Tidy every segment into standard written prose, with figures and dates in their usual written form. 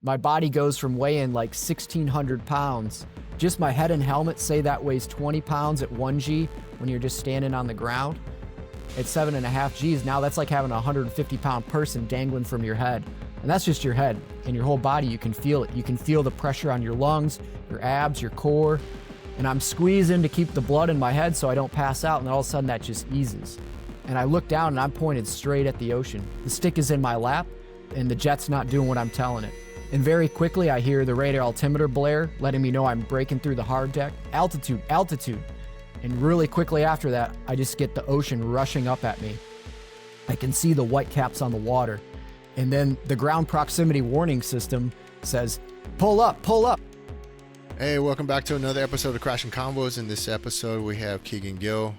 My body goes from weighing like 1,600 pounds. Just my head and helmet, say that weighs 20 pounds at 1G when you're just standing on the ground. At 7.5 Gs, now that's like having a 150-pound person dangling from your head. And that's just your head. And your whole body, you can feel it. You can feel the pressure on your lungs, your abs, your core. And I'm squeezing to keep the blood in my head so I don't pass out, and then all of a sudden that just eases. And I look down and I'm pointed straight at the ocean. The stick is in my lap, and the jet's not doing what I'm telling it. And very quickly I hear the radar altimeter blare, letting me know I'm breaking through the hard deck. Altitude, altitude. And really quickly after that, I just get the ocean rushing up at me. I can see the white caps on the water. And then the ground proximity warning system says, pull up, pull up. Hey, welcome back to another episode of Crashing Combos. In this episode, we have Kegan Gill.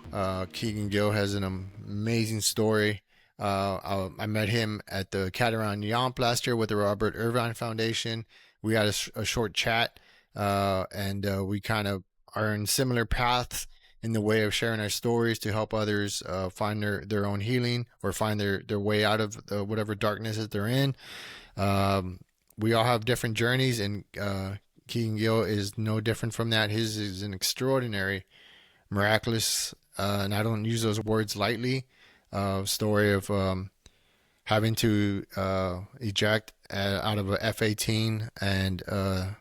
Kegan Gill has an amazing story. I met him at the Catamaran Yomp last year with the Robert Irvine Foundation. We had a short chat, and we kind of are in similar paths in the way of sharing our stories to help others find their own healing or find their way out of whatever darkness that they're in. We all have different journeys, and Kegan Gill is no different from that. His is an extraordinary, miraculous, and I don't use those words lightly, story of having to eject out of a F-18 and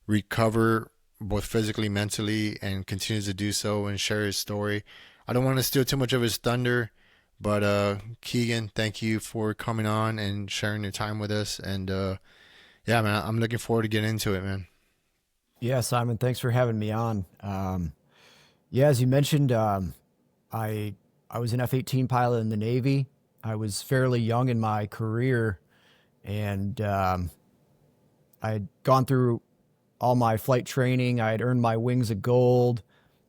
recover both physically, mentally, and continues to do so and share his story. I don't want to steal too much of his thunder, but Kegan, thank you for coming on and sharing your time with us. And yeah, man, I'm looking forward to getting into it, man. Yeah, Simon, thanks for having me on. Yeah, as you mentioned, I was an F-18 pilot in the Navy. I was fairly young in my career, and I had gone through all my flight training. I had earned my wings of gold,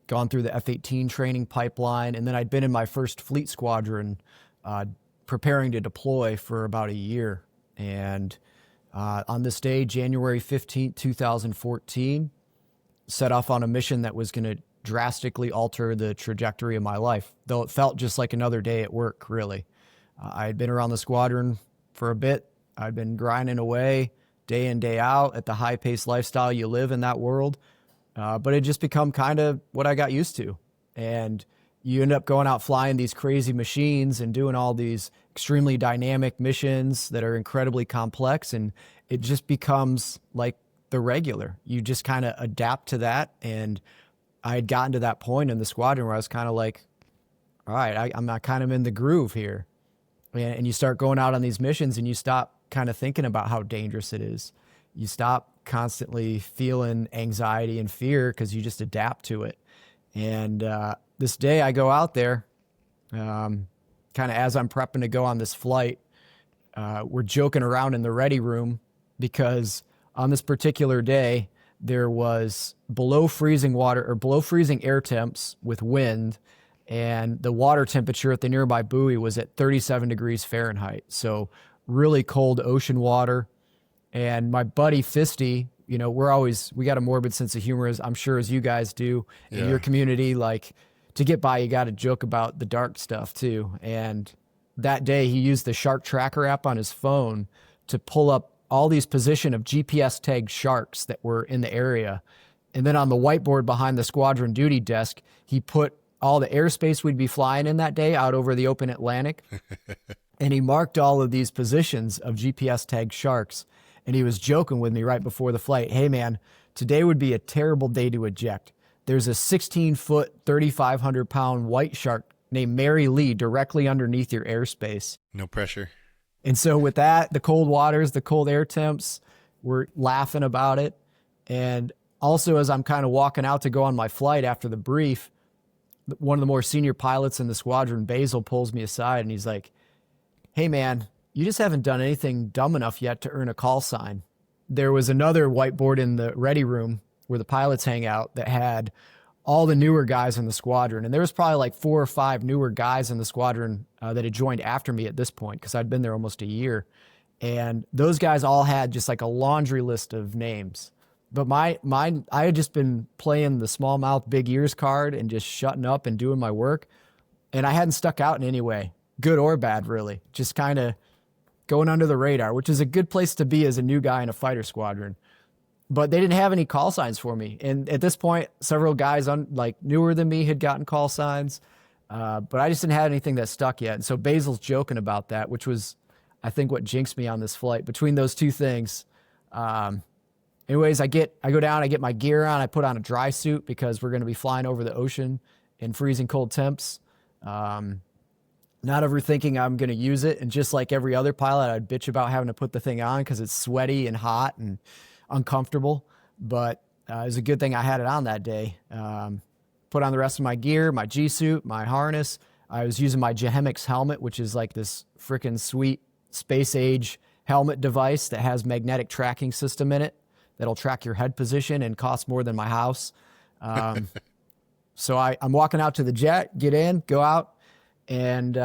gone through the F-18 training pipeline, and then I'd been in my first fleet squadron preparing to deploy for about a year. And on this day, January 15th, 2014, set off on a mission that was going to drastically alter the trajectory of my life, though it felt just like another day at work, really. I had been around the squadron for a bit. I'd been grinding away day in, day out at the high-paced lifestyle you live in that world. But it just become kind of what I got used to. And you end up going out flying these crazy machines and doing all these extremely dynamic missions that are incredibly complex, and it just becomes like the regular. You just kind of adapt to that, and I had gotten to that point in the squadron where I was kind of like, all right, I'm not kind of in the groove here. And you start going out on these missions and you stop kind of thinking about how dangerous it is. You stop constantly feeling anxiety and fear because you just adapt to it. And this day I go out there, kind of as I'm prepping to go on this flight, we're joking around in the ready room because on this particular day, there was below freezing water or below freezing air temps with wind, and the water temperature at the nearby buoy was at 37 degrees Fahrenheit. So really cold ocean water. And my buddy Fisty, you know, we got a morbid sense of humor, as I'm sure as you guys do in your community. Like, to get by, you got to joke about the dark stuff too. And that day he used the shark tracker app on his phone to pull up all these position of GPS tagged sharks that were in the area. And then on the whiteboard behind the squadron duty desk, he put all the airspace we'd be flying in that day out over the open Atlantic. And he marked all of these positions of GPS tagged sharks. And he was joking with me right before the flight. Hey man, today would be a terrible day to eject. There's a 16-foot, 3,500 pound white shark named Mary Lee directly underneath your airspace. No pressure. And so with that, the cold waters, the cold air temps, we're laughing about it. And also as I'm kind of walking out to go on my flight after the brief, one of the more senior pilots in the squadron, Basil, pulls me aside and he's like, hey man, you just haven't done anything dumb enough yet to earn a call sign. There was another whiteboard in the ready room where the pilots hang out that had all the newer guys in the squadron. And there was probably like 4 or 5 newer guys in the squadron that had joined after me at this point, because I'd been there almost a year. And those guys all had just like a laundry list of names. But mine, I had just been playing the small mouth, big ears card and just shutting up and doing my work. And I hadn't stuck out in any way, good or bad, really. Just kind of going under the radar, which is a good place to be as a new guy in a fighter squadron. But they didn't have any call signs for me. And at this point, several guys like newer than me had gotten call signs, but I just didn't have anything that stuck yet. And so Basil's joking about that, which was, I think, what jinxed me on this flight. Between those two things, anyways, I go down, I get my gear on, I put on a dry suit because we're going to be flying over the ocean in freezing cold temps. Not ever thinking I'm going to use it. And just like every other pilot, I'd bitch about having to put the thing on because it's sweaty and hot and uncomfortable. But it was a good thing I had it on that day. Put on the rest of my gear, my G suit, my harness. I was using my Jehemix helmet, which is like this freaking sweet space age helmet device that has magnetic tracking system in it that'll track your head position and costs more than my house. So I'm walking out to the jet, get in, go out, and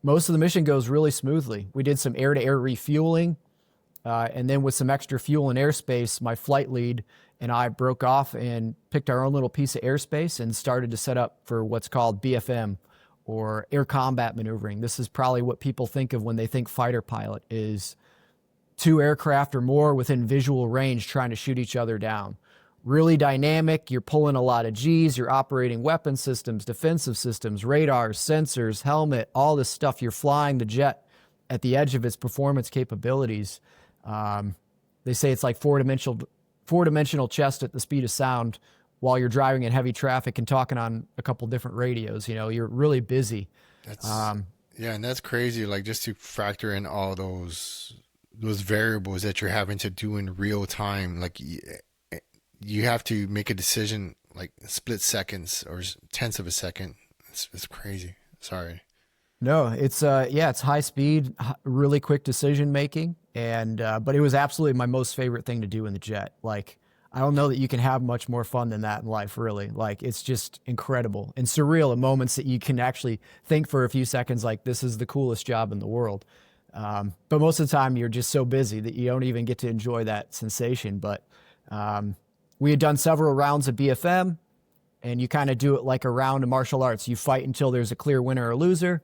most of the mission goes really smoothly. We did some air-to-air refueling, and then with some extra fuel and airspace, my flight lead and I broke off and picked our own little piece of airspace and started to set up for what's called BFM, or air combat maneuvering. This is probably what people think of when they think fighter pilot, is 2 aircraft or more within visual range trying to shoot each other down. Really dynamic. You're pulling a lot of G's. You're operating weapon systems, defensive systems, radars, sensors, helmet, all this stuff. You're flying the jet at the edge of its performance capabilities. They say it's like four-dimensional chess at the speed of sound while you're driving in heavy traffic and talking on a couple different radios. You know, you're really busy. Yeah, and that's crazy. Like, just to factor in all those variables that you're having to do in real time. Like, you have to make a decision like split seconds or tenths of a second. It's crazy. Sorry. No, it's it's high speed, really quick decision making, and but it was absolutely my most favorite thing to do in the jet. Like, I don't know that you can have much more fun than that in life, really. Like, it's just incredible and surreal at moments that you can actually think for a few seconds, like, this is the coolest job in the world. But most of the time you're just so busy that you don't even get to enjoy that sensation. But we had done several rounds of BFM, and you kind of do it like a round of martial arts. You fight until there's a clear winner or loser,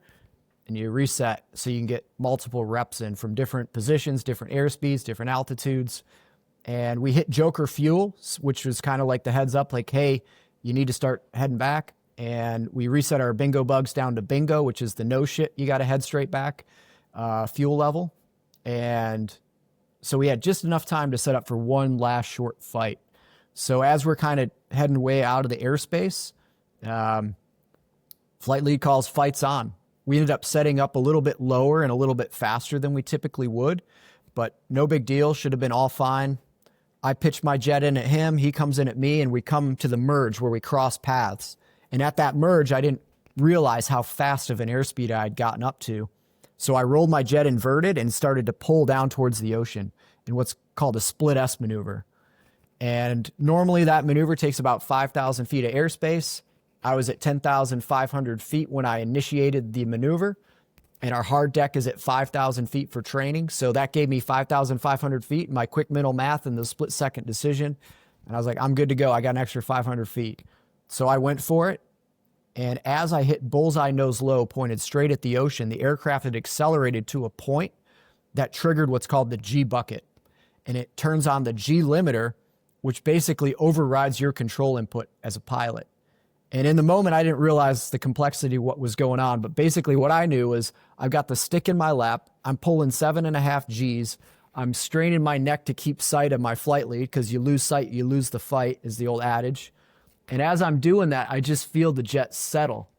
and you reset so you can get multiple reps in from different positions, different airspeeds, different altitudes. And we hit Joker fuel, which was kind of like the heads up, like, hey, you need to start heading back. And we reset our bingo bugs down to bingo, which is the no shit, you got to head straight back fuel level. And so we had just enough time to set up for one last short fight. So as we're kind of heading way out of the airspace, flight lead calls fights on. We ended up setting up a little bit lower and a little bit faster than we typically would, but no big deal. Should have been all fine. I pitched my jet in at him. He comes in at me, and we come to the merge where we cross paths. And at that merge, I didn't realize how fast of an airspeed I had gotten up to. So I rolled my jet inverted and started to pull down towards the ocean in what's called a split S maneuver. And normally that maneuver takes about 5,000 feet of airspace. I was at 10,500 feet when I initiated the maneuver, and our hard deck is at 5,000 feet for training. So that gave me 5,500 feet, my quick mental math and the split second decision. And I was like, I'm good to go. I got an extra 500 feet. So I went for it. And as I hit bullseye nose low, pointed straight at the ocean, the aircraft had accelerated to a point that triggered what's called the G bucket. And it turns on the G limiter, which basically overrides your control input as a pilot. And in the moment, I didn't realize the complexity of what was going on. But basically what I knew was I've got the stick in my lap. I'm pulling 7.5 Gs. I'm straining my neck to keep sight of my flight lead, because you lose sight, you lose the fight, is the old adage. And as I'm doing that, I just feel the jet settle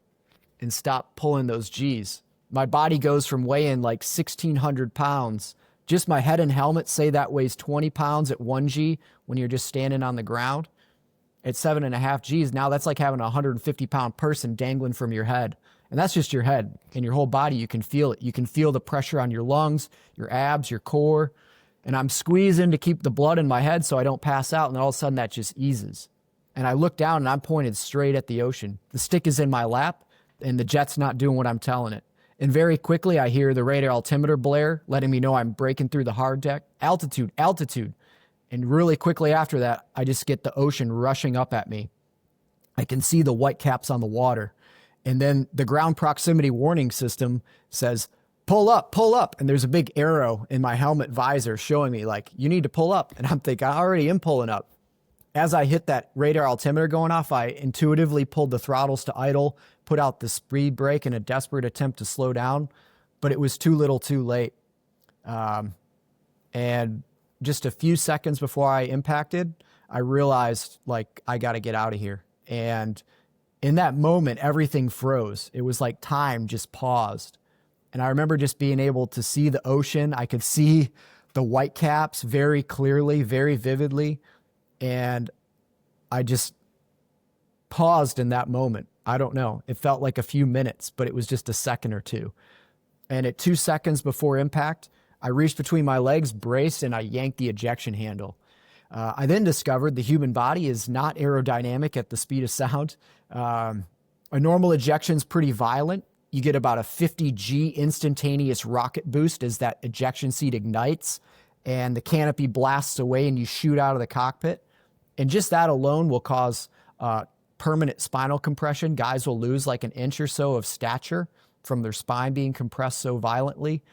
and stop pulling those Gs. My body goes from weighing like 1,600 pounds. Just my head and helmet, say that weighs 20 pounds at 1 G when you're just standing on the ground. At 7.5 Gs, now that's like having a 150-pound person dangling from your head. And that's just your head. And your whole body, you can feel it. You can feel the pressure on your lungs, your abs, your core. And I'm squeezing to keep the blood in my head so I don't pass out. And then all of a sudden that just eases. And I look down and I'm pointed straight at the ocean. The stick is in my lap and the jet's not doing what I'm telling it. And very quickly I hear the radar altimeter blare, letting me know I'm breaking through the hard deck. Altitude, altitude. And really quickly after that, I just get the ocean rushing up at me. I can see the white caps on the water. And then the ground proximity warning system says, pull up, pull up. And there's a big arrow in my helmet visor showing me like, you need to pull up. And I'm thinking, I already am pulling up. As I hit that radar altimeter going off, I intuitively pulled the throttles to idle, put out the speed brake in a desperate attempt to slow down, but it was too little too late. And just a few seconds before I impacted, I realized like, I got to get out of here. And in that moment, everything froze. It was like time just paused. And I remember just being able to see the ocean. I could see the white caps very clearly, very vividly. And I just paused in that moment. I don't know. It felt like a few minutes, but it was just a second or two. And at 2 seconds before impact, I reached between my legs, braced, and I yanked the ejection handle. I then discovered the human body is not aerodynamic at the speed of sound. A normal ejection is pretty violent. You get about a 50 G instantaneous rocket boost as that ejection seat ignites and the canopy blasts away and you shoot out of the cockpit. And just that alone will cause permanent spinal compression. Guys will lose like an inch or so of stature from their spine being compressed so violently.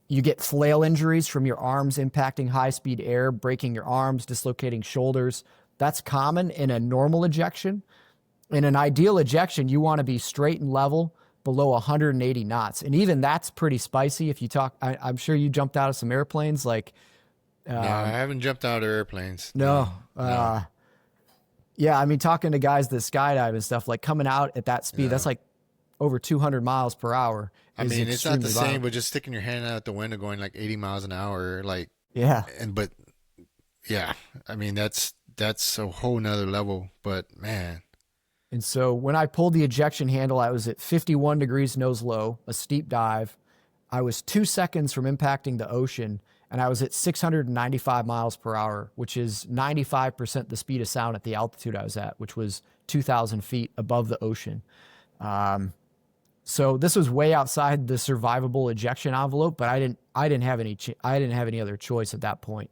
You get flail injuries from your arms impacting high-speed air, breaking your arms, dislocating shoulders. That's common in a normal ejection. In an ideal ejection, you want to be straight and level below 180 knots. And even that's pretty spicy. If you talk, I'm sure you jumped out of some airplanes. Like, No, I haven't jumped out of airplanes. no. No. Yeah, I mean, talking to guys that skydive and stuff, like coming out at that speed, that's like over 200 miles per hour. I mean, it's not the extremely same, violent. but just sticking your hand out the window going like 80 miles an hour, like, Yeah. but yeah, I mean, that's a whole nother level, but man, And so when I pulled the ejection handle, I was at 51 degrees nose low, a steep dive. I was 2 seconds from impacting the ocean, and I was at 695 miles per hour, which is 95% the speed of sound at the altitude I was at, which was 2,000 feet above the ocean. So this was way outside the survivable ejection envelope, but I didn't have any other choice at that point.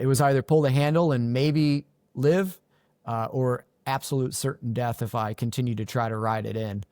It was either pull the handle and maybe live, or absolute certain death if I continued to try to ride it in.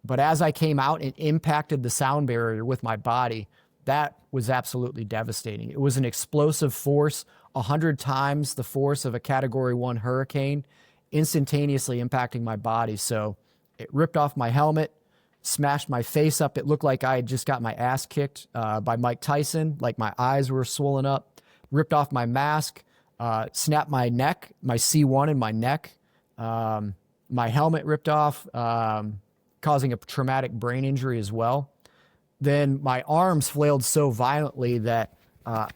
But as I came out and impacted the sound barrier with my body, that was absolutely devastating. It was an explosive force, 100 times the force of a Category 1 hurricane, instantaneously impacting my body. So it ripped off my helmet, smashed my face up. It looked like I had just got my ass kicked by Mike Tyson, like my eyes were swollen up, ripped off my mask, snapped my neck, my C1 in my neck. My helmet ripped off, causing a traumatic brain injury as well. Then my arms flailed so violently that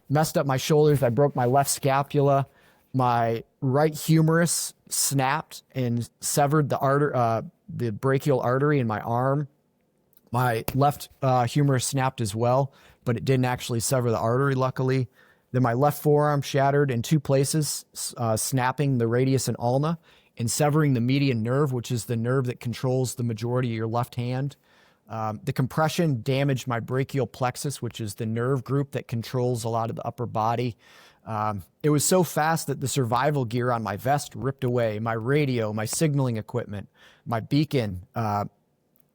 messed up my shoulders. I broke my left scapula. My right humerus snapped and severed the brachial artery in my arm. My left humerus snapped as well, but it didn't actually sever the artery, luckily. Then my left forearm shattered in two places, snapping the radius and ulna and severing the median nerve, which is the nerve that controls the majority of your left hand. The compression damaged my brachial plexus, which is the nerve group that controls a lot of the upper body. It was so fast that the survival gear on my vest ripped away, my radio, my signaling equipment, my beacon,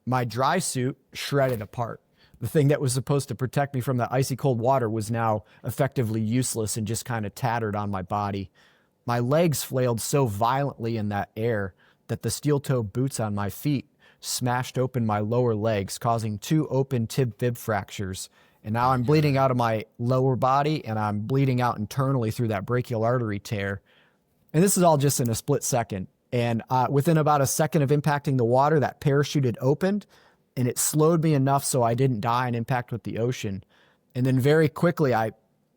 my dry suit shredded apart. The thing that was supposed to protect me from the icy cold water was now effectively useless and just kind of tattered on my body. My legs flailed so violently in that air that the steel-toe boots on my feet smashed open my lower legs, causing 2 open tib-fib fractures. And now I'm bleeding out of my lower body, and I'm bleeding out internally through that brachial artery tear. And this is all just in a split second. And within about a second of impacting the water, that parachute had opened, and it slowed me enough so I didn't die in impact with the ocean. And then very quickly, I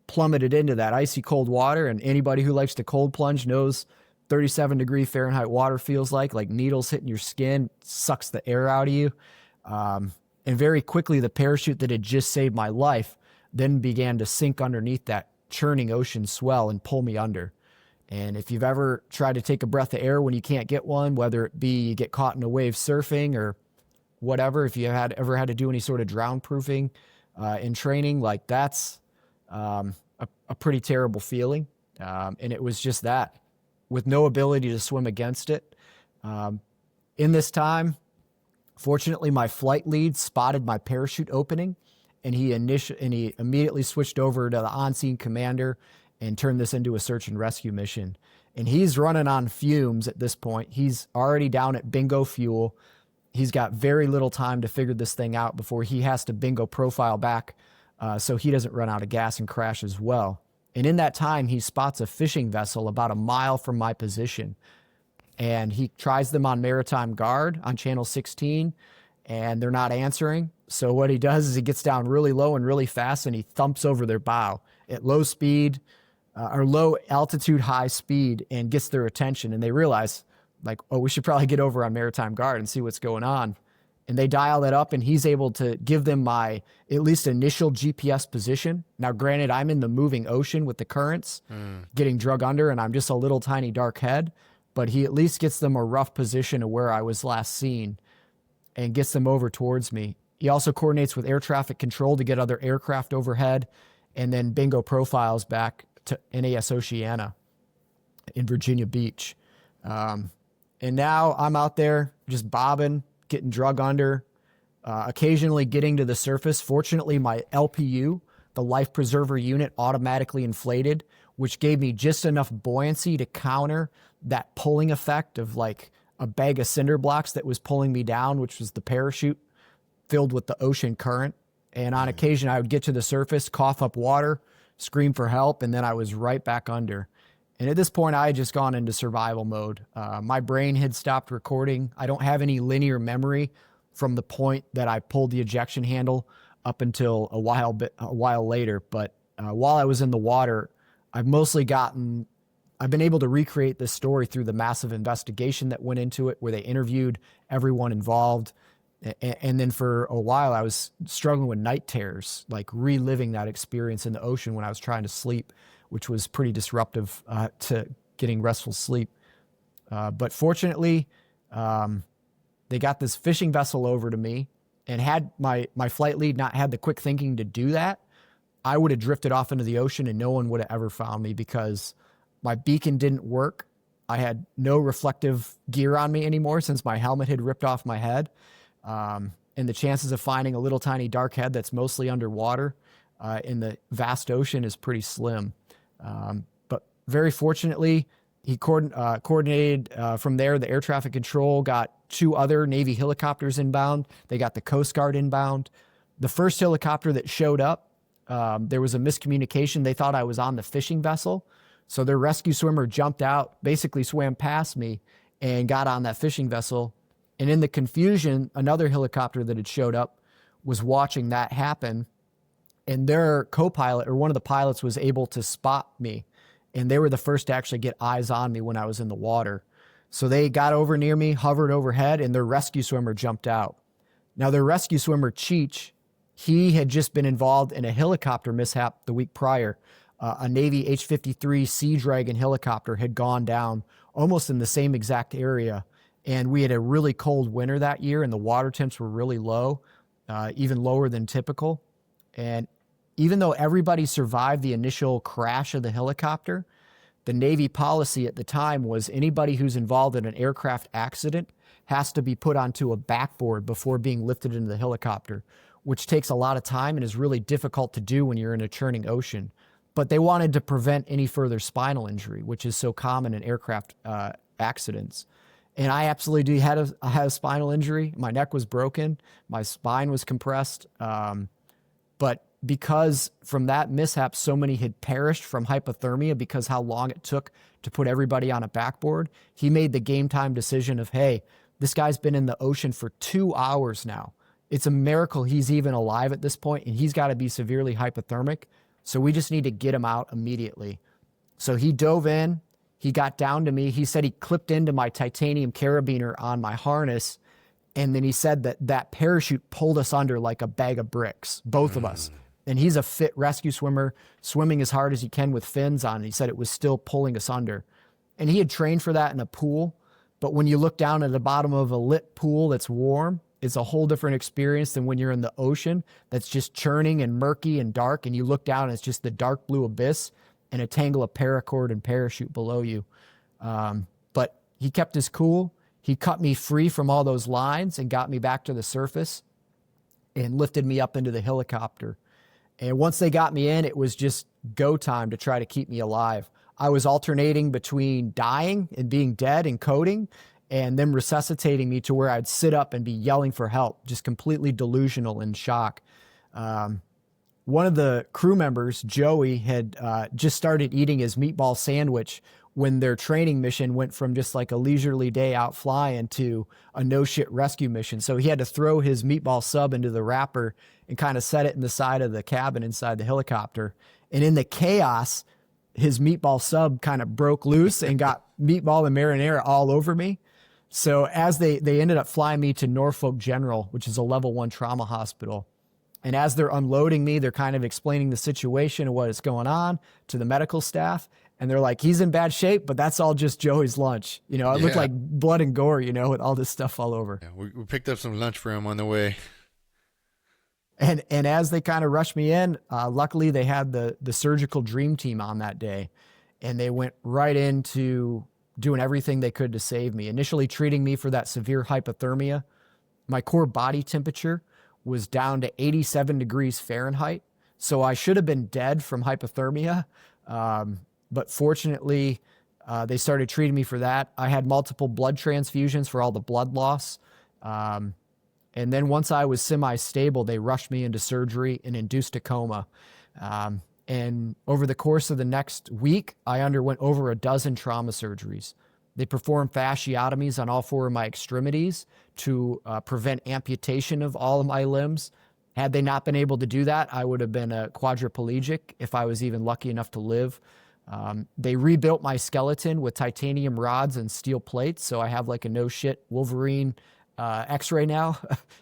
plummeted into that icy cold water. And anybody who likes to cold plunge knows 37-degree Fahrenheit water feels like needles hitting your skin, sucks the air out of you. And very quickly, the parachute that had just saved my life then began to sink underneath that churning ocean swell and pull me under. And if you've ever tried to take a breath of air when you can't get one, whether it be you get caught in a wave surfing or whatever, if you ever had to do any sort of drown proofing in training, like that's a pretty terrible feeling. And it was just that, with no ability to swim against it. In this time, Fortunately, my flight lead spotted my parachute opening, and he immediately switched over to the on-scene commander and turned this into a search and rescue mission. And he's running on fumes at this point. He's already down at bingo fuel. He's got very little time to figure this thing out before he has to bingo profile back so he doesn't run out of gas and crash as well. And in that time, he spots a fishing vessel about a mile from my position. And he tries them on maritime guard on channel 16, and they're not answering. So what he does is he gets down really low and really fast, and he thumps over their bow at low speed or low altitude, high speed, and gets their attention. And they realize, like, oh, we should probably get over on maritime guard and see what's going on. And they dial that up, and he's able to give them my at least initial GPS position. Now, granted, I'm in the moving ocean with the currents, getting drug under, and I'm just a little tiny dark head. But he at least gets them a rough position of where I was last seen and gets them over towards me. He also coordinates with air traffic control to get other aircraft overhead, and then bingo profiles back to NAS Oceana in Virginia Beach. And now I'm out there just bobbing, getting drug under, occasionally getting to the surface. Fortunately, my LPU, the life preserver unit, automatically inflated, which gave me just enough buoyancy to counter that pulling effect of like a bag of cinder blocks that was pulling me down, which was the parachute filled with the ocean current. And on occasion, I would get to the surface, cough up water, scream for help, and then I was right back under. And at this point, I had just gone into survival mode. My brain had stopped recording. I don't have any linear memory from the point that I pulled the ejection handle up until a while later. But while I was in the water, I've been able to recreate this story through the massive investigation that went into it, where they interviewed everyone involved. And then for a while, I was struggling with night terrors, like reliving that experience in the ocean when I was trying to sleep, which was pretty disruptive to getting restful sleep. But fortunately, they got this fishing vessel over to me, and had my flight lead not had the quick thinking to do that, I would have drifted off into the ocean and no one would have ever found me, because my beacon didn't work. I had no reflective gear on me anymore since my helmet had ripped off my head. And the chances of finding a little tiny dark head that's mostly underwater in the vast ocean is pretty slim. But very fortunately, he coordinated from there. The air traffic control got 2 other Navy helicopters inbound. They got the Coast Guard inbound. The first helicopter that showed up, there was a miscommunication. They thought I was on the fishing vessel. So their rescue swimmer jumped out, basically swam past me, and got on that fishing vessel. And in the confusion, another helicopter that had showed up was watching that happen. And their co-pilot, or one of the pilots, was able to spot me. And they were the first to actually get eyes on me when I was in the water. So they got over near me, hovered overhead, and their rescue swimmer jumped out. Now, their rescue swimmer, Cheech, he had just been involved in a helicopter mishap the week prior. A Navy H-53 Sea Dragon helicopter had gone down almost in the same exact area. And we had a really cold winter that year, and the water temps were really low, even lower than typical. And even though everybody survived the initial crash of the helicopter, the Navy policy at the time was anybody who's involved in an aircraft accident has to be put onto a backboard before being lifted into the helicopter, which takes a lot of time and is really difficult to do when you're in a churning ocean. But they wanted to prevent any further spinal injury, which is so common in aircraft accidents. And I absolutely had a spinal injury. My neck was broken. My spine was compressed. But because from that mishap, so many had perished from hypothermia because how long it took to put everybody on a backboard, he made the game time decision of, hey, this guy's been in the ocean for 2 hours now. It's a miracle he's even alive at this point, and he's got to be severely hypothermic. So we just need to get him out immediately. So he dove in. He got down to me. He said he clipped into my titanium carabiner on my harness. And then he said that parachute pulled us under like a bag of bricks, both of us. And he's a fit rescue swimmer, swimming as hard as he can with fins on. And he said it was still pulling us under. And he had trained for that in a pool. But when you look down at the bottom of a lit pool that's warm, it's a whole different experience than when you're in the ocean that's just churning and murky and dark. And you look down and it's just the dark blue abyss and a tangle of paracord and parachute below you. But he kept his cool. he cut me free from all those lines and got me back to the surface and lifted me up into the helicopter. And once they got me in, it was just go time to try to keep me alive. I was alternating between dying and being dead and coding, and them resuscitating me to where I'd sit up and be yelling for help, just completely delusional and shock. One of the crew members, Joey, had just started eating his meatball sandwich when their training mission went from just like a leisurely day out flying to a no shit rescue mission. So he had to throw his meatball sub into the wrapper and kind of set it in the side of the cabin inside the helicopter. And in the chaos, his meatball sub kind of broke loose and got meatball and marinara all over me. So as they ended up flying me to Norfolk General, which is a level 1 trauma hospital. And as they're unloading me, they're kind of explaining the situation and what is going on to the medical staff. And they're like, he's in bad shape, but that's all just Joey's lunch. You know, it looked like blood and gore, you know, with all this stuff all over. Yeah, we picked up some lunch for him on the way. And as they kind of rushed me in, luckily they had the surgical dream team on that day. And they went right into doing everything they could to save me. Initially treating me for that severe hypothermia. My core body temperature was down to 87 degrees Fahrenheit. So I should have been dead from hypothermia. But fortunately, they started treating me for that. I had multiple blood transfusions for all the blood loss. And then once I was semi-stable, they rushed me into surgery and induced a coma. And over the course of the next week, I underwent over a dozen trauma surgeries. They performed fasciotomies on all 4 of my extremities to prevent amputation of all of my limbs. Had they not been able to do that, I would have been a quadriplegic if I was even lucky enough to live. They rebuilt my skeleton with titanium rods and steel plates, so I have like a no shit Wolverine x-ray now,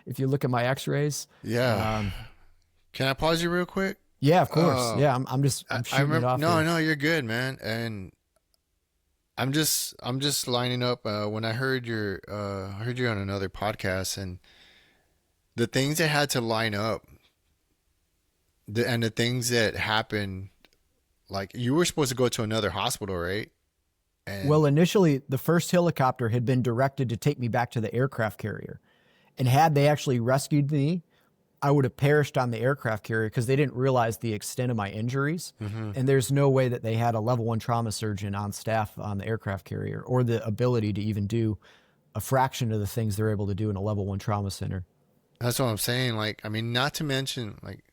if you look at my x-rays. Yeah. Can I pause you real quick? Yeah, of course. Yeah, I'm shooting it off. No, you're good, man. And I'm just lining up. When I heard you on another podcast, and the things that had to line up, and the things that happened, like you were supposed to go to another hospital, right? And well, initially, the first helicopter had been directed to take me back to the aircraft carrier. And had they actually rescued me, I would have perished on the aircraft carrier because they didn't realize the extent of my injuries. Mm-hmm. And there's no way that they had a level 1 trauma surgeon on staff on the aircraft carrier or the ability to even do a fraction of the things they're able to do in a level 1 trauma center. That's what I'm saying. Like, I mean, not to mention, like,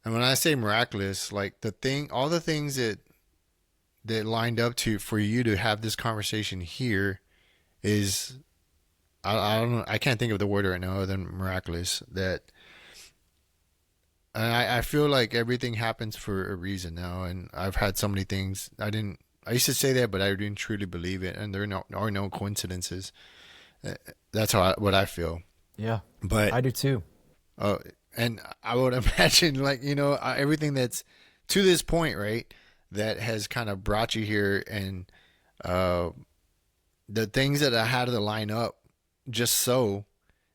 and when I say miraculous, like all the things that lined up for you to have this conversation here is, I don't know, I can't think of the word right now other than miraculous. That, and I feel like everything happens for a reason now. And I've had so many things I used to say that, but I didn't truly believe it. And there are no coincidences. That's what I feel. Yeah, but I do too. And I would imagine, like, you know, everything that's to this point, right, that has kind of brought you here, and the things that I had to line up just so.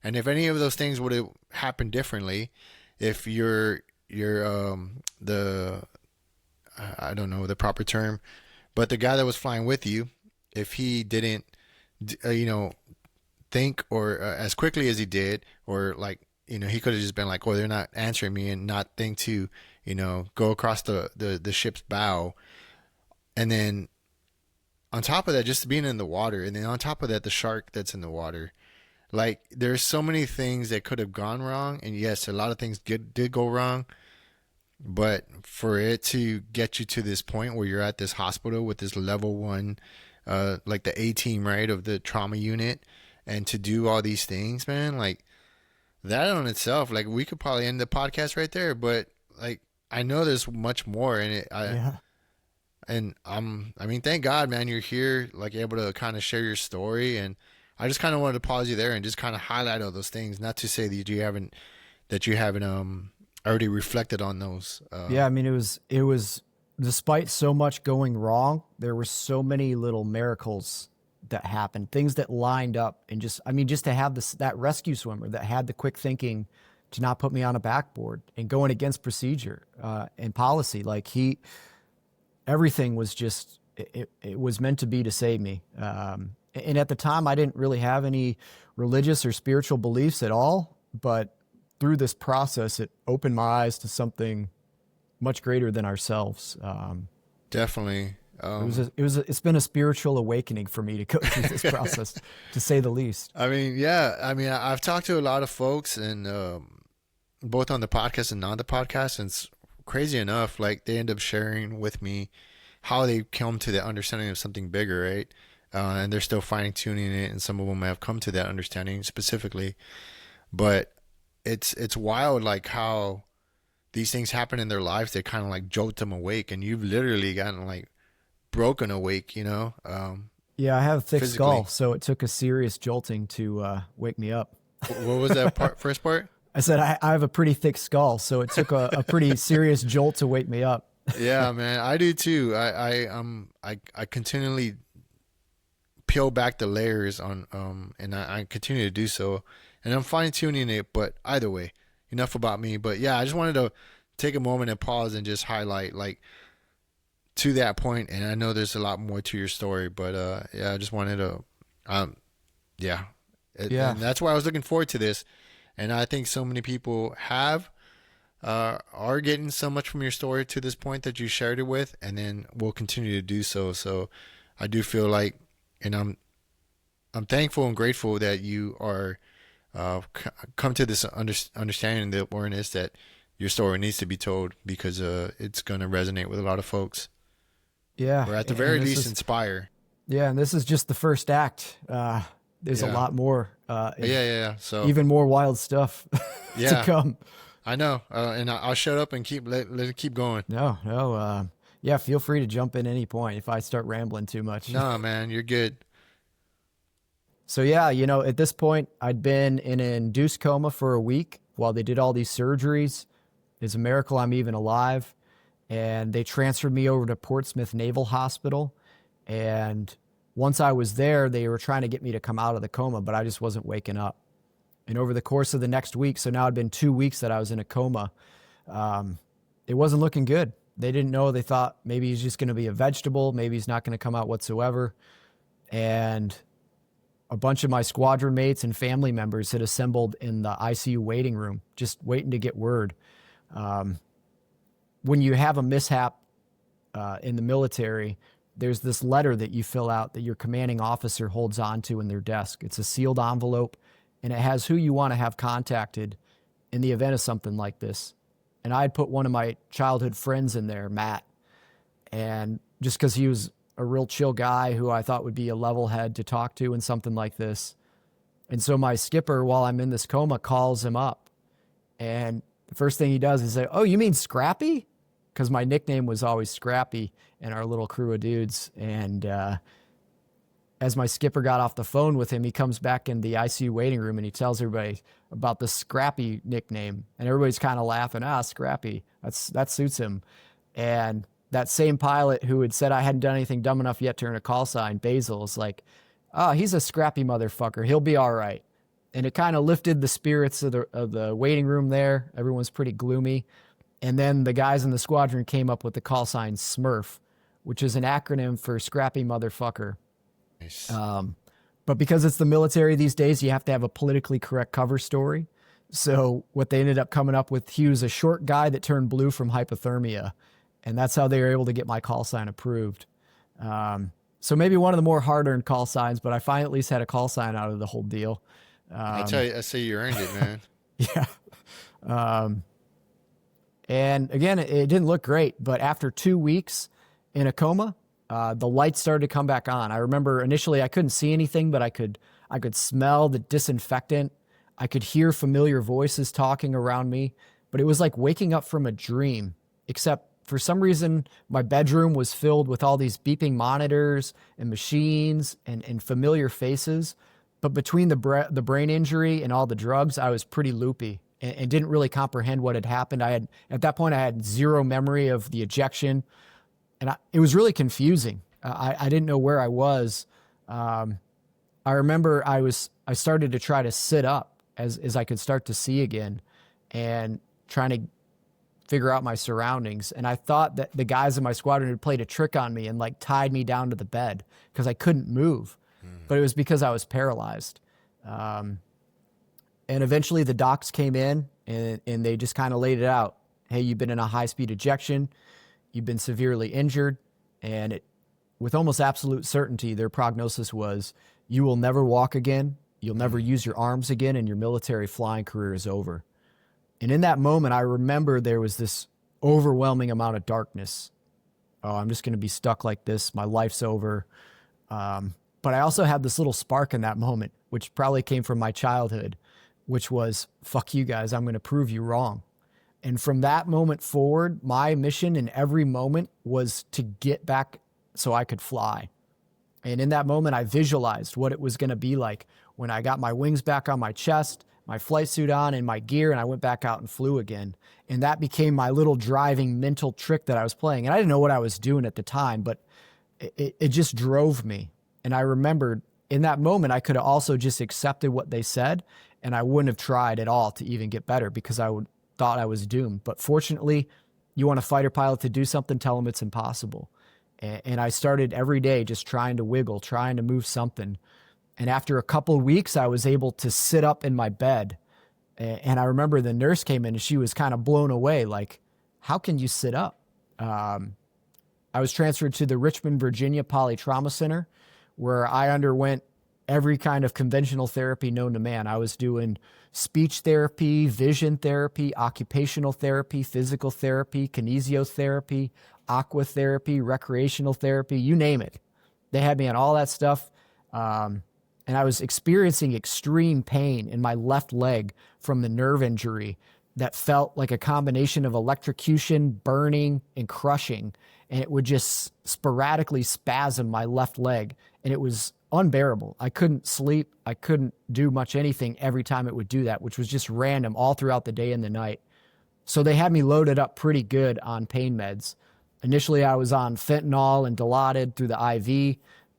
And if any of those things would have happened differently, if you're I don't know the proper term, but the guy that was flying with you, if he didn't, think or as quickly as he did, or like, you know, he could have just been like, oh, they're not answering me, and not think to, you know, go across the ship's bow. And then on top of that, just being in the water. And then on top of that, the shark that's in the water. Like, there's so many things that could have gone wrong. And yes, a lot of things did go wrong. But for it to get you to this point where you're at this hospital with this level 1, like the A team, right, of the trauma unit, and to do all these things, man, like, that on itself, like, we could probably end the podcast right there, but like, I know there's much more in it. And I mean, thank God, man, you're here, like, able to kind of share your story. And I just kind of wanted to pause you there and just kind of highlight all those things. Not to say that you haven't already reflected on those. Yeah, I mean, it was despite so much going wrong, there were so many little miracles that happened, things that lined up. And just to have that rescue swimmer that had the quick thinking to not put me on a backboard and going against procedure and policy, like everything was just, it was meant to be to save me. And at the time, I didn't really have any religious or spiritual beliefs at all. But through this process, it opened my eyes to something much greater than ourselves. Definitely. It's been a spiritual awakening for me to go through this process, to say the least. I mean, yeah. I mean, I've talked to a lot of folks, and both on the podcast and not the podcast, and it's crazy enough, like they end up sharing with me how they come to the understanding of something bigger, right? And they're still fine tuning it, and some of them have come to that understanding specifically. But it's wild, like how these things happen in their lives. They kind of like jolt them awake, and you've literally gotten like broken awake, Yeah, I have a thick physically. skull, so it took a serious jolting to wake me up. What was that first part? I said I have a pretty thick skull, so it took a pretty serious jolt to wake me up. Yeah, man, I do too. I continually peel back the layers on and I continue to do so, and I'm fine tuning it. But either way, enough about me. But yeah, I just wanted to take a moment and pause and just highlight like to that point. And I know there's a lot more to your story, but yeah, I just wanted to yeah. Yeah. And that's why I was looking forward to this. And I think so many people are getting so much from your story to this point that you shared it with, and then will continue to do so. So I do feel like, and I'm thankful and grateful that you are come to this understanding, the awareness that your story needs to be told, because it's going to resonate with a lot of folks. Yeah. Or at the very least, inspire. Yeah, and this is just the first act. There's a lot more. Yeah. So even more wild stuff to come. I know, and I'll shut up and let it keep going. No. Yeah, feel free to jump in any point if I start rambling too much. No, man, you're good. So yeah, at this point, I'd been in an induced coma for a week while they did all these surgeries. It's a miracle I'm even alive. And they transferred me over to Portsmouth Naval Hospital. And once I was there, they were trying to get me to come out of the coma, but I just wasn't waking up. And over the course of the next week, so now it'd been 2 weeks that I was in a coma, it wasn't looking good. They didn't know. They thought maybe he's just going to be a vegetable. Maybe he's not going to come out whatsoever. And a bunch of my squadron mates and family members had assembled in the ICU waiting room, just waiting to get word. When you have a mishap in the military, there's this letter that you fill out that your commanding officer holds onto in their desk. It's a sealed envelope, and it has who you want to have contacted in the event of something like this. And I had put one of my childhood friends in there, Matt, and just because he was a real chill guy who I thought would be a level head to talk to in something like this. And so my skipper, while I'm in this coma, calls him up. And the first thing he does is say, "Oh, you mean Scrappy?" Because my nickname was always Scrappy in our little crew of dudes. And as my skipper got off the phone with him, he comes back in the ICU waiting room and he tells everybody about the Scrappy nickname. And everybody's kind of laughing, Scrappy, that suits him. And that same pilot who had said I hadn't done anything dumb enough yet to earn a call sign, Basil, is like, he's a scrappy motherfucker. He'll be all right. And it kind of lifted the spirits of the waiting room there. Everyone's pretty gloomy. And then the guys in the squadron came up with the call sign Smurf, which is an acronym for scrappy motherfucker. Nice. But because it's the military these days, you have to have a politically correct cover story. So what they ended up coming up with, he was a short guy that turned blue from hypothermia. And that's how they were able to get my call sign approved. So maybe one of the more hard-earned call signs, but I finally at least had a call sign out of the whole deal. I say you earned it, man. Yeah. And again, it didn't look great, but after 2 weeks in a coma, the lights started to come back on. I remember initially I couldn't see anything, but I could smell the disinfectant. I could hear familiar voices talking around me, but it was like waking up from a dream, except for some reason my bedroom was filled with all these beeping monitors and machines and familiar faces. But between the brain injury and all the drugs, I was pretty loopy and didn't really comprehend what had happened. At that point, I had zero memory of the ejection, and it was really confusing. I didn't know where I was. I remember I started to try to sit up as I could start to see again, and trying to figure out my surroundings. And I thought that the guys in my squadron had played a trick on me and like tied me down to the bed because I couldn't move. but it was because I was paralyzed. And eventually the docs came in and they just kind of laid it out. Hey, you've been in a high-speed ejection. You've been severely injured. And with almost absolute certainty, their prognosis was you will never walk again. You'll never use your arms again, and your military flying career is over. And in that moment, I remember there was this overwhelming amount of darkness. Oh, I'm just going to be stuck like this. My life's over. But I also had this little spark in that moment, which probably came from my childhood, which was, fuck you guys, I'm going to prove you wrong. And from that moment forward, my mission in every moment was to get back so I could fly. And in that moment, I visualized what it was going to be like when I got my wings back on my chest, my flight suit on, and my gear, and I went back out and flew again. And that became my little driving mental trick that I was playing. And I didn't know what I was doing at the time, but it just drove me. And I remembered in that moment, I could have also just accepted what they said, and I wouldn't have tried at all to even get better because I thought I was doomed. But fortunately, you want a fighter pilot to do something, tell them it's impossible. And I started every day just trying to wiggle, trying to move something. And after a couple of weeks, I was able to sit up in my bed. And I remember the nurse came in and she was kind of blown away, like, how can you sit up? I was transferred to the Richmond, Virginia Polytrauma Center, where I underwent every kind of conventional therapy known to man. I was doing speech therapy, vision therapy, occupational therapy, physical therapy, kinesiotherapy, aqua therapy, recreational therapy, you name it. They had me on all that stuff. And I was experiencing extreme pain in my left leg from the nerve injury that felt like a combination of electrocution, burning, and crushing. And it would just sporadically spasm my left leg. And it was unbearable. I couldn't sleep. I couldn't do much anything every time it would do that, which was just random all throughout the day and the night. So they had me loaded up pretty good on pain meds. Initially, I was on fentanyl and Dilaudid through the IV.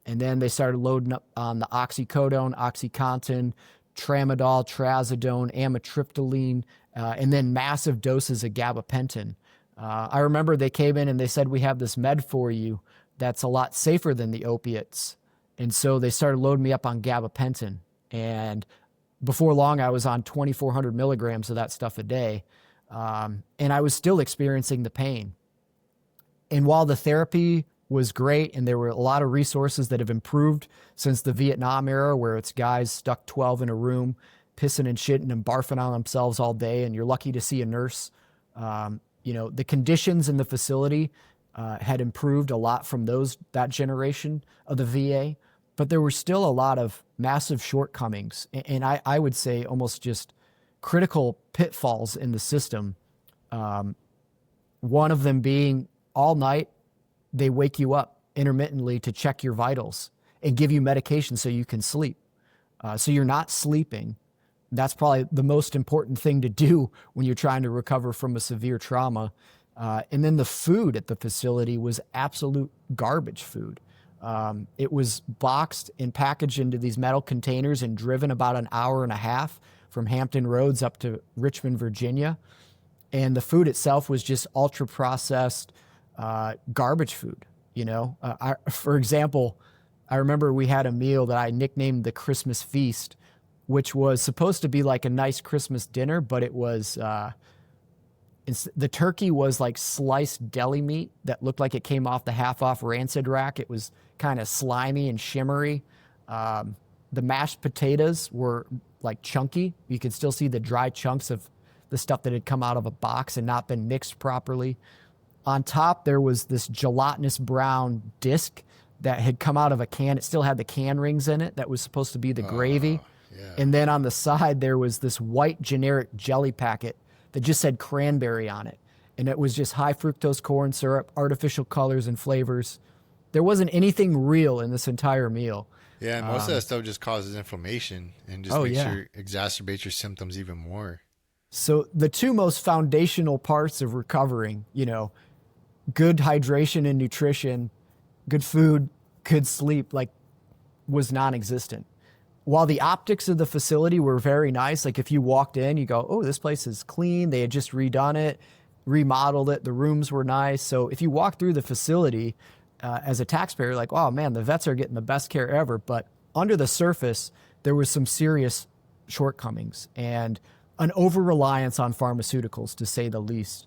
And then they started loading up on the oxycodone, OxyContin, tramadol, trazodone, amitriptyline, and then massive doses of gabapentin. I remember they came in and they said, we have this med for you that's a lot safer than the opiates. And so they started loading me up on gabapentin. And before long, I was on 2,400 milligrams of that stuff a day. And I was still experiencing the pain. And while the therapy was great, and there were a lot of resources that have improved since the Vietnam era, where it's guys stuck 12 in a room, pissing and shitting and barfing on themselves all day, and you're lucky to see a nurse. The conditions in the facility had improved a lot from that generation of the VA, but there were still a lot of massive shortcomings, and I would say almost just critical pitfalls in the system. One of them being all night, they wake you up intermittently to check your vitals and give you medication so you can sleep. So you're not sleeping. That's probably the most important thing to do when you're trying to recover from a severe trauma. And then the food at the facility was absolute garbage food. It was boxed and packaged into these metal containers and driven about an hour and a half from Hampton Roads up to Richmond, Virginia. And the food itself was just ultra processed, garbage food. For example, I remember we had a meal that I nicknamed the Christmas feast, which was supposed to be like a nice Christmas dinner, but it was, the turkey was like sliced deli meat that looked like it came off the half-off Rancid rack. It was kind of slimy and shimmery. The mashed potatoes were like chunky. You could still see the dry chunks of the stuff that had come out of a box and not been mixed properly. On top, there was this gelatinous brown disc that had come out of a can. It still had the can rings in it that was supposed to be the gravy. Yeah. And then on the side, there was this white generic jelly packet that just said cranberry on it. And it was just high fructose corn syrup, artificial colors and flavors. There wasn't anything real in this entire meal. Yeah, and most of that stuff just causes inflammation and just exacerbates your symptoms even more. So the two most foundational parts of recovering, good hydration and nutrition, good food, good sleep, was non-existent. While the optics of the facility were very nice, like if you walked in, you go, oh, this place is clean. They had just redone it, remodeled it. The rooms were nice. So if you walk through the facility as a taxpayer, like, oh man, the vets are getting the best care ever. But under the surface, there was some serious shortcomings and an over-reliance on pharmaceuticals, to say the least.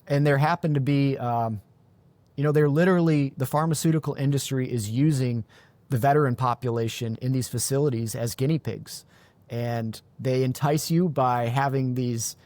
And there happened to be, they're literally, the pharmaceutical industry is using the veteran population in these facilities as guinea pigs. And they entice you by having these,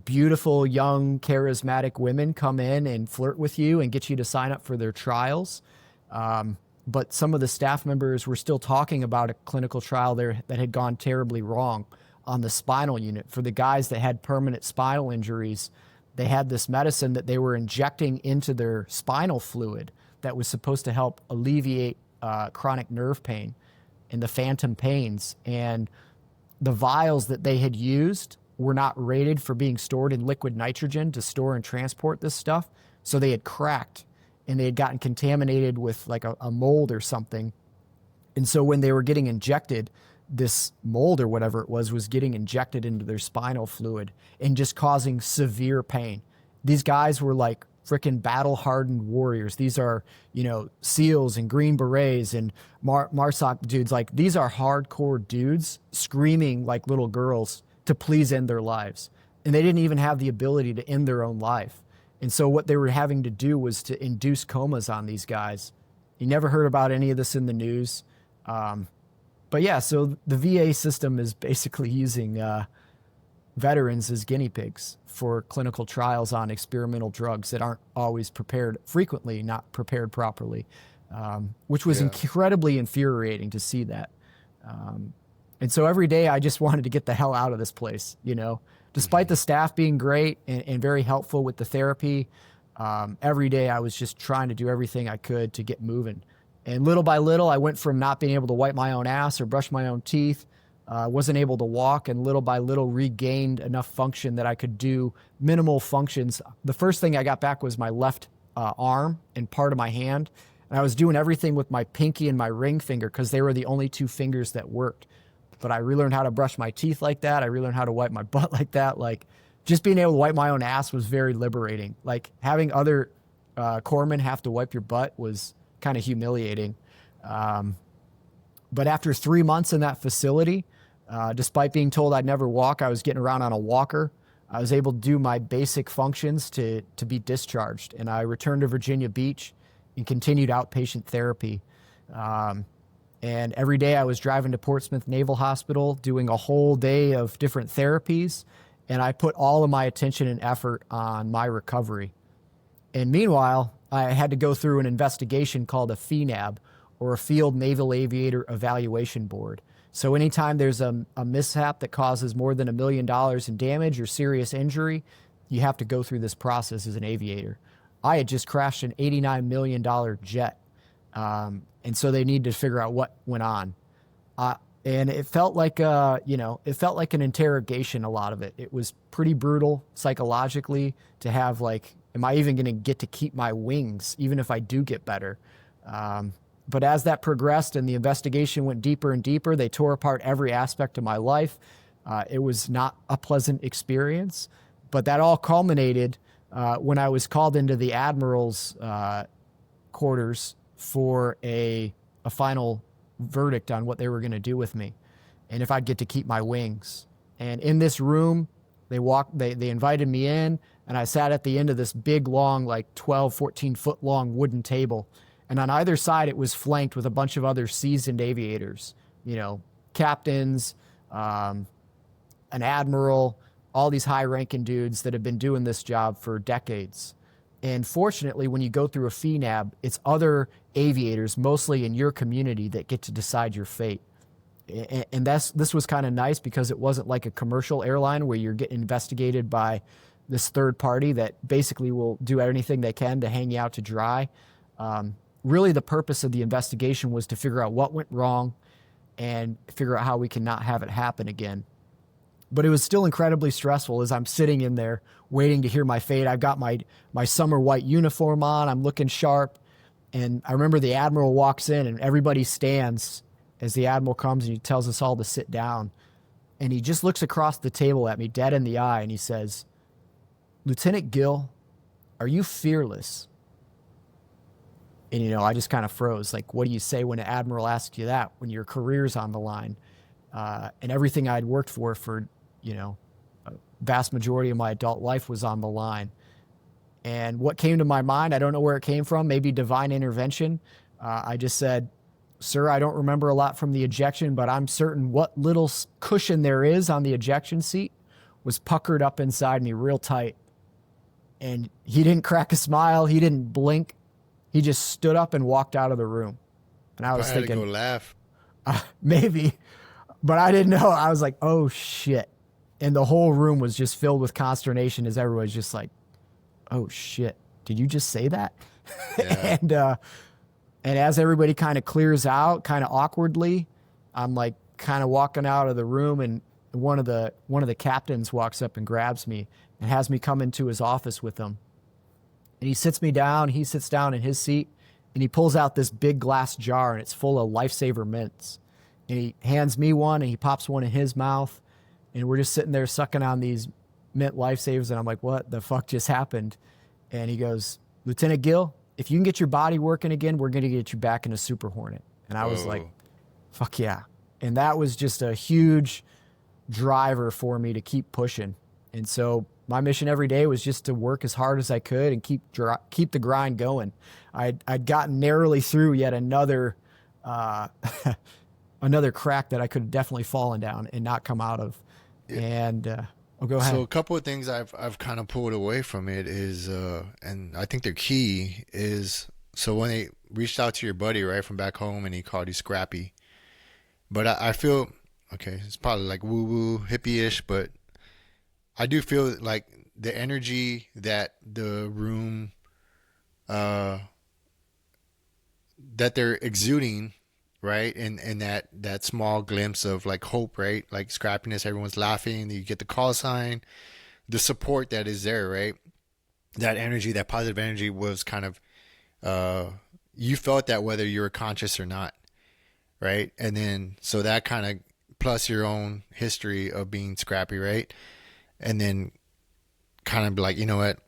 beautiful, young, charismatic women come in and flirt with you and get you to sign up for their trials. But some of the staff members were still talking about a clinical trial there that had gone terribly wrong on the spinal unit. For the guys that had permanent spinal injuries, they had this medicine that they were injecting into their spinal fluid that was supposed to help alleviate chronic nerve pain and the phantom pains. And the vials that they had used were not rated for being stored in liquid nitrogen to store and transport this stuff. So they had cracked and they had gotten contaminated with like a mold or something. And so when they were getting injected, this mold or whatever it was getting injected into their spinal fluid and just causing severe pain. These guys were like freaking battle-hardened warriors. These are, SEALs and Green Berets and MARSOC dudes. Like, these are hardcore dudes screaming like little girls to please end their lives. And they didn't even have the ability to end their own life. And so what they were having to do was to induce comas on these guys. You never heard about any of this in the news. But yeah, so the VA system is basically using veterans as guinea pigs for clinical trials on experimental drugs that aren't always frequently not prepared properly, which was incredibly infuriating to see that. And so every day I just wanted to get the hell out of this place, despite the staff being great and very helpful with the therapy. Every day I was just trying to do everything I could to get moving. And little by little, I went from not being able to wipe my own ass or brush my own teeth, wasn't able to walk, and little by little regained enough function that I could do minimal functions. The first thing I got back was my left arm and part of my hand. And I was doing everything with my pinky and my ring finger because they were the only two fingers that worked. But I relearned how to brush my teeth like that. I relearned how to wipe my butt like that. Like, just being able to wipe my own ass was very liberating. Like, having other corpsmen have to wipe your butt was kind of humiliating. But after 3 months in that facility, despite being told I'd never walk, I was getting around on a walker. I was able to do my basic functions to be discharged. And I returned to Virginia Beach and continued outpatient therapy. And every day I was driving to Portsmouth Naval Hospital, doing a whole day of different therapies. And I put all of my attention and effort on my recovery. And meanwhile, I had to go through an investigation called a FNAB, or a Field Naval Aviator Evaluation Board. So anytime there's a mishap that causes more than $1 million in damage or serious injury, you have to go through this process as an aviator. I had just crashed an $89 million jet. And so they needed to figure out what went on. And it felt like, it felt like an interrogation, a lot of it. It was pretty brutal psychologically to have like, am I even going to get to keep my wings, even if I do get better? But as that progressed and the investigation went deeper and deeper, they tore apart every aspect of my life. It was not a pleasant experience, but that all culminated when I was called into the Admiral's quarters for a final verdict on what they were going to do with me and if I'd get to keep my wings. And in this room, they invited me in, and I sat at the end of this big, long, like 12, 14-foot long wooden table. And on either side, it was flanked with a bunch of other seasoned aviators, captains, an admiral, all these high-ranking dudes that have been doing this job for decades. And fortunately, when you go through a FNAB, it's other aviators, mostly in your community, that get to decide your fate. And this was kind of nice because it wasn't like a commercial airline where you're getting investigated by this third party that basically will do anything they can to hang you out to dry. Really, the purpose of the investigation was to figure out what went wrong and figure out how we can not have it happen again. But it was still incredibly stressful as I'm sitting in there waiting to hear my fate. I've got my summer white uniform on. I'm looking sharp. And I remember the Admiral walks in and everybody stands as the Admiral comes and he tells us all to sit down. And he just looks across the table at me dead in the eye and he says, "Lieutenant Gill, are you fearless?" And, I just kind of froze. Like, what do you say when an admiral asks you that when your career's on the line? And everything I'd worked for, a vast majority of my adult life was on the line. And what came to my mind, I don't know where it came from, maybe divine intervention. I just said, sir, I don't remember a lot from the ejection, but I'm certain what little cushion there is on the ejection seat was puckered up inside me real tight. And he didn't crack a smile. He didn't blink. He just stood up and walked out of the room. And I was I had to thinking, go laugh. maybe, but I didn't know. I was like, oh shit. And the whole room was just filled with consternation as everybody's just like, oh shit, did you just say that? Yeah. And as everybody kind of clears out, kind of awkwardly, I'm like kind of walking out of the room, and one of the captains walks up and grabs me and has me come into his office with him. And he sits me down. He sits down in his seat, and he pulls out this big glass jar, and it's full of Lifesaver mints. And he hands me one, and he pops one in his mouth, and we're just sitting there sucking on these mint Lifesavers, and I'm like, what the fuck just happened? And he goes, Lieutenant Gill, if you can get your body working again, we're going to get you back in a Super Hornet. And I was like, fuck yeah. And that was just a huge driver for me to keep pushing. And so my mission every day was just to work as hard as I could and keep the grind going. I'd gotten narrowly through yet another another crack that I could have definitely fallen down and not come out of. And go ahead. So a couple of things I've kind of pulled away from it is, and I think they're key, is so when they reached out to your buddy right from back home and he called you Scrappy, but I feel okay, it's probably like woo woo hippie-ish, but I do feel like the energy that the room, that they're exuding, right, and that small glimpse of like hope, right, like scrappiness, everyone's laughing, you get the call sign, the support that is there, right, that energy, that positive energy was kind of, you felt that whether you were conscious or not, right, and then so that kind of plus your own history of being scrappy, right, and then kind of be like, you know what,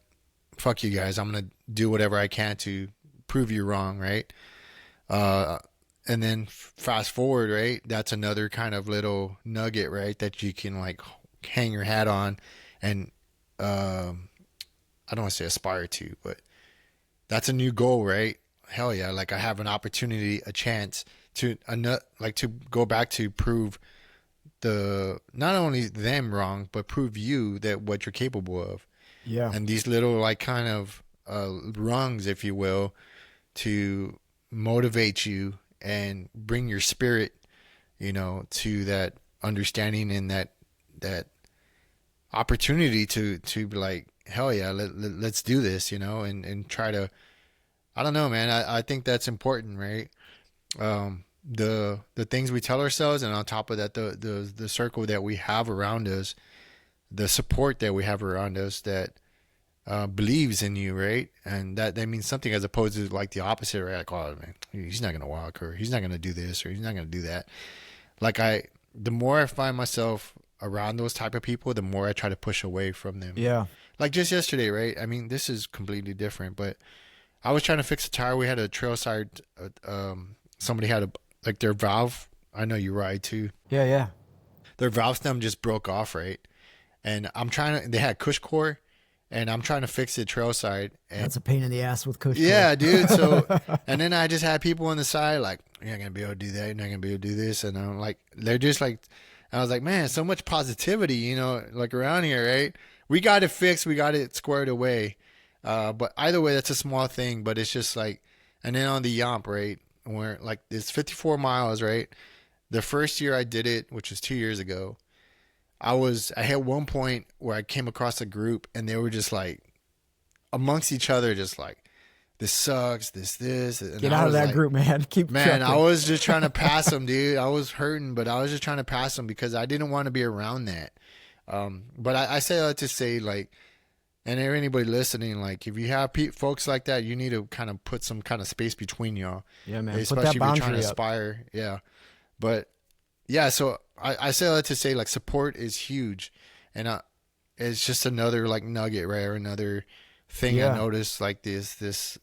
fuck you guys, I'm gonna do whatever I can to prove you wrong, right, and then fast forward, right, that's another kind of little nugget, right, that you can like hang your hat on and I don't want to say aspire to, but that's a new goal, right? Hell yeah, like I have an opportunity, a chance to like to go back to prove the not only them wrong, but prove you that what you're capable of. Yeah. And these little like kind of rungs, if you will, to motivate you and bring your spirit, to that understanding and that opportunity to be like, hell yeah, let's do this, and try to, I don't know, man. I think that's important, right? The things we tell ourselves, and on top of that, the circle that we have around us, the support that we have around us that believes in you, right? And that means something, as opposed to like the opposite, right? Like, oh man, he's not gonna walk, or he's not gonna do this, or he's not gonna do that. Like the more I find myself around those type of people, the more I try to push away from them. Yeah. Like just yesterday, right? I mean, this is completely different, but I was trying to fix a tire. We had a trail side. Somebody had like their valve. I know you ride too. Yeah, yeah. Their valve stem just broke off, right? And I'm trying to. They had cush core, and I'm trying to fix the trail side. And that's a pain in the ass with cush. Yeah, dude. So, and then I just had people on the side like, "You're not gonna be able to do that. You're not gonna be able to do this." And I'm like, they're just like, I was like, man, so much positivity, like around here, right? We got it fixed. We got it squared away. But either way, that's a small thing. But it's just like, and then on the Yomp, right, where like it's 54 miles, right? The first year I did it, which was 2 years ago, I had one point where I came across a group and they were just like amongst each other, just like, this sucks, this. And get out of that group, man. Keep man, trucking. I was just trying to pass them, dude. I was hurting, but I was just trying to pass them because I didn't want to be around that. But I say that to say, like, and if anybody listening, like, if you have folks like that, you need to kind of put some kind of space between y'all. Yeah, man. Especially put that if you're trying boundary to up. aspire. Yeah. But yeah, so I say that to say, like, support is huge, and it's just another like nugget, right, or another thing I noticed, like this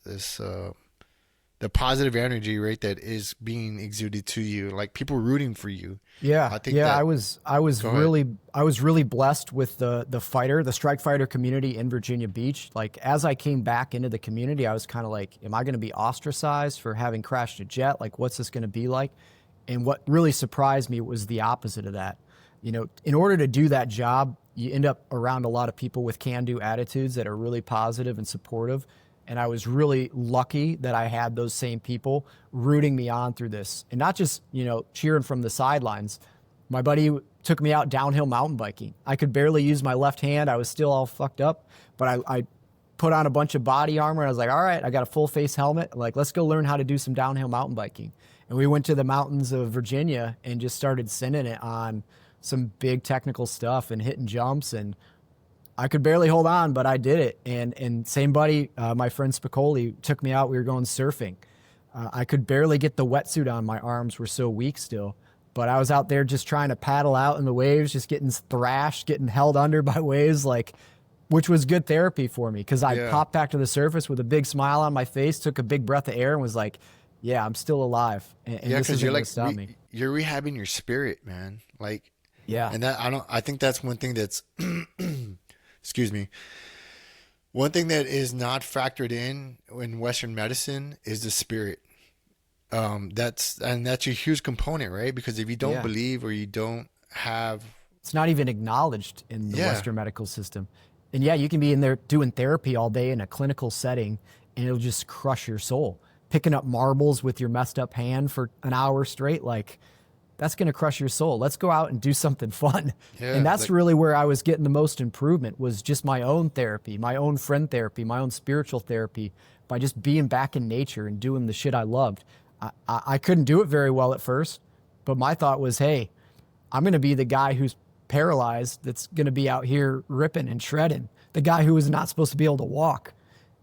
the positive energy, right, that is being exuded to you, like people rooting for you. Yeah, I think yeah, that. Go ahead. I was really blessed with the strike fighter community in Virginia Beach. Like as I came back into the community, I was kind of like, am I going to be ostracized for having crashed a jet? Like what's this going to be like? And what really surprised me was the opposite of that. You know, in order to do that job, you end up around a lot of people with can-do attitudes that are really positive and supportive. And I was really lucky that I had those same people rooting me on through this and not just, you know, cheering from the sidelines. My buddy took me out downhill mountain biking. I could barely use my left hand. I was still all fucked up, but I put on a bunch of body armor. I was like, all right, I got a full face helmet. Like, let's go learn how to do some downhill mountain biking. And we went to the mountains of Virginia and just started sending it on some big technical stuff and hitting jumps. And I could barely hold on, but I did it. And same buddy, my friend Spicoli, took me out. We were going surfing. I could barely get the wetsuit on. My arms were so weak still. But I was out there just trying to paddle out in the waves, just getting thrashed, getting held under by waves, like, which was good therapy for me because I Yeah. popped back to the surface with a big smile on my face, took a big breath of air, and was like, "Yeah, I'm still alive, and Yeah, this because isn't you're going like to stop me." you're rehabbing your spirit, man. Like, Yeah, and that I don't. I think that's one thing that's, excuse me. One thing that is not factored in Western medicine is the spirit. That's a huge component, right? Because if you don't yeah. believe or you don't have, It's not even acknowledged in the yeah, Western medical system. And yeah, you can be in there doing therapy all day in a clinical setting and it'll just crush your soul. Picking up marbles with your messed up hand for an hour straight, like that's going to crush your soul. Let's go out and do something fun. And yeah, that's like, really where I was getting the most improvement was just my own therapy, my own friend therapy, my own spiritual therapy by just being back in nature and doing the shit I loved. I couldn't do it very well at first, but my thought was, hey, I'm going to be the guy who's paralyzed that's going to be out here ripping and shredding, the guy who was not supposed to be able to walk.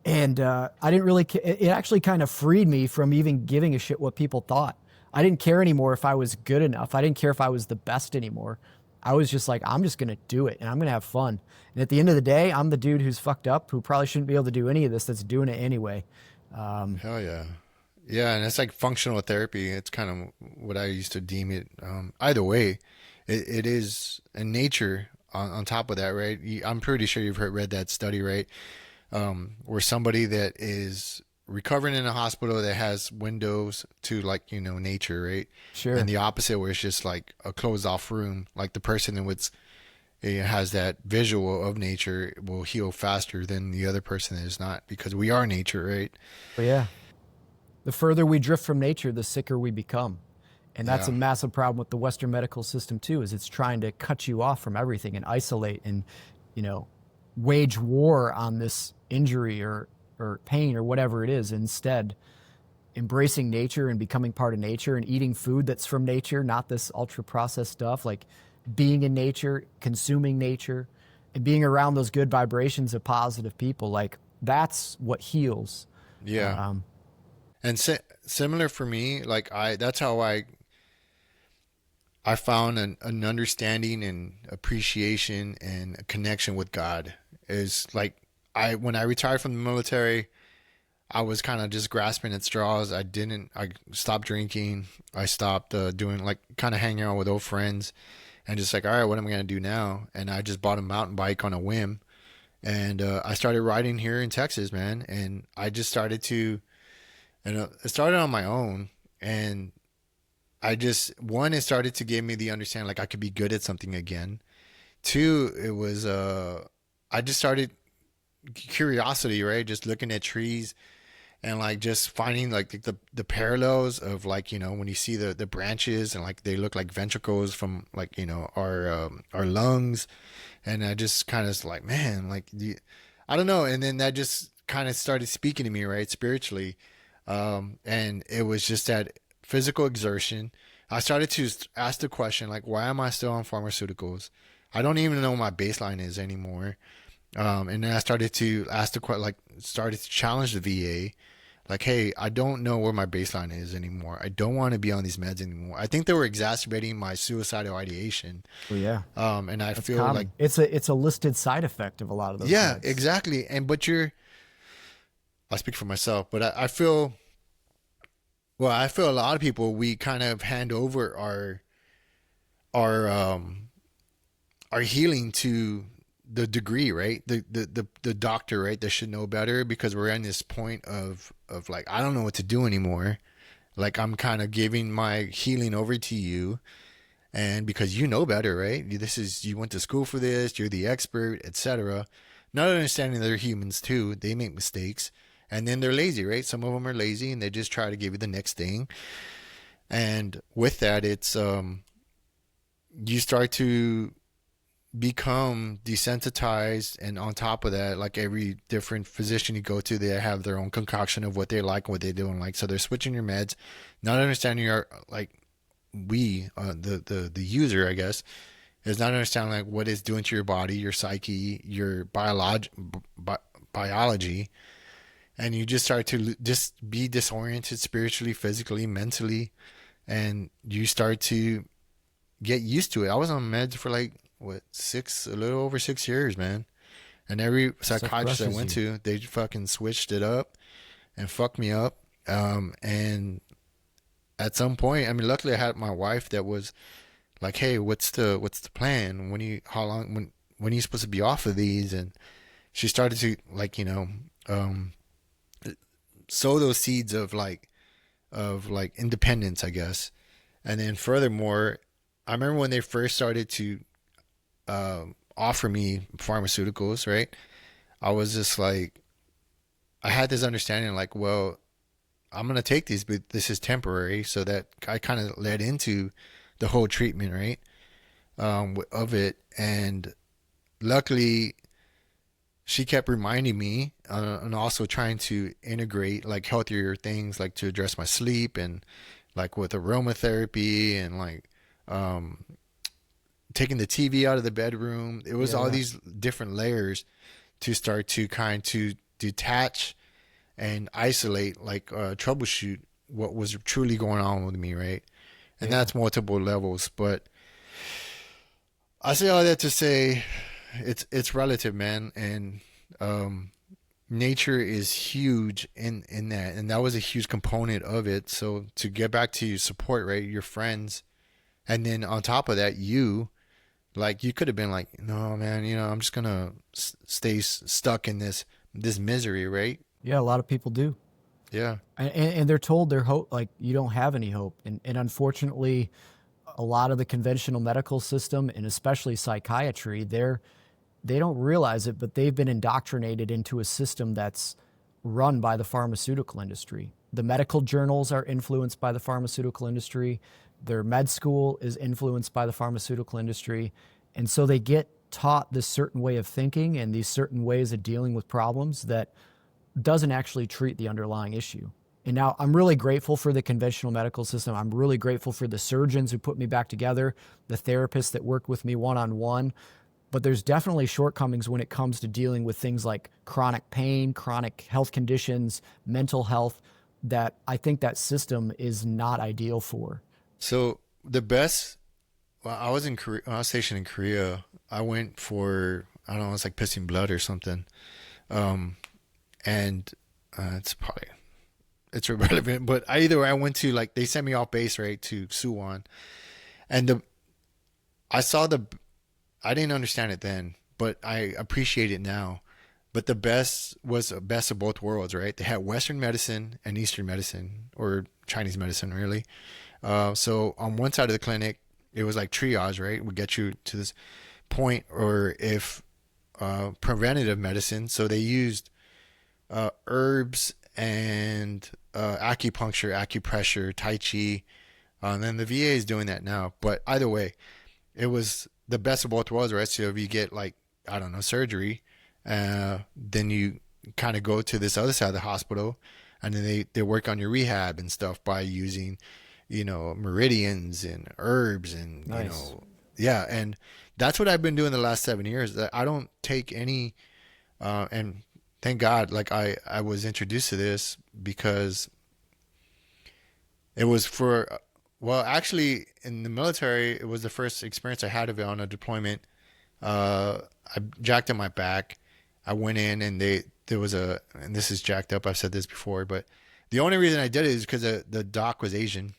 And I didn't really, it actually kind of freed me from even giving a shit what people thought. I didn't care anymore if I was good enough. I didn't care if I was the best anymore. I was just like, I'm just going to do it and I'm going to have fun. And at the end of the day, I'm the dude who's fucked up, who probably shouldn't be able to do any of this, that's doing it anyway. hell yeah, yeah, and it's like functional therapy. It's kind of what I used to deem it. Either way, it is in nature. On top of that, right? I'm pretty sure you've read that study, right? Where somebody that is recovering in a hospital that has windows to, like, nature, right? Sure. And the opposite, where it's just like a closed off room, like the person in which it has that visual of nature will heal faster than the other person that is not, because we are nature, right? But yeah, the further we drift from nature, the sicker we become. And that's Yeah. a massive problem with the Western medical system too, is it's trying to cut you off from everything and isolate and, you know, wage war on this injury or pain or whatever it is. Instead, embracing nature and becoming part of nature and eating food that's from nature, not this ultra processed stuff, like being in nature, consuming nature, and being around those good vibrations of positive people, like that's what heals. Yeah. Um, And similar for me, like that's how I found an understanding and appreciation and a connection with God. Is like when I retired from the military, I was kind of just grasping at straws. I stopped drinking. I stopped doing, like, kind of hanging out with old friends, and just like, all right, what am I gonna do now? And I just bought a mountain bike on a whim, and I started riding here in Texas, man. And I just started to, it started on my own, and it started to give me the understanding, like, I could be good at something again. Two, it was I just started curiosity, right? Just looking at trees and, like, just finding, like, the parallels of, like, when you see the branches, and, like, they look like ventricles from, like, our lungs. And I just kind of like, man, like, I don't know. And then that just kind of started speaking to me, right, spiritually. And it was just that physical exertion. I started to ask the question, like, why am I still on pharmaceuticals? I don't even know what my baseline is anymore. And then I started to ask the question, like, started to challenge the VA, like, hey, I don't know where my baseline is anymore. I don't want to be on these meds anymore. I think they were exacerbating my suicidal ideation. well, yeah. And I That's feel common. like, It's a listed side effect of a lot of those yeah, meds. exactly. I speak for myself, but I feel Well, I feel a lot of people, we kind of hand over our our healing to the degree, right? The doctor, right? That should know better, because we're in this point of like, I don't know what to do anymore. Like, I'm kind of giving my healing over to you, and because you know better, right? This is, you went to school for this, you're the expert, etc. Not understanding they're humans too. They make mistakes, and then they're lazy, right? Some of them are lazy and they just try to give you the next thing. And with that, it's you start to become desensitized, and on top of that, like, every different physician you go to, they have their own concoction of what they like and what they don't like, so they're switching your meds, not understanding your, like, we the user, I guess, is not understanding like what it's doing to your body, your psyche, your biology. And you just start to just be disoriented spiritually, physically, mentally, and you start to get used to it. I was on meds for like, what, a little over 6 years, man. And every Stuff psychiatrist I crushes went you. to, they fucking switched it up and fucked me up. And at some point, I mean, luckily I had my wife that was like, "Hey, what's the plan? How long, when are you supposed to be off of these?" And she started to, like, um, sow those seeds of like independence, I guess. And then furthermore, I remember when they first started to offer me pharmaceuticals, right? I was just like, I had this understanding, like, well, I'm gonna take these, but this is temporary. So that I kind of led into the whole treatment, right? Of it, and luckily, she kept reminding me, and also trying to integrate like healthier things, like to address my sleep, and like with aromatherapy, and like um, taking the TV out of the bedroom. It was Yeah, all yeah. these different layers to start to kind to detach and isolate, like troubleshoot what was truly going on with me, right? And Yeah. that's multiple levels. But I say all that to say, it's relative, man, and um, nature is huge in that, and that was a huge component of it. So to get back to your support, right, your friends, and then on top of that, you, like, you could have been like, no, man, I'm just gonna stay stuck in this misery, right? Yeah, a lot of people do. Yeah. And they're told their hope, like, you don't have any hope. And unfortunately, a lot of the conventional medical system, and especially psychiatry, they don't realize it, but they've been indoctrinated into a system that's run by the pharmaceutical industry. The medical journals are influenced by the pharmaceutical industry. Their med school is influenced by the pharmaceutical industry. And so they get taught this certain way of thinking and these certain ways of dealing with problems that doesn't actually treat the underlying issue. And now I'm really grateful for the conventional medical system. I'm really grateful for the surgeons who put me back together, the therapists that worked with me one on one. But there's definitely shortcomings when it comes to dealing with things like chronic pain, chronic health conditions, mental health, that I think that system is not ideal for. So the best, well, I was in Korea, I was stationed in Korea. I went for, I don't know, it's like pissing blood or something. Um, and it's probably, it's irrelevant, but either way, I went to, like, they sent me off base, right, to Suwon, and I saw the, I didn't understand it then, but I appreciate it now. But the best was the best of both worlds, right? They had Western medicine and Eastern medicine, or Chinese medicine, really. So on one side of the clinic, it was like triage, right? We get you to this point, or if preventative medicine. So they used herbs and acupuncture, acupressure, tai chi. And then the VA is doing that now. But either way, it was the best of both worlds, right? So if you get, like, I don't know, surgery, then you kind of go to this other side of the hospital, and then they work on your rehab and stuff by using, meridians and herbs, and Nice. yeah. And that's what I've been doing the last 7 years. That I don't take any, and thank God, like, I was introduced to this because it was for, well, actually, in the military, it was the first experience I had of it on a deployment. Uh, I jacked up my back. I went in, and there was and this is jacked up. I've said this before, but The only reason I did it is because the doc was Asian,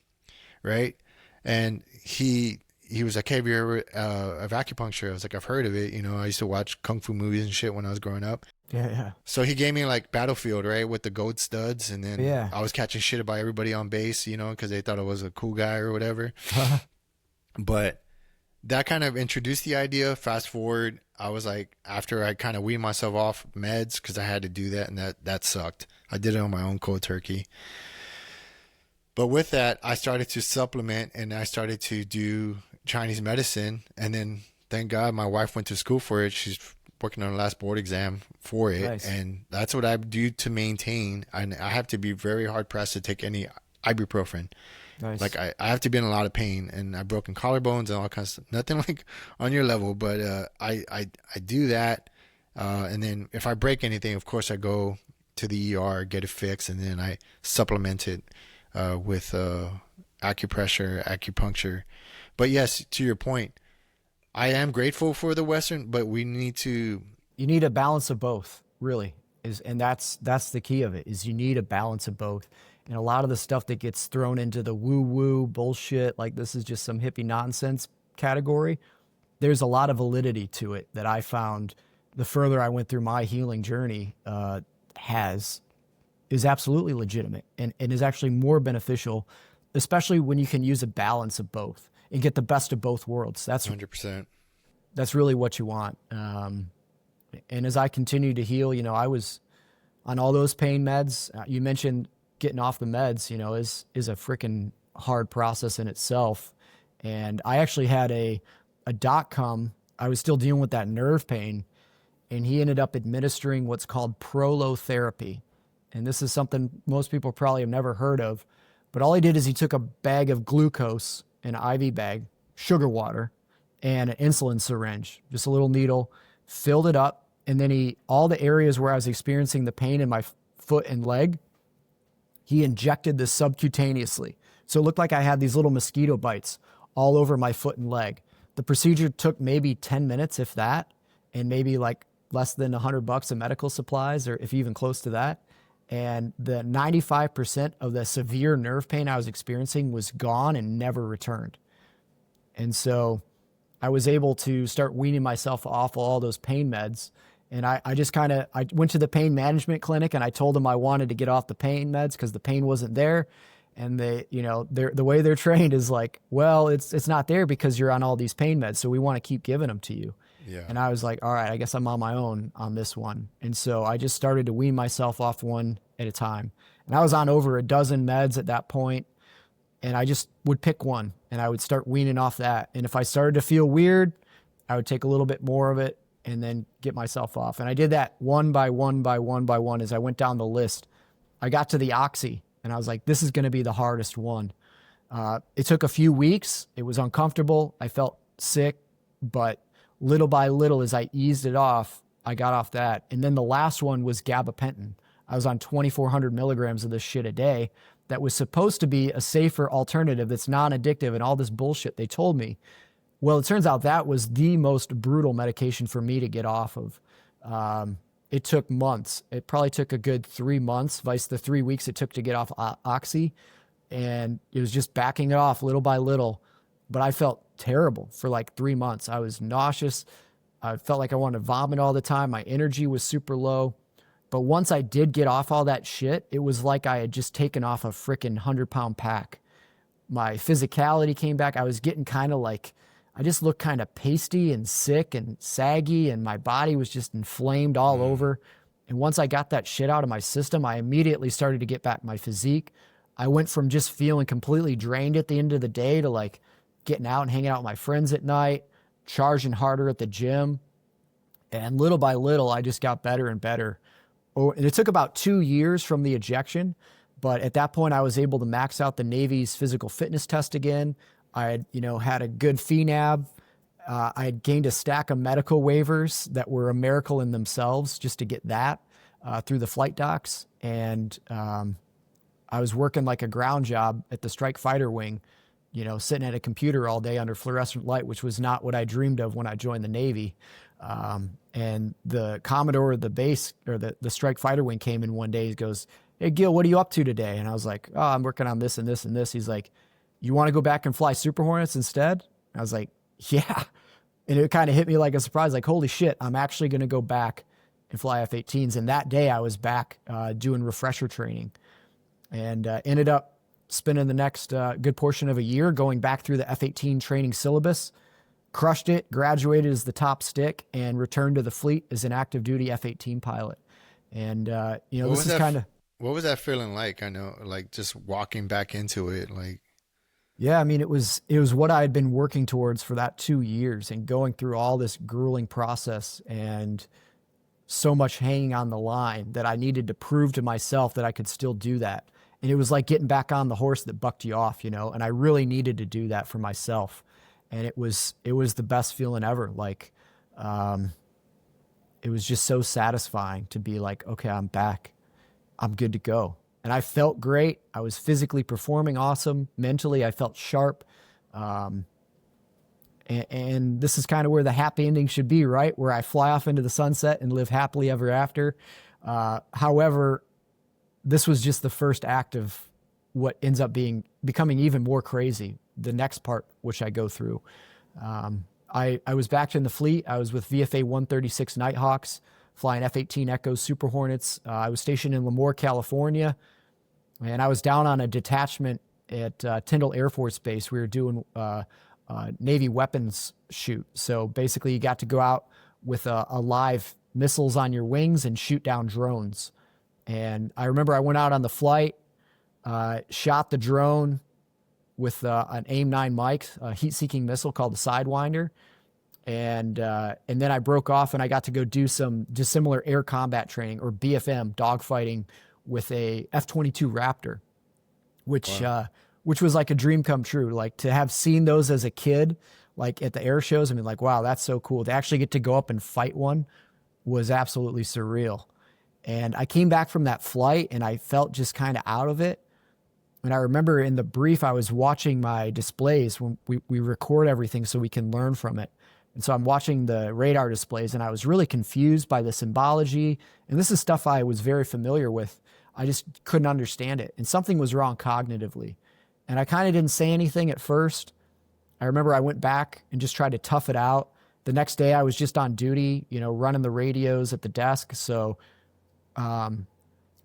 right? And he was like, "Hey, have you ever of acupuncture?" I was like, "I've heard of it. You know, I used to watch kung fu movies and shit when I was growing up." Yeah, yeah, So he gave me like Battlefield, right, with the gold studs, and then yeah. I was catching shit by everybody on base, you know, because they thought I was a cool guy or whatever. But that kind of introduced the idea. Fast forward, I was like, after I kind of weaned myself off meds because I had to do that, and that sucked. I did it on my own cold turkey. But with that, I started to supplement and I started to do Chinese medicine. And then, thank God, my wife went to school for it. She's working on the last board exam for it. Nice, And that's what I do to maintain. And I have to be very hard pressed to take any ibuprofen. nice. Like, I have to be in a lot of pain. And I've broken collarbones and all kinds of stuff. Nothing like on your level, but I do that. And then if I break anything, of course, I go to the ER, get it fixed, and then I supplement it with acupressure, acupuncture. But yes, to your point, I am grateful for the Western, but we need to. You need a balance of both, really. And that's the key of it, is you need a balance of both. And a lot of the stuff that gets thrown into the woo-woo bullshit, like this is just some hippie nonsense category, there's a lot of validity to it that I found the further I went through my healing journey is absolutely legitimate and is actually more beneficial, especially when you can use a balance of both and get the best of both worlds. 100%. That's really what you want. And as I continue to heal, you know, I was on all those pain meds. You mentioned getting off the meds, you know, is a freaking hard process in itself. And I actually had a doc come. I was still dealing with that nerve pain, and he ended up administering what's called prolotherapy. And this is something most people probably have never heard of. But all he did is he took a bag of glucose, an IV bag, sugar water, and an insulin syringe, just a little needle, filled it up. And then all the areas where I was experiencing the pain in my foot and leg, he injected this subcutaneously. So it looked like I had these little mosquito bites all over my foot and leg. The procedure took maybe 10 minutes, if that, and maybe like less than $100 of medical supplies, or if even close to that. And the 95% of the severe nerve pain I was experiencing was gone and never returned. And so I was able to start weaning myself off all those pain meds. And I went to the pain management clinic and I told them I wanted to get off the pain meds because the pain wasn't there. And they, you know, the way they're trained is like, well, it's not there because you're on all these pain meds. So we want to keep giving them to you. Yeah. And I was like, all right, I guess I'm on my own on this one. And so I just started to wean myself off one at a time. And I was on over a dozen meds at that point, and I just would pick one and I would start weaning off that. And if I started to feel weird, I would take a little bit more of it and then get myself off. And I did that one by one by one by one as I went down the list. I got to the oxy and I was like, this is going to be the hardest one. It took a few weeks. It was uncomfortable. I felt sick, but little by little, as I eased it off, I got off that. And then the last one was gabapentin. I was on 2,400 milligrams of this shit a day. That was supposed to be a safer alternative that's non-addictive and all this bullshit they told me. Well, it turns out that was the most brutal medication for me to get off of. It took months. It probably took a good 3 months, vice the 3 weeks it took to get off oxy. And it was just backing it off little by little. But I felt terrible for like 3 months. I was nauseous. I felt like I wanted to vomit all the time. My energy was super low. But once I did get off all that shit, it was like I had just taken off a freaking 100-pound pack. My physicality came back. I was getting kind of like, I just looked kind of pasty and sick and saggy, and my body was just inflamed all over. And once I got that shit out of my system, I immediately started to get back my physique. I went from just feeling completely drained at the end of the day to like getting out and hanging out with my friends at night, charging harder at the gym. And little by little, I just got better and better. And it took about 2 years from the ejection, but at that point I was able to max out the Navy's physical fitness test again. I had, had a good FNAB. I had gained a stack of medical waivers that were a miracle in themselves just to get that through the flight docs. And I was working like a ground job at the Strike Fighter Wing, sitting at a computer all day under fluorescent light, which was not what I dreamed of when I joined the Navy. And the Commodore of the base, or the Strike Fighter Wing, came in one day. He goes, "Hey, Gil, what are you up to today?" And I was like, "Oh, I'm working on this and this and this." He's like, "You want to go back and fly Super Hornets instead?" I was like, "Yeah." And it kind of hit me like a surprise, like, holy shit, I'm actually going to go back and fly F-18s. And that day I was back doing refresher training, and ended up spending the next good portion of a year going back through the F-18 training syllabus, crushed it, graduated as the top stick, and returned to the fleet as an active duty F-18 pilot. And, What this was is that? kind of, What was that feeling like? I know, like just walking back into it, like. yeah, I mean, it was what I had been working towards for that 2 years and going through all this grueling process and so much hanging on the line that I needed to prove to myself that I could still do that. And it was like getting back on the horse that bucked you off, and I really needed to do that for myself. And it was the best feeling ever. Like, it was just so satisfying to be like, okay, I'm back. I'm good to go. And I felt great. I was physically performing awesome. Mentally, I felt sharp. Um, and this is kind of where the happy ending should be, right? Where I fly off into the sunset and live happily ever after. However, this was just the first act of what ends up becoming even more crazy. The next part, which I go through. I was back in the fleet. I was with VFA 136 Nighthawks, flying F-18 Echo Super Hornets. I was stationed in Lemoore, California, and I was down on a detachment at Tyndall Air Force Base. We were doing Navy weapons shoot. So basically, you got to go out with a live missiles on your wings and shoot down drones. And I remember I went out on the flight, shot the drone with an AIM-9 mic, a heat-seeking missile called the Sidewinder. And then I broke off and I got to go do some dissimilar air combat training, or BFM, dogfighting with a F-22 Raptor, which Wow. which was like a dream come true. Like, to have seen those as a kid, like at the air shows, I mean, like, wow, that's so cool. To actually get to go up and fight one was absolutely surreal. And I came back from that flight and I felt just kind of out of it. And I remember in the brief, I was watching my displays when we record everything so we can learn from it. And so I'm watching the radar displays and I was really confused by the symbology. And this is stuff I was very familiar with. I just couldn't understand it. And something was wrong cognitively. And I kind of didn't say anything at first. I remember I went back and just tried to tough it out. The next day I was just on duty, running the radios at the desk. So, but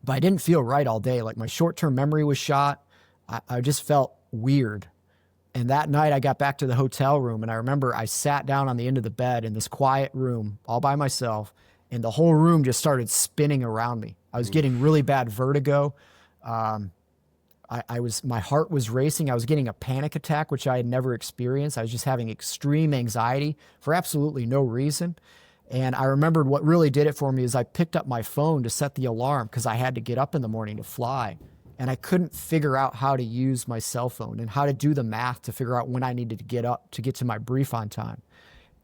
I didn't feel right all day. Like, my short-term memory was shot. I just felt weird. And that night I got back to the hotel room and I remember I sat down on the end of the bed in this quiet room all by myself, and the whole room just started spinning around me. I was getting really bad vertigo. My heart was racing. I was getting a panic attack, which I had never experienced. I was just having extreme anxiety for absolutely no reason. And I remembered what really did it for me is I picked up my phone to set the alarm because I had to get up in the morning to fly. And I couldn't figure out how to use my cell phone and how to do the math to figure out when I needed to get up to get to my brief on time.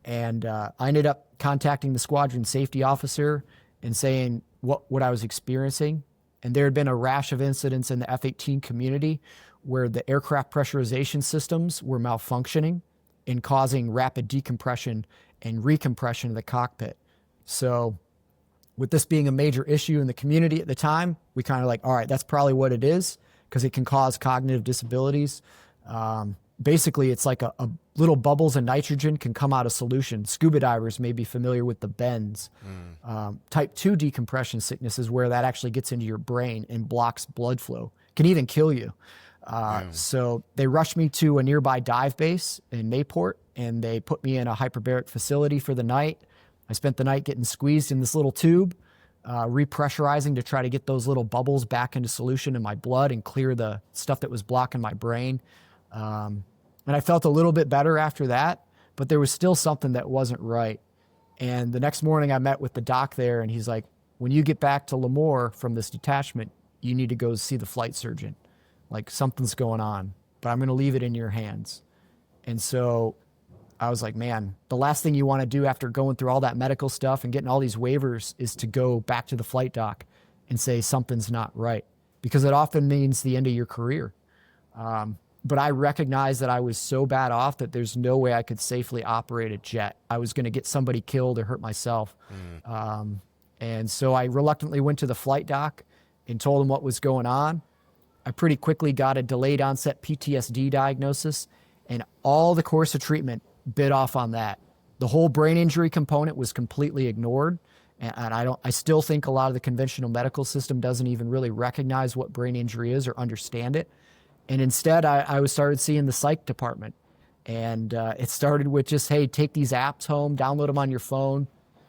And I ended up contacting the squadron safety officer and saying what I was experiencing. And there had been a rash of incidents in the F-18 community where the aircraft pressurization systems were malfunctioning and causing rapid decompression and recompression of the cockpit. So with this being a major issue in the community at the time, we kind of like, all right, that's probably what it is, because it can cause cognitive disabilities. Basically, it's like a little bubbles of nitrogen can come out of solution. Scuba divers may be familiar with the bends. Type 2 decompression sickness is where that actually gets into your brain and blocks blood flow. Can even kill you. So they rushed me to a nearby dive base in Mayport, and they put me in a hyperbaric facility for the night. I spent the night getting squeezed in this little tube, repressurizing to try to get those little bubbles back into solution in my blood and clear the stuff that was blocking my brain. And I felt a little bit better after that, but there was still something that wasn't right. And the next morning I met with the doc there, and he's like, when you get back to Lemoore from this detachment, you need to go see the flight surgeon. Like, something's going on, but I'm going to leave it in your hands. And so I was like, man, the last thing you want to do after going through all that medical stuff and getting all these waivers is to go back to the flight doc and say something's not right, because it often means the end of your career. But I recognized that I was so bad off that there's no way I could safely operate a jet. I was going to get somebody killed or hurt myself. And so I reluctantly went to the flight doc, and told him what was going on. I pretty quickly got a delayed onset PTSD diagnosis, and all the course of treatment bit off on that. The whole brain injury component was completely ignored. And I still think a lot of the conventional medical system doesn't even really recognize what brain injury is or understand it. And instead, I was started seeing the psych department. And it started with just, hey, take these apps home, download them on your phone.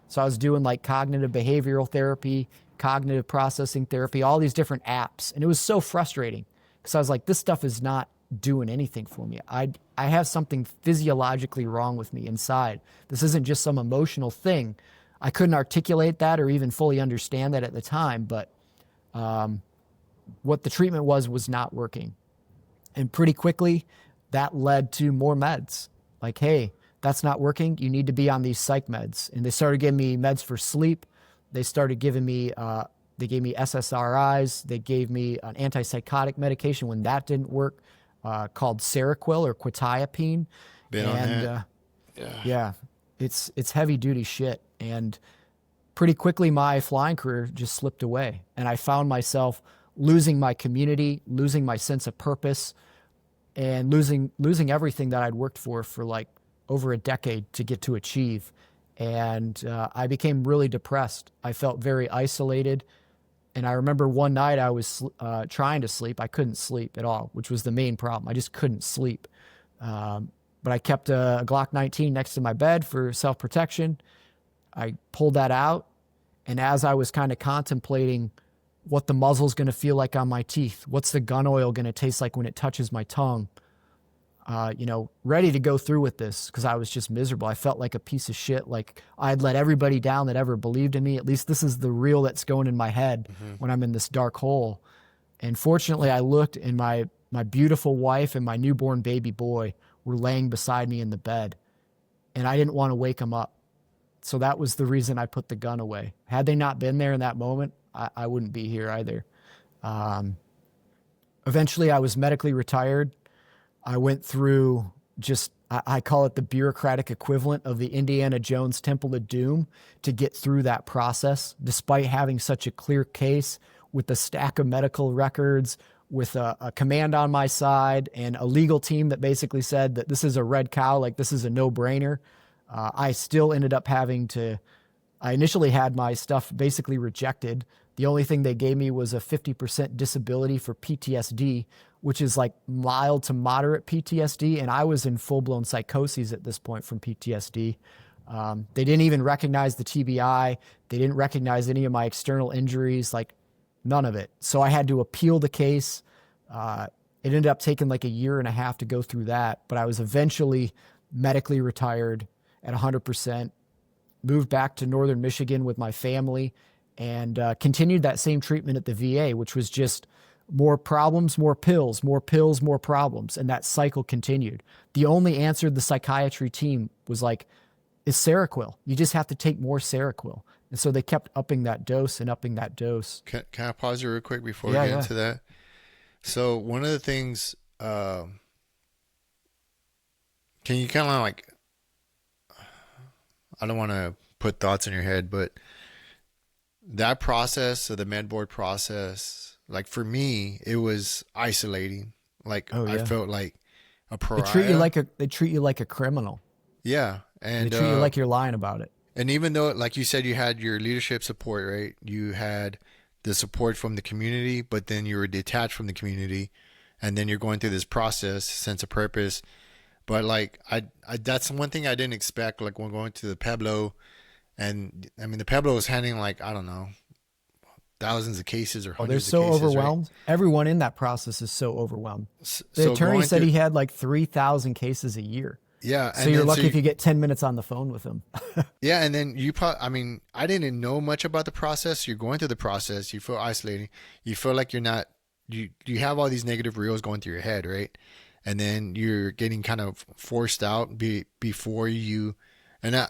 So I was doing like cognitive behavioral therapy, cognitive processing therapy, all these different apps. And it was so frustrating because I was like, this stuff is not doing anything for me. I have something physiologically wrong with me inside. This isn't just some emotional thing. I couldn't articulate that or even fully understand that at the time, but what the treatment was not working. And pretty quickly, that led to more meds. Like, hey, that's not working. You need to be on these psych meds. And they started giving me meds for sleep. They started giving me, they gave me SSRIs. They gave me an antipsychotic medication when that didn't work, called Seroquel or quetiapine. Been on that. Yeah, it's heavy duty shit. And pretty quickly, my flying career just slipped away. And I found myself losing my community, losing my sense of purpose, and losing everything that I'd worked for like over a decade to get to achieve. And I became really depressed. I felt very isolated. And I remember one night I was trying to sleep. I couldn't sleep at all, which was the main problem. I just couldn't sleep. But I kept a Glock 19 next to my bed for self-protection. I pulled that out, and as I was kind of contemplating what the muzzle's going to feel like on my teeth, what's the gun oil going to taste like when it touches my tongue, ready to go through with this because I was just miserable. I felt like a piece of shit, like I'd let everybody down that ever believed in me. At least this is the real that's going in my head when I'm in this dark hole. And fortunately, I looked, and my beautiful wife and my newborn baby boy were laying beside me in the bed, and I didn't want to wake them up. So that was the reason I put the gun away. Had they not been there in that moment, I wouldn't be here either. Eventually, I was medically retired. I went through I call it the bureaucratic equivalent of the Indiana Jones Temple of Doom to get through that process, despite having such a clear case with a stack of medical records, with a command on my side and a legal team that basically said that this is a red cow, like this is a no-brainer. I still ended up I initially had my stuff basically rejected. The only thing they gave me was a 50% disability for PTSD, which is like mild to moderate PTSD. And I was in full-blown psychosis at this point from PTSD. They didn't even recognize the TBI. They didn't recognize any of my external injuries, like none of it. So I had to appeal the case. It ended up taking like a year and a half to go through that, but I was eventually medically retired at 100%, moved back to Northern Michigan with my family, and continued that same treatment at the VA, which was just more problems, more pills, more pills, more problems. And that cycle continued. The only answer the psychiatry team was like, is Seroquel. You just have to take more Seroquel. And so they kept upping that dose and upping that dose. Can I pause you real quick before we get into that? So one of the things, can you kind of like, I don't want to put thoughts in your head, but that process, so the med board process, like for me, it was isolating. Like I felt like a pariah. They treat you like a criminal. Yeah. And they treat you like you're lying about it. And even though, like you said, you had your leadership support, right? You had the support from the community, but then you were detached from the community, and then you're going through this process, sense of purpose. But like I that's one thing I didn't expect. Like when going to the Pueblo, and I mean the Pueblo was handling like, I don't know, thousands of cases or hundreds of cases. They're so overwhelmed. Right? Everyone in that process is so overwhelmed. The So attorney said he had like 3,000 cases a year. Yeah. So you're lucky if you get 10 minutes on the phone with him. Yeah. And then I mean, I didn't know much about the process. You're going through the process. You feel isolating. You feel like you're not, you have all these negative reels going through your head, right? And then you're getting kind of forced out before you, and I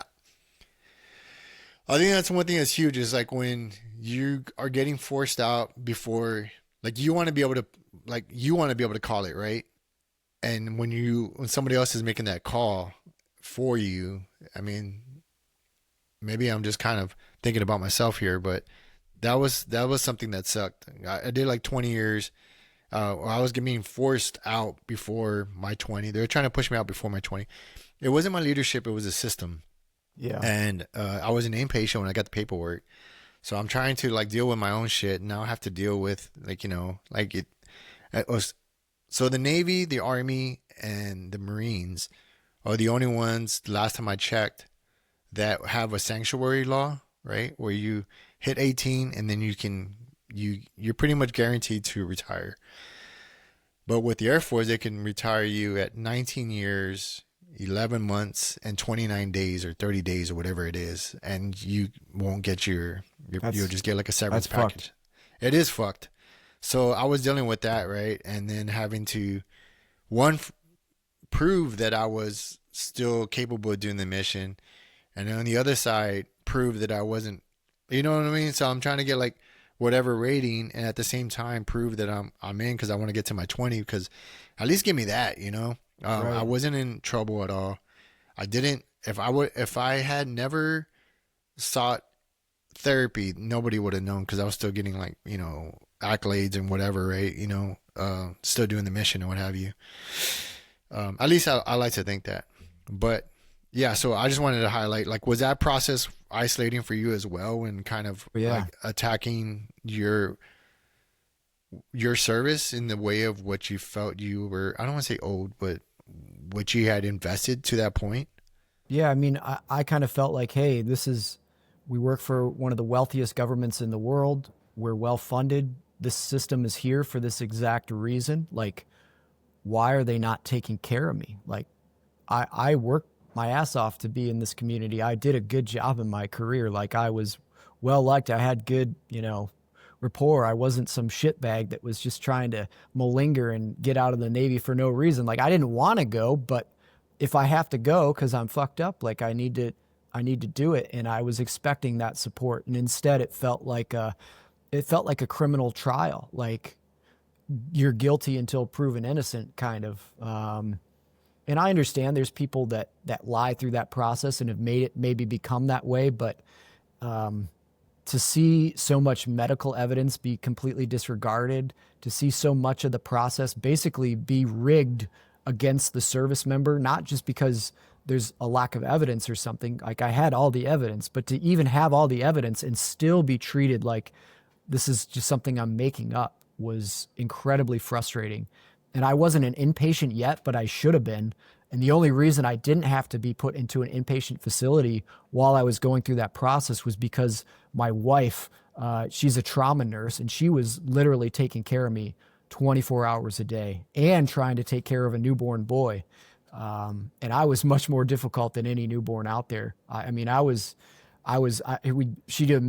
think that's one thing that's huge is like when you are getting forced out before, like you want to be able to call it, right? And when somebody else is making that call for you, I mean, maybe I'm just kind of thinking about myself here, but that was something that sucked. I did like 20 years. I was being forced out before my 20. They were trying to push me out before my 20. It wasn't my leadership, it was a system. Yeah. And I was an inpatient when I got the paperwork. So I'm trying to like deal with my own shit. Now I have to deal with like, like it was, so the Navy, the Army, and the Marines are the only ones, the last time I checked, that have a sanctuary law, right? Where you hit 18 and then you're pretty much guaranteed to retire. But with the Air Force, they can retire you at 19 years, 11 months, and 29 days or 30 days or whatever it is, and you won't get you'll just get like a severance That's fucked. package. It is fucked. So I was dealing with that, right? And then having to one prove that I was still capable of doing the mission, and then on the other side prove that I wasn't. You know what I mean? So I'm trying to get like whatever rating, and at the same time prove that I'm in, because I want to get to my 20. Because at least give me that, I Right. wasn't in trouble at all. I didn't. If I had never sought therapy, nobody would have known, because I was still getting like accolades and whatever, right? Still doing the mission and what have you. At least I like to think that. But yeah, so I just wanted to highlight, like, was that process isolating for you as well, and kind of Yeah. like attacking your service in the way of what you felt you were, I don't want to say old, but what you had invested to that point? Yeah, I mean, I kind of felt like, hey, we work for one of the wealthiest governments in the world. We're well funded. This system is here for this exact reason. Like, why are they not taking care of me? Like, I worked my ass off to be in this community. I did a good job in my career. Like, I was well liked. I had good, rapport. I wasn't some shitbag that was just trying to malinger and get out of the Navy for no reason. Like, I didn't want to go, but if I have to go because I'm fucked up, like I need to do it. And I was expecting that support. And instead it felt like a criminal trial. Like, you're guilty until proven innocent, kind of. And I understand there's people that lie through that process and have made it maybe become that way, but to see so much medical evidence be completely disregarded, to see so much of the process basically be rigged against the service member, not just because there's a lack of evidence or something. Like, I had all the evidence, but to even have all the evidence and still be treated like this is just something I'm making up was incredibly frustrating. And I wasn't an inpatient yet, but I should have been. And the only reason I didn't have to be put into an inpatient facility while I was going through that process was because my wife, she's a trauma nurse, and she was literally taking care of me 24 hours a day and trying to take care of a newborn boy. And I was much more difficult than any newborn out there. I mean, she'd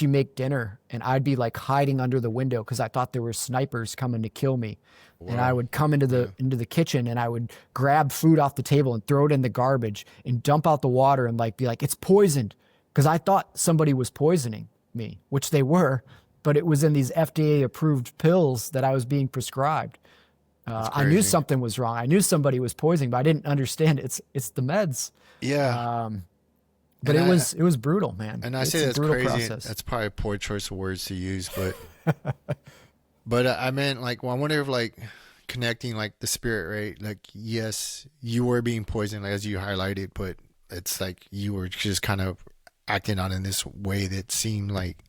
make dinner, and I'd be like hiding under the window because I thought there were snipers coming to kill me. And I Wow. would come into Yeah. the kitchen, and I would grab food off the table and throw it in the garbage and dump out the water and like be like, it's poisoned, because I thought somebody was poisoning me, which they were, but it was in these FDA approved pills that I was being prescribed. That's I knew crazy. something was wrong. I knew somebody was poisoning, but I didn't understand it's the meds. Yeah. Um, but And it was brutal, man. and I say It's a that's brutal crazy. process. That's probably a poor choice of words to use, but I meant like, well, I wonder if like connecting like the spirit, right? Like, yes, you were being poisoned, like, as you highlighted, but it's like you were just kind of acting out in this way that seemed like,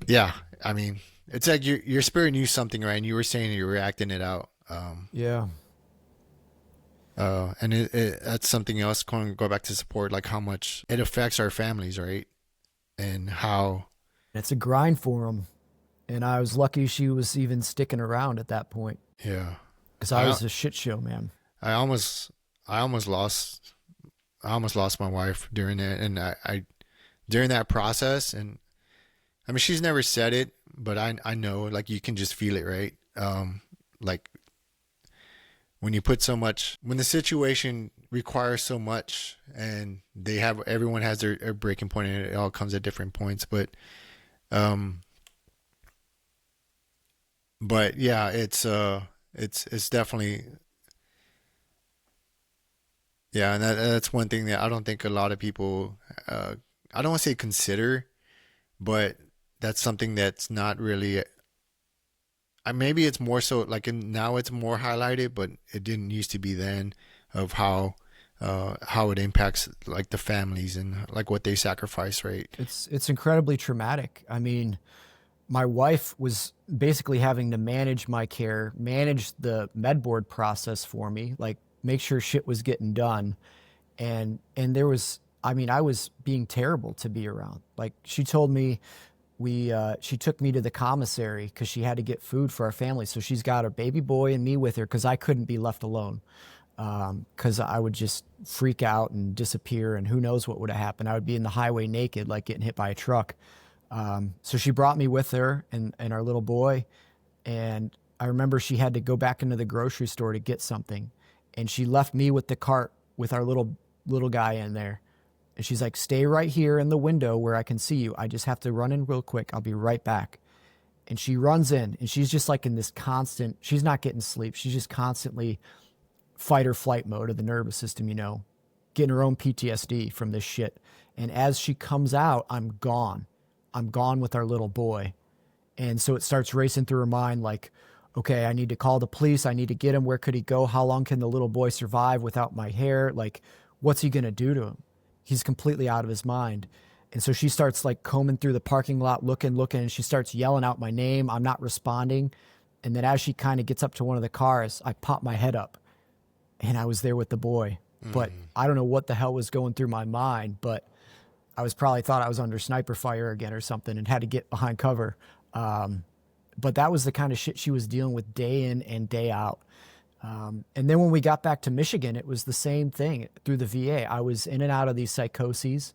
yeah. I mean, it's like your spirit knew something, right? And you were saying you were acting it out. Yeah. And that's something else. Go back to support, like how much it affects our families, right? And how, It's a grind for them. And I was lucky she was even sticking around at that point, yeah. because I I was a shit show, man. I almost I almost lost my wife during that, and I during that process. And I mean, she's never said it, but I know, like, you can just feel it, right? Like, when you put so much, when the situation requires so much, and everyone has their breaking point, and it all comes at different points, um but yeah, it's definitely, yeah. And that's one thing that I don't think a lot of people, I don't want to say consider, but that's something that's not really. Maybe it's more so like now it's more highlighted, but it didn't used to be then of how it impacts like the families and like what they sacrifice, right? It's incredibly traumatic. I mean, my wife was basically having to manage my care, manage the med board process for me, like make sure shit was getting done. And there was, I mean, I was being terrible to be around. Like she told me she took me to the commissary because she had to get food for our family. So she's got a baby boy and me with her because I couldn't be left alone. Because I would just freak out and disappear, and who knows what would have happened. I would be in the highway naked, like getting hit by a truck. So she brought me with her and our little boy. And I remember she had to go back into the grocery store to get something. And she left me with the cart with our little guy in there. And she's like, stay right here in the window where I can see you. I just have to run in real quick. I'll be right back. And she runs in, and she's just like in this constant, she's not getting sleep. She's just constantly fight or flight mode of the nervous system, getting her own PTSD from this shit. And as she comes out, I'm gone. I'm gone with our little boy. And so it starts racing through her mind like, okay, I need to call the police. I need to get him. Where could he go? How long can the little boy survive without my hair? Like, what's he going to do to him? He's completely out of his mind. And so she starts like combing through the parking lot, looking, and she starts yelling out my name. I'm not responding. And then as she kind of gets up to one of the cars, I pop my head up and I was there with the boy. But I don't know what the hell was going through my mind, but I was probably thought I was under sniper fire again or something and had to get behind cover. But that was the kind of shit she was dealing with day in and day out. And then when we got back to Michigan, it was the same thing through the VA. I was in and out of these psychoses,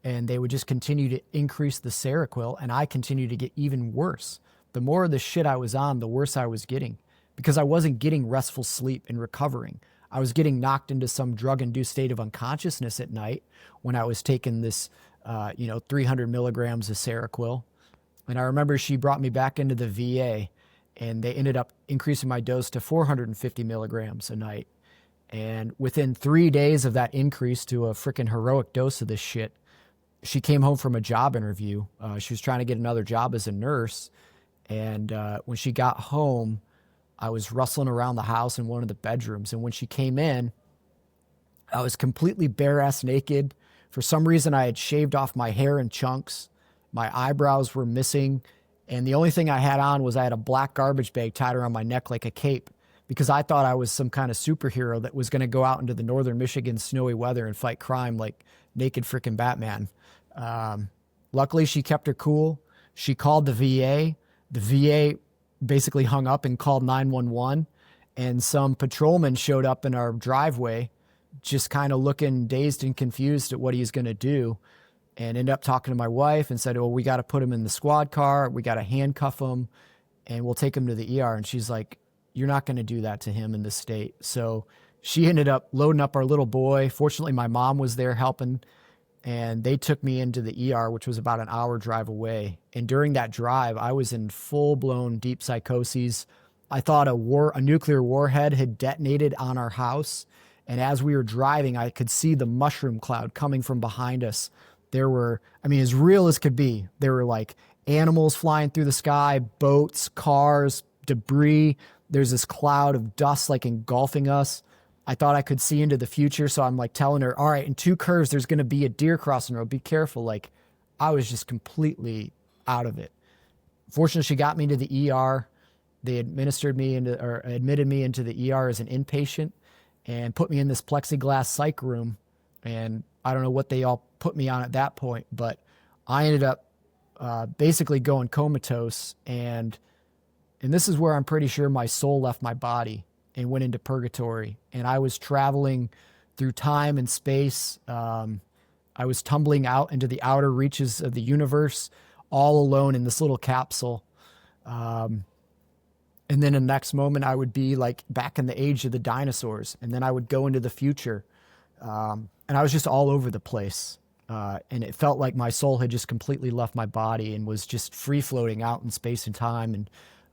and they would just continue to increase the Seroquel, and I continued to get even worse. The more of the shit I was on, the worse I was getting, because I wasn't getting restful sleep and recovering. I was getting knocked into some drug-induced state of unconsciousness at night when I was taking this, 300 milligrams of Seroquel. And I remember she brought me back into the VA, and they ended up increasing my dose to 450 milligrams a night. And within 3 days of that increase to a freaking heroic dose of this shit, she came home from a job interview. She was trying to get another job as a nurse. And when she got home, I was rustling around the house in one of the bedrooms. And when she came in, I was completely bare-ass naked. For some reason, I had shaved off my hair in chunks. My eyebrows were missing. And the only thing I had on was I had a black garbage bag tied around my neck like a cape, because I thought I was some kind of superhero that was going to go out into the northern Michigan snowy weather and fight crime like naked freaking Batman. Luckily, she kept her cool. She called the VA. The VA basically hung up and called 911. And some patrolman showed up in our driveway, just kind of looking dazed and confused at what he was going to do, and ended up talking to my wife and said, well, we got to put him in the squad car. We got to handcuff him, and we'll take him to the ER. And she's like, you're not going to do that to him in this state. So she ended up loading up our little boy. Fortunately, my mom was there helping, and they took me into the ER, which was about an hour drive away. And during that drive, I was in full-blown deep psychoses. I thought a nuclear warhead had detonated on our house. And as we were driving, I could see the mushroom cloud coming from behind us. There were, as real as could be, there were like animals flying through the sky, boats, cars, debris. There's this cloud of dust like engulfing us. I thought I could see into the future. So I'm like telling her, all right, in 2 curves, there's going to be a deer crossing the road. Be careful. Like, I was just completely out of it. Fortunately, she got me into the ER. They admitted me into the ER as an inpatient and put me in this plexiglass psych room. And I don't know what they all put me on at that point, but I ended up basically going comatose. And this is where I'm pretty sure my soul left my body and went into purgatory. And I was traveling through time and space. I was tumbling out into the outer reaches of the universe, all alone in this little capsule. And then the next moment I would be like back in the age of the dinosaurs. And then I would go into the future. And I was just all over the place. And it felt like my soul had just completely left my body and was just free floating out in space and time and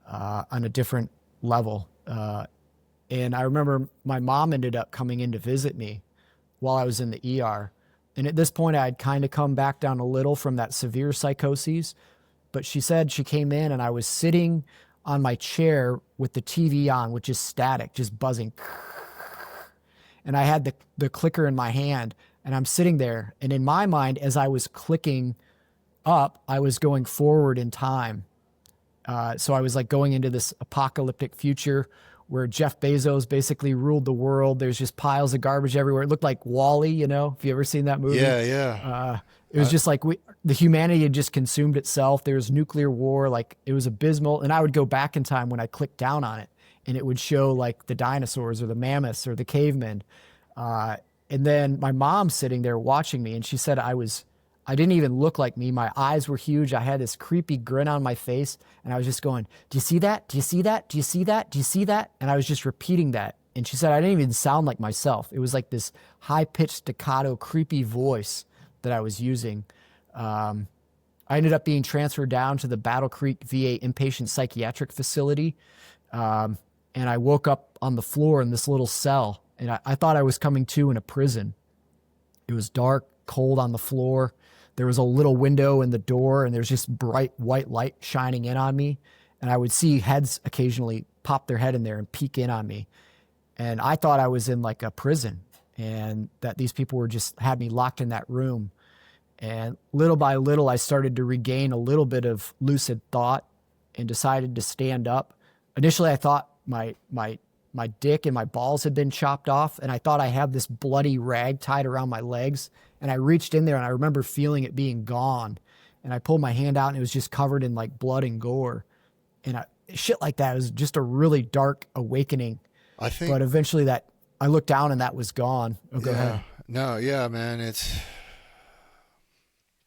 on a different level. And I remember my mom ended up coming in to visit me while I was in the ER. And at this point, I'd kind of come back down a little from that severe psychosis. But she said she came in and I was sitting on my chair with the TV on, which is static, just buzzing. And I had the clicker in my hand and I'm sitting there. And in my mind, as I was clicking up, I was going forward in time. So I was like going into this apocalyptic future where Jeff Bezos basically ruled the world. There's just piles of garbage everywhere. It looked like Wall-E, you know, if you ever seen that movie. Yeah, yeah. It was just like the humanity had just consumed itself. There was nuclear war. Like it was abysmal. And I would go back in time when I clicked down on it and it would show like the dinosaurs or the mammoths or the cavemen. And then my mom's sitting there watching me and she said I didn't even look like me. My eyes were huge. I had this creepy grin on my face and I was just going, do you see that? Do you see that? Do you see that? Do you see that? And I was just repeating that. And she said, I didn't even sound like myself. It was like this high pitched staccato, creepy voice that I was using. I ended up being transferred down to the Battle Creek VA inpatient psychiatric facility. And I woke up on the floor in this little cell and I thought I was coming to in a prison. It was dark, cold on the floor. There was a little window in the door and there's just bright white light shining in on me. And I would see heads occasionally pop their head in there and peek in on me. And I thought I was in like a prison and that these people were just had me locked in that room. And little by little, I started to regain a little bit of lucid thought and decided to stand up. Initially, I thought my dick and my balls had been chopped off and I thought I had this bloody rag tied around my legs. And I reached in there and I remember feeling it being gone. And I pulled my hand out and it was just covered in like blood and gore. And shit like that. It was just a really dark awakening. I think, but eventually I looked down and that was gone. Oh, go ahead. No, yeah, man. It's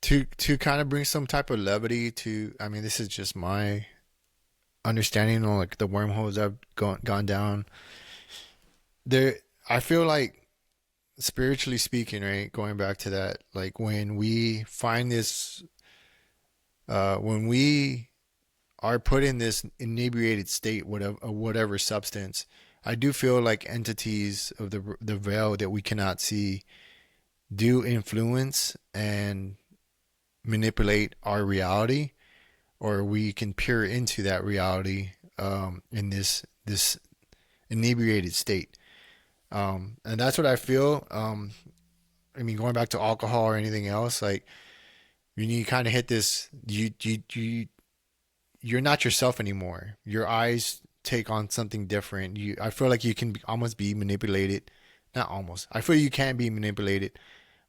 to kind of bring some type of levity to, I mean, this is just my understanding of like the wormholes I've gone down there. I feel like, spiritually speaking, right, going back to that, like when we find this, when we are put in this inebriated state, whatever substance, I do feel like entities of the veil that we cannot see do influence and manipulate our reality, or we can peer into that reality in this inebriated state. And that's what I feel. I mean, going back to alcohol or anything else, like when you kind of hit this, you're not yourself anymore. Your eyes take on something different. I feel like you can almost be manipulated. Not almost. I feel you can be manipulated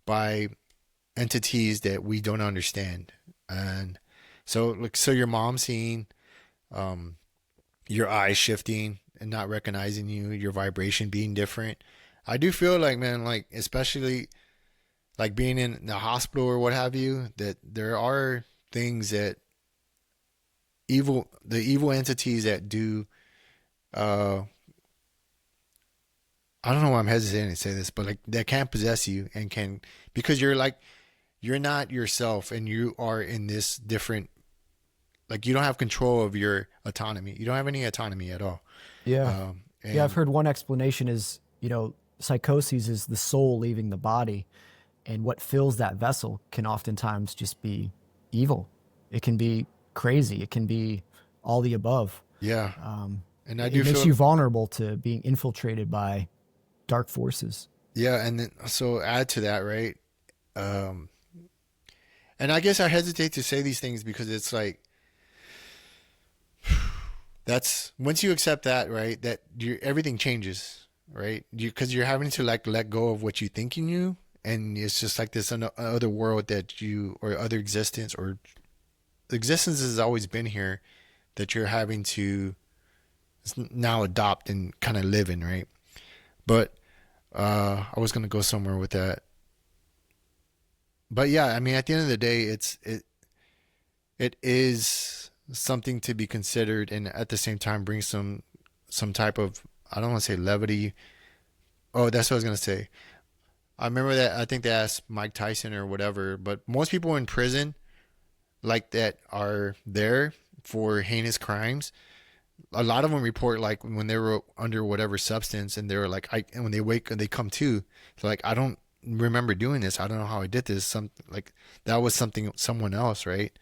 by entities that we don't understand. And so your mom seeing, your eyes shifting and not recognizing you, your vibration being different. I do feel like, man, like especially like being in the hospital or what have you, that there are things that the evil entities that do, I don't know why I'm hesitating to say this, but like that can possess you and can, because you're not yourself and you are in this different, like you don't have control of your autonomy. You don't have any autonomy at all. Yeah. Yeah. I've heard one explanation is, psychosis is the soul leaving the body, and what fills that vessel can oftentimes just be evil. It can be crazy. It can be all the above. Yeah. And it makes you vulnerable to being infiltrated by dark forces. Yeah. And then, so add to that, right? And I guess I hesitate to say these things because it's like, that's once you accept that, right, that everything changes, right? Because you're having to like let go of what you think you knew, and it's just like this other world that or other existence, or existence has always been here, that you're having to now adopt and kind of live in, right? But I was gonna go somewhere with that, but yeah, I mean, at the end of the day, it is something to be considered, and at the same time bring some type of, I don't want to say levity. Oh, that's what I was going to say. I remember that, I think they asked Mike Tyson or whatever, but most people in prison like that are there for heinous crimes. A lot of them report like when they were under whatever substance and they were like, and when they wake and they come to, they're like, I don't remember doing this. I don't know how I did this. Some like that was something someone else, right?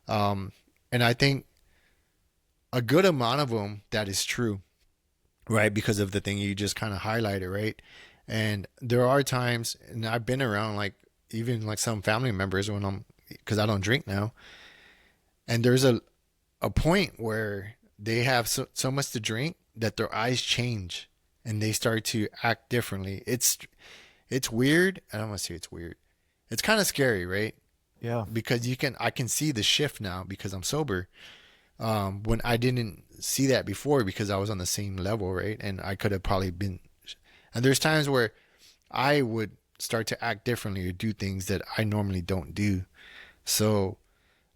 Um, and I think a good amount of them that is true, right? Because of the thing you just kind of highlighted, right? And there are times, and I've been around like even like some family members when because I don't drink now, and there's a point where they have so much to drink that their eyes change and they start to act differently. It's weird. I don't want to say it's weird. It's kind of scary, right? Yeah. Because I can see the shift now because I'm sober. When I didn't see that before because I was on the same level, right? And I could have probably been. And there's times where I would start to act differently or do things that I normally don't do. So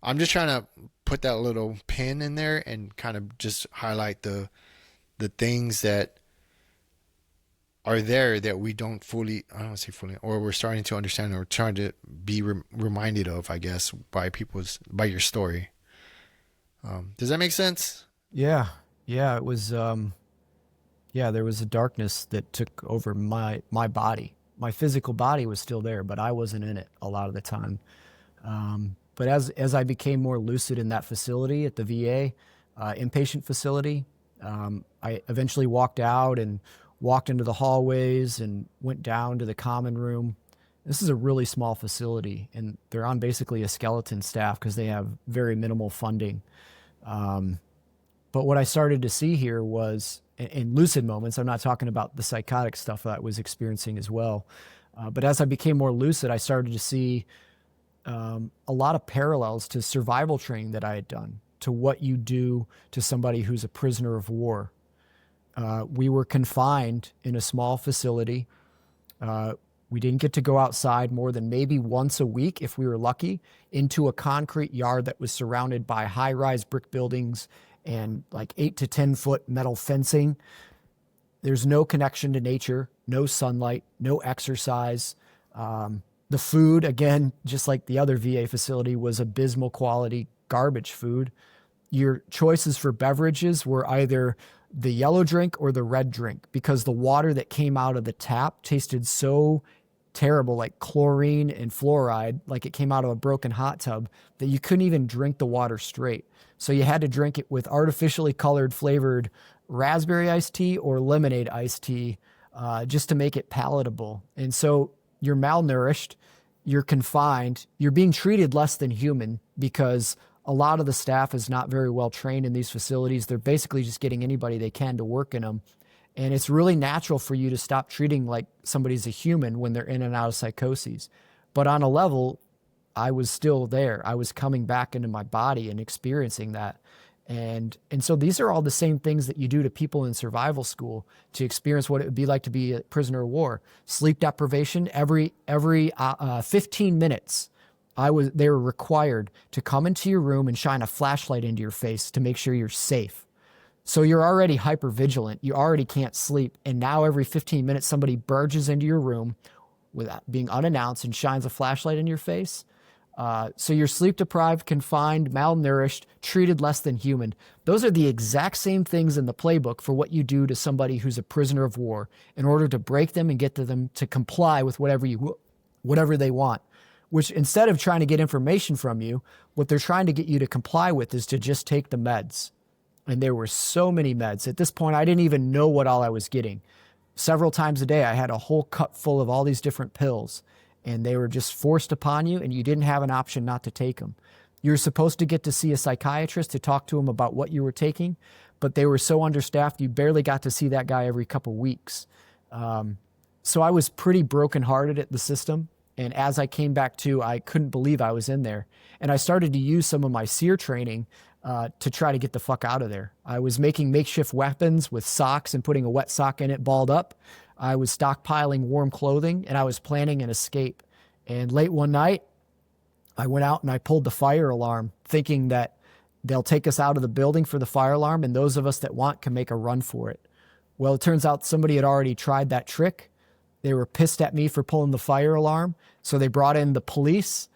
I'm just trying to put that little pin in there and kind of just highlight the things that are there that we don't fully, I don't want to say fully, or we're starting to understand or trying to be reminded of, I guess, by your story. Does that make sense? Yeah. Yeah. It was, yeah, there was a darkness that took over my body. My physical body was still there, but I wasn't in it a lot of the time. But as I became more lucid in that facility at the VA, inpatient facility, I eventually walked out and walked into the hallways and went down to the common room. This is a really small facility, and they're on basically a skeleton staff because they have very minimal funding. But what I started to see here was in lucid moments, I'm not talking about the psychotic stuff that I was experiencing as well. But as I became more lucid, I started to see a lot of parallels to survival training that I had done, to what you do to somebody who's a prisoner of war. We were confined in a small facility. We didn't get to go outside more than maybe once a week, if we were lucky, into a concrete yard that was surrounded by high-rise brick buildings and like 8 to 10 foot metal fencing. There's no connection to nature, no sunlight, no exercise. The food, again, just like the other VA facility, was abysmal quality garbage food. Your choices for beverages were either the yellow drink or the red drink because the water that came out of the tap tasted so terrible, like chlorine and fluoride, like it came out of a broken hot tub, that you couldn't even drink the water straight. So you had to drink it with artificially colored flavored raspberry iced tea or lemonade iced tea just to make it palatable. And so you're malnourished, you're confined, you're being treated less than human because a lot of the staff is not very well trained in these facilities. They're basically just getting anybody they can to work in them. And it's really natural for you to stop treating like somebody's a human when they're in and out of psychoses. But on a level, I was still there. I was coming back into my body and experiencing that. And so these are all the same things that you do to people in survival school to experience what it would be like to be a prisoner of war. Sleep deprivation every 15 minutes. They were required to come into your room and shine a flashlight into your face to make sure you're safe. So you're already hyper vigilant. You already can't sleep. And now every 15 minutes, somebody barges into your room without being unannounced and shines a flashlight in your face. So you're sleep deprived, confined, malnourished, treated less than human. Those are the exact same things in the playbook for what you do to somebody who's a prisoner of war in order to break them and get to them to comply with whatever they want. Which instead of trying to get information from you, what they're trying to get you to comply with is to just take the meds. And there were so many meds. At this point, I didn't even know what all I was getting. Several times a day, I had a whole cup full of all these different pills, and they were just forced upon you, and you didn't have an option not to take them. You were supposed to get to see a psychiatrist to talk to him about what you were taking, but they were so understaffed, you barely got to see that guy every couple weeks. So I was pretty brokenhearted at the system. And as I came back to, I couldn't believe I was in there. And I started to use some of my SEER training to try to get the fuck out of there. I was making makeshift weapons with socks and putting a wet sock in it balled up. I was stockpiling warm clothing, and I was planning an escape. And late one night, I went out and I pulled the fire alarm, thinking that they'll take us out of the building for the fire alarm, and those of us that want can make a run for it. Well, it turns out somebody had already tried that trick. They were pissed at me for pulling the fire alarm, so they brought in the police.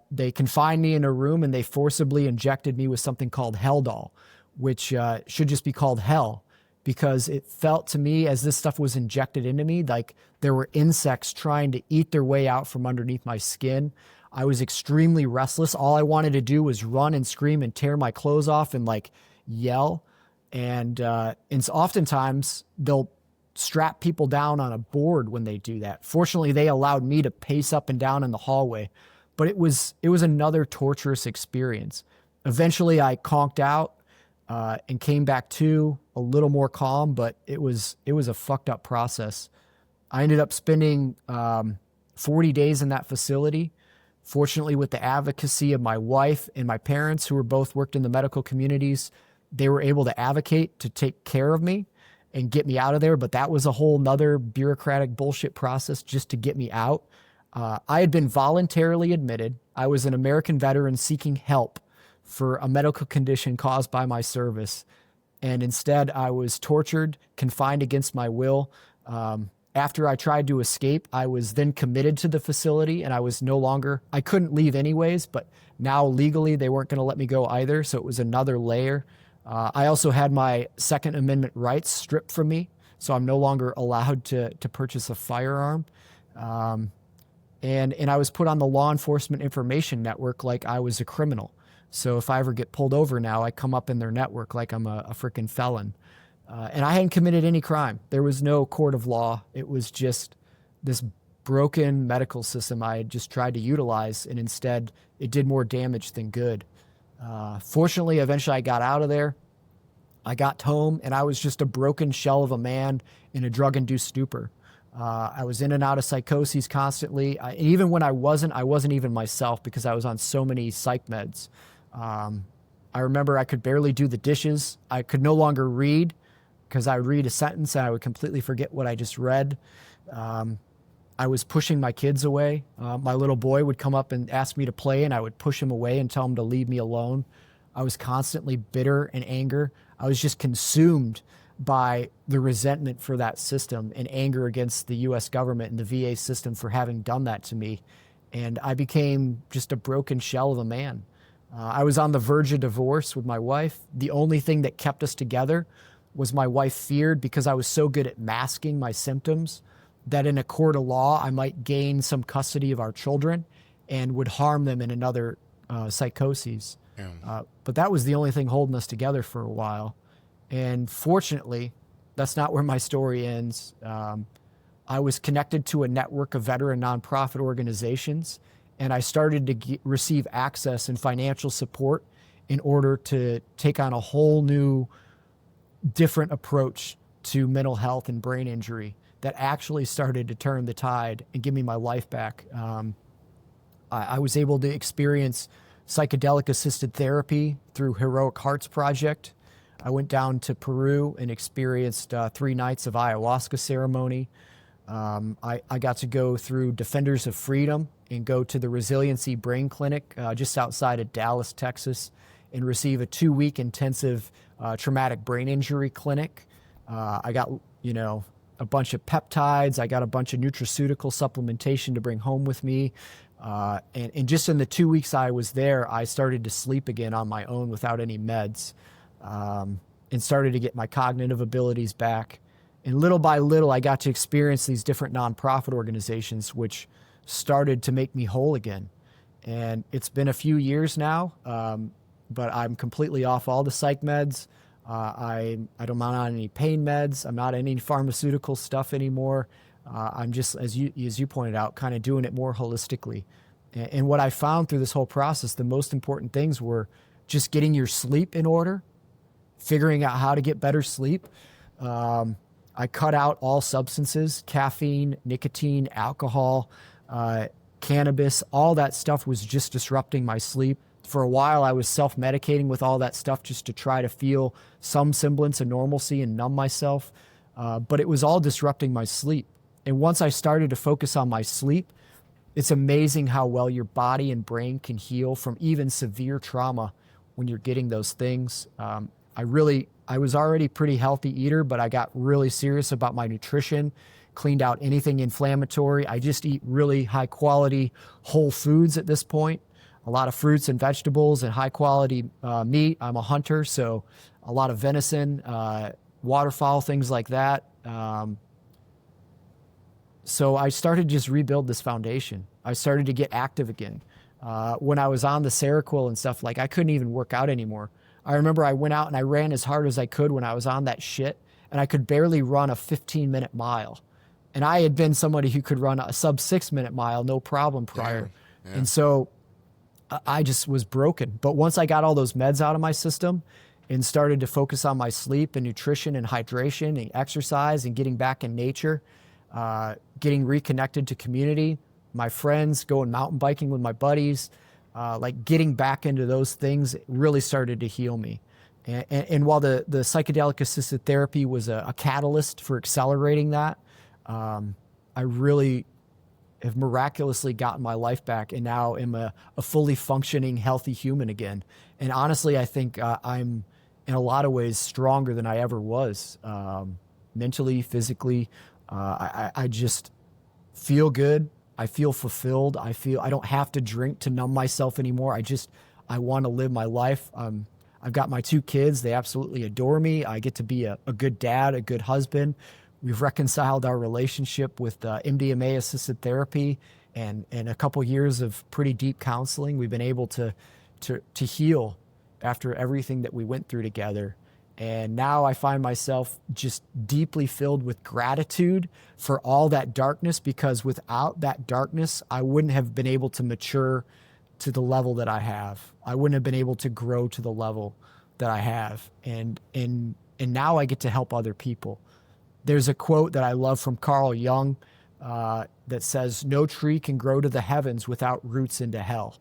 They confined me in a room, and they forcibly injected me with something called Heldol, which should just be called hell, because it felt to me, as this stuff was injected into me, like there were insects trying to eat their way out from underneath my skin. I was extremely restless. All I wanted to do was run and scream and tear my clothes off and like yell. And so oftentimes they'll strap people down on a board when they do that. Fortunately, they allowed me to pace up and down in the hallway, but it was another torturous experience. Eventually I conked out and came back to a little more calm, but it was a fucked up process. I ended up spending 40 days in that facility. Fortunately, with the advocacy of my wife and my parents, who were both worked in the medical communities, they were able to advocate to take care of me and get me out of there. But that was a whole nother bureaucratic bullshit process just to get me out. I had been voluntarily admitted. I was an American veteran seeking help for a medical condition caused by my service. And instead, I was tortured, confined against my will. After I tried to escape, I was then committed to the facility, and I couldn't leave anyways, but now legally they weren't going to let me go either. So it was another layer. I also had my Second Amendment rights stripped from me. So I'm no longer allowed to purchase a firearm. And I was put on the law enforcement information network like I was a criminal. So if I ever get pulled over now, I come up in their network like I'm a freaking felon. And I hadn't committed any crime. There was no court of law. It was just this broken medical system I had just tried to utilize, and instead it did more damage than good. Fortunately, eventually I got out of there. I got home, and I was just a broken shell of a man in a drug-induced stupor. I was in and out of psychoses constantly. Even when I wasn't even myself because I was on so many psych meds. I remember I could barely do the dishes. I could no longer read because I would read a sentence and I would completely forget what I just read. I was pushing my kids away. My little boy would come up and ask me to play, and I would push him away and tell him to leave me alone. I was constantly bitter and anger. I was just consumed by the resentment for that system and anger against the U.S. government and the VA system for having done that to me. And I became just a broken shell of a man. I was on the verge of divorce with my wife. The only thing that kept us together was my wife feared, because I was so good at masking my symptoms, that in a court of law, I might gain some custody of our children and would harm them in another psychoses. Yeah. But that was the only thing holding us together for a while. And fortunately, that's not where my story ends. I was connected to a network of veteran nonprofit organizations, and I started to receive access and financial support in order to take on a whole new, different approach to mental health and brain injury that actually started to turn the tide and give me my life back. I was able to experience psychedelic assisted therapy through Heroic Hearts Project. I went down to Peru and experienced 3 nights of ayahuasca ceremony. I got to go through Defenders of Freedom and go to the Resiliency Brain Clinic just outside of Dallas, Texas, and receive a 2-week intensive traumatic brain injury clinic. I got, a bunch of peptides. I got a bunch of nutraceutical supplementation to bring home with me. And just in the 2 weeks I was there, I started to sleep again on my own without any meds, and started to get my cognitive abilities back. And little by little, I got to experience these different nonprofit organizations, which started to make me whole again. And it's been a few years now, but I'm completely off all the psych meds. I don't am on any pain meds. I'm not on any pharmaceutical stuff anymore. I'm just, as you pointed out, kind of doing it more holistically. And what I found through this whole process, the most important things were just getting your sleep in order, figuring out how to get better sleep. I cut out all substances, caffeine, nicotine, alcohol, cannabis. All that stuff was just disrupting my sleep. For a while, I was self-medicating with all that stuff just to try to feel some semblance of normalcy and numb myself. But it was all disrupting my sleep. And once I started to focus on my sleep, it's amazing how well your body and brain can heal from even severe trauma when you're getting those things. I was already pretty healthy eater, but I got really serious about my nutrition, cleaned out anything inflammatory. I just eat really high quality whole foods at this point. A lot of fruits and vegetables and high quality meat. I'm a hunter, so a lot of venison, waterfowl, things like that. So I started to just rebuild this foundation. I started to get active again. When I was on the Seroquel and stuff, like I couldn't even work out anymore. I remember I went out and I ran as hard as I could when I was on that shit, and I could barely run a 15-minute mile. And I had been somebody who could run a sub 6-minute mile, no problem prior. Yeah. And so I just was broken. But once I got all those meds out of my system and started to focus on my sleep and nutrition and hydration and exercise and getting back in nature, getting reconnected to community, my friends, going mountain biking with my buddies, like getting back into those things really started to heal me. And while the psychedelic assisted therapy was a catalyst for accelerating that, I really have miraculously gotten my life back and now am a fully functioning, healthy human again. And honestly, I think I'm in a lot of ways stronger than I ever was, mentally, physically. I just feel good. I feel fulfilled. I feel I don't have to drink to numb myself anymore. I want to live my life. I've got my 2 kids. They absolutely adore me. I get to be a good dad, a good husband. We've reconciled our relationship with MDMA assisted therapy and a couple years of pretty deep counseling. We've been able to heal after everything that we went through together. And now I find myself just deeply filled with gratitude for all that darkness, because without that darkness, I wouldn't have been able to mature to the level that I have. I wouldn't have been able to grow to the level that I have. And now I get to help other people. There's a quote that I love from Carl Jung that says, "No tree can grow to the heavens without roots into hell."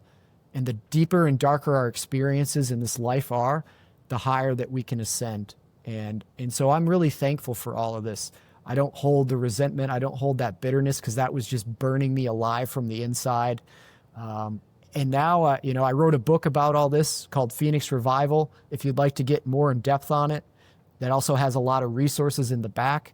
And the deeper and darker our experiences in this life are, the higher that we can ascend. And so I'm really thankful for all of this. I don't hold the resentment. I don't hold that bitterness, because that was just burning me alive from the inside. And now, I wrote a book about all this called Phoenix Revival. If you'd like to get more in depth on it, that also has a lot of resources in the back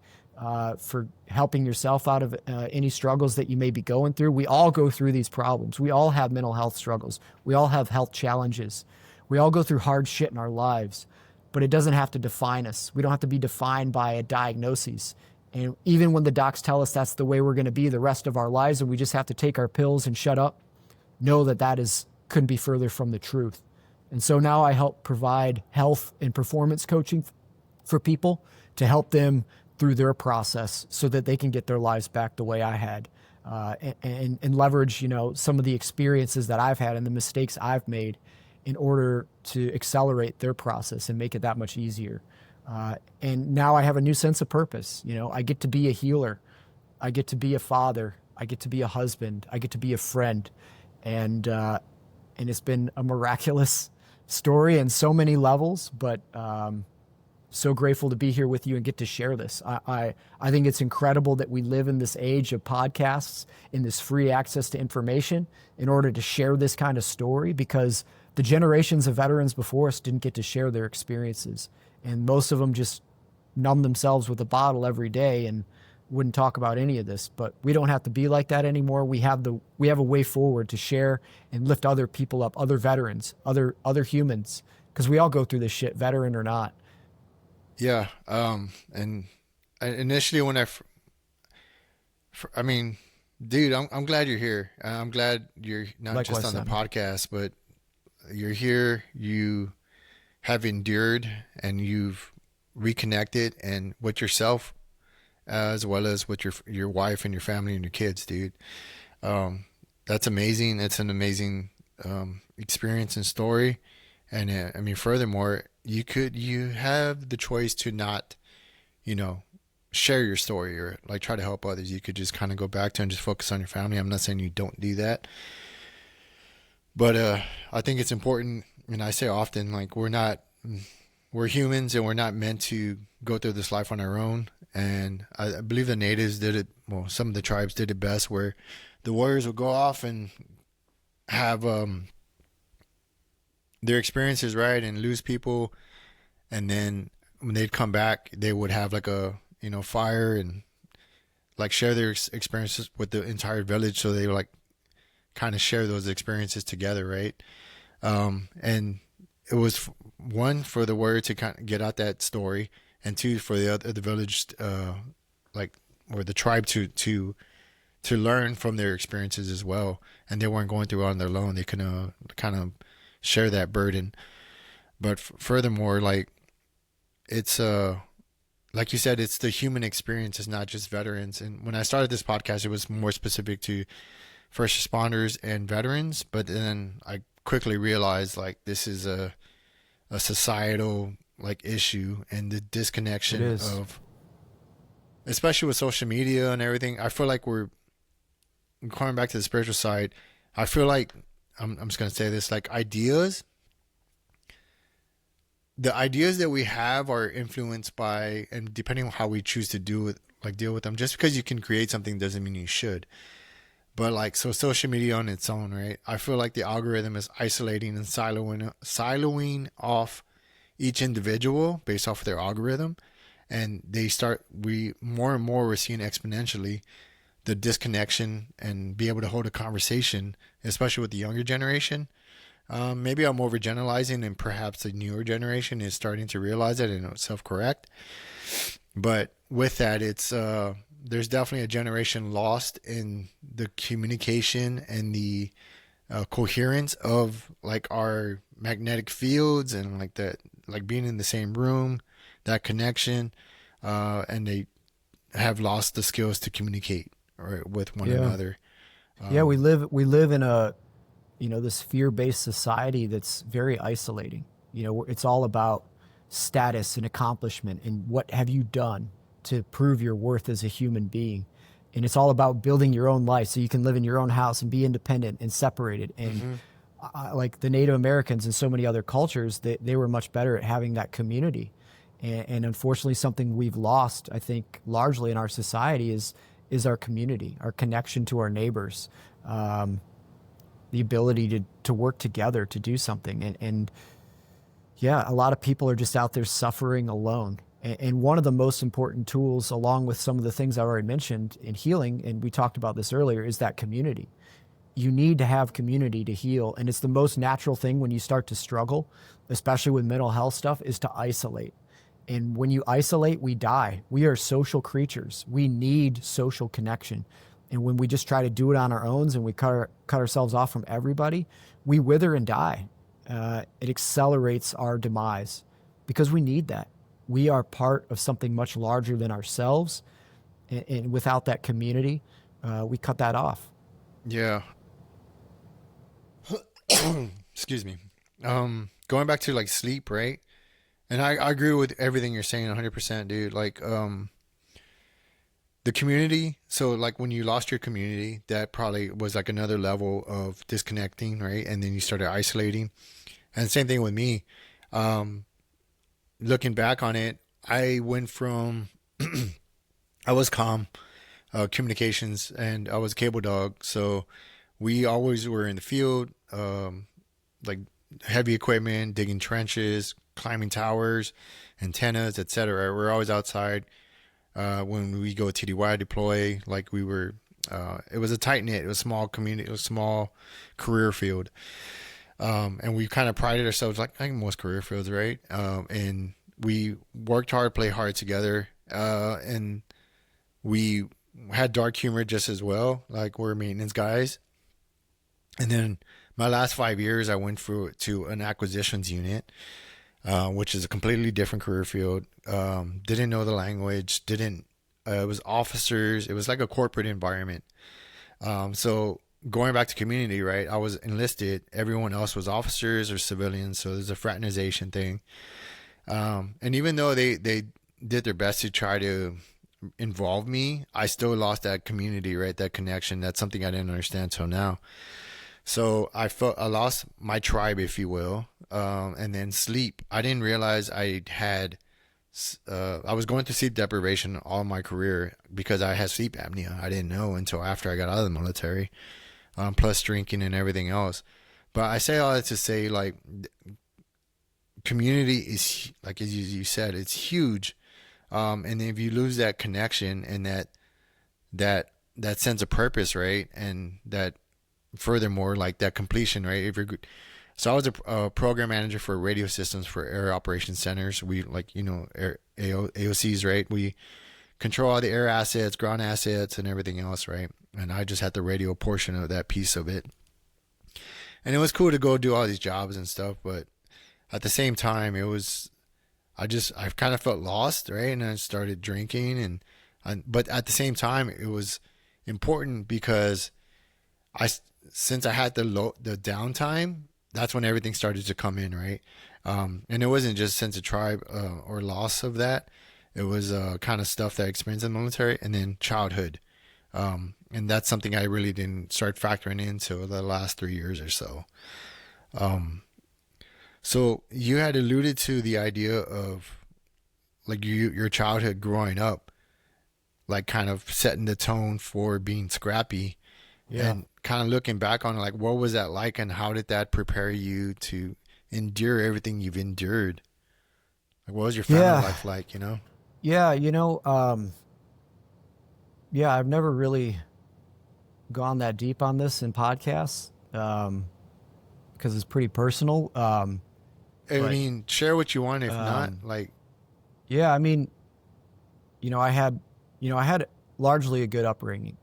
for helping yourself out of any struggles that you may be going through. We all go through these problems. We all have mental health struggles. We all have health challenges. We all go through hard shit in our lives, but it doesn't have to define us. We don't have to be defined by a diagnosis. And even when the docs tell us that's the way we're going to be the rest of our lives and we just have to take our pills and shut up, know that couldn't be further from the truth. And so now I help provide health and performance coaching for people to help them through their process so that they can get their lives back the way I had, and leverage, some of the experiences that I've had and the mistakes I've made in order to accelerate their process and make it that much easier. And now I have a new sense of purpose. I get to be a healer. I get to be a father. I get to be a husband. I get to be a friend. And it's been a miraculous story in so many levels, but so grateful to be here with you and get to share this. I think it's incredible that we live in this age of podcasts, in this free access to information, in order to share this kind of story, because the generations of veterans before us didn't get to share their experiences. And most of them just numb themselves with a bottle every day and wouldn't talk about any of this. But we don't have to be like that anymore. We have a way forward to share and lift other people up, other veterans, other humans, because we all go through this shit, veteran or not. Yeah. And initially when I mean, dude, I'm glad you're here. I'm glad you're not Likewise, just on the son. podcast, but you're here. You have endured and you've reconnected and with yourself, as well as with your wife and your family and your kids, dude. That's amazing. It's an amazing experience and story. And I mean, furthermore, you have the choice to not, share your story or like try to help others. You could just kind of go back to and just focus on your family. I'm not saying you don't do that, but I think it's important. And I say often, like, we're humans and we're not meant to go through this life on our own. And I believe the natives did it. Well, some of the tribes did it best, where the warriors would go off and have their experiences, right, and lose people, and then when they'd come back, they would have like a fire and like share their experiences with the entire village, so they would like kind of share those experiences together, right? And it was one for the warrior to kind of get out that story, and two, for the village, like, or the tribe to learn from their experiences as well, and they weren't going through it on their own. They could kind of share that burden. But furthermore, like, it's like you said, it's the human experience. It's not just veterans. And when I started this podcast, it was more specific to first responders and veterans. But then I quickly realized, like, this is a societal, like, issue, and the It disconnection is. of, especially with social media and everything. I feel like we're going back to the spiritual side. I feel like I'm just gonna say this, like, the ideas that we have are influenced by, and depending on how we choose to do it, like, deal with them. Just because you can create something doesn't mean you should. But, like, so social media on its own, right? I feel like the algorithm is isolating and siloing off each individual based off of their algorithm, and we more and more we're seeing exponentially the disconnection and be able to hold a conversation, especially with the younger generation. Maybe I'm overgeneralizing, and perhaps the newer generation is starting to realize it and self-correct. But with that, it's there's definitely a generation lost in the communication and the coherence of, like, our magnetic fields, and like that, like, being in the same room, that connection, and they have lost the skills to communicate, or with one Yeah. another. Yeah, Um, we live in a, this fear-based society that's very isolating. It's all about status and accomplishment and what have you done to prove your worth as a human being. And it's all about building your own life so you can live in your own house and be independent and separated. And mhm. like the Native Americans and so many other cultures, they were much better at having that community. And unfortunately, something we've lost, I think, largely in our society is our community, our connection to our neighbors, the ability to work together to do something. And yeah, a lot of people are just out there suffering alone. And one of the most important tools, along with some of the things I already mentioned in healing, and we talked about this earlier, is that community. You need to have community to heal. And it's the most natural thing when you start to struggle, especially with mental health stuff, is to isolate. And when you isolate, we die. We are social creatures. We need social connection. And when we just try to do it on our own and we cut ourselves off from everybody, we wither and die. It accelerates our demise because we need that. We are part of something much larger than ourselves. And without that community, we cut that off. Yeah. Excuse me. Going back to, like, sleep, right? And I agree with everything you're saying 100%, dude. Like, the community. So, like, when you lost your community, that probably was like another level of disconnecting, right? And then you started isolating. And same thing with me. Um, Looking back on it, I went from I was calm, communications, and I was a cable dog. So we always were in the field, like, heavy equipment, digging trenches, climbing towers, antennas, etc. We're always outside. When we go TDY deploy, like, we were, it was a tight knit, it was a small community, it was a small career field. And we kind of prided ourselves, like, I think most career fields, right? And we worked hard, played hard together, and we had dark humor just as well. Like, we're maintenance guys. And then my last 5 years, I went through to an acquisitions unit, which is a completely different career field. Didn't know the language, didn't, it was officers, it was like a corporate environment. So going back to community, right? I was enlisted, everyone else was officers or civilians, so there's a fraternization thing. And even though they did their best to try to involve me, I still lost that community, right? That connection. That's something I didn't understand till now. So I lost my tribe, if you will. And then sleep. I didn't realize I was going through sleep deprivation all my career because I had sleep apnea. I didn't know until after I got out of the military, plus drinking and everything else. But I say all that to say, like, community is, like, as you said, it's huge. And if you lose that connection and that sense of purpose, right, and that, furthermore, like, that completion, right? So I was a program manager for radio systems for air operation centers. We like, AOCs, right? We control all the air assets, ground assets, and everything else, right? And I just had the radio portion of that piece of it. And it was cool to go do all these jobs and stuff, but at the same time, I kind of felt lost, right? And I started drinking, but at the same time, it was important because I, since I had the downtime, that's when everything started to come in, right? And it wasn't just sense of tribe or loss of that. It was kind of stuff that I experienced in the military, and then childhood. And that's something I really didn't start factoring into the last 3 years or so. So you had alluded to the idea of like your childhood growing up, like kind of setting the tone for being scrappy, Yeah. and kind of looking back on it, like what was that like, and how did that prepare you to endure everything you've endured? Like what was your family Yeah. life like? Yeah. Yeah, I've never really gone that deep on this in podcasts because it's pretty personal. I But mean, share what you want. If not, um, like, yeah, I mean, I had, I had largely a good upbringing.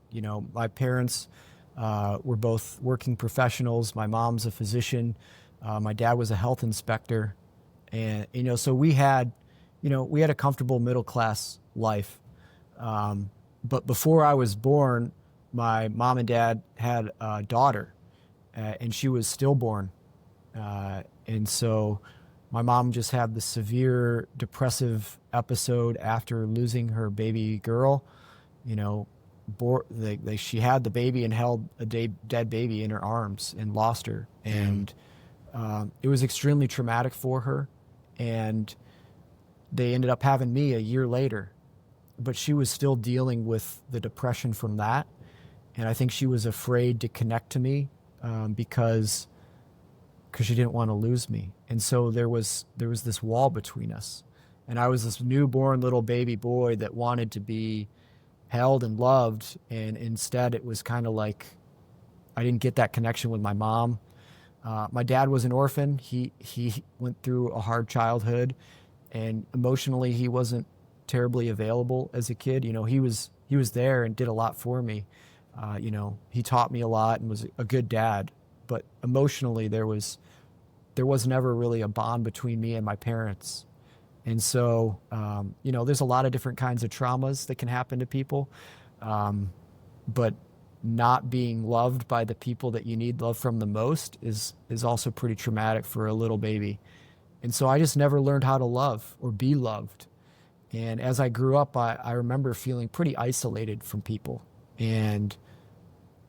My parents were both working professionals. My mom's a physician. My dad was a health inspector, and so we had a comfortable middle class life. But before I was born, my mom and dad had a daughter, and she was stillborn. And so my mom just had the severe depressive episode after losing her baby girl. You know, she had the baby and held a dead baby in her arms and lost her. damn, And it was extremely traumatic for her. And they ended up having me a year later. But she was still dealing with the depression from that. And I think she was afraid to connect to me because she didn't want to lose me. And so there was this wall between us. And I was this newborn little baby boy that wanted to be held and loved. And instead it was kind of like I didn't get that connection with my mom. My dad was an orphan. He went through a hard childhood, and emotionally he wasn't terribly available as a kid. He was there and did a lot for me. He taught me a lot and was a good dad, but emotionally there was never really a bond between me and my parents. And so, there's a lot of different kinds of traumas that can happen to people. But not being loved by the people that you need love from the most is also pretty traumatic for a little baby. And so I just never learned how to love or be loved. And as I grew up, I remember feeling pretty isolated from people and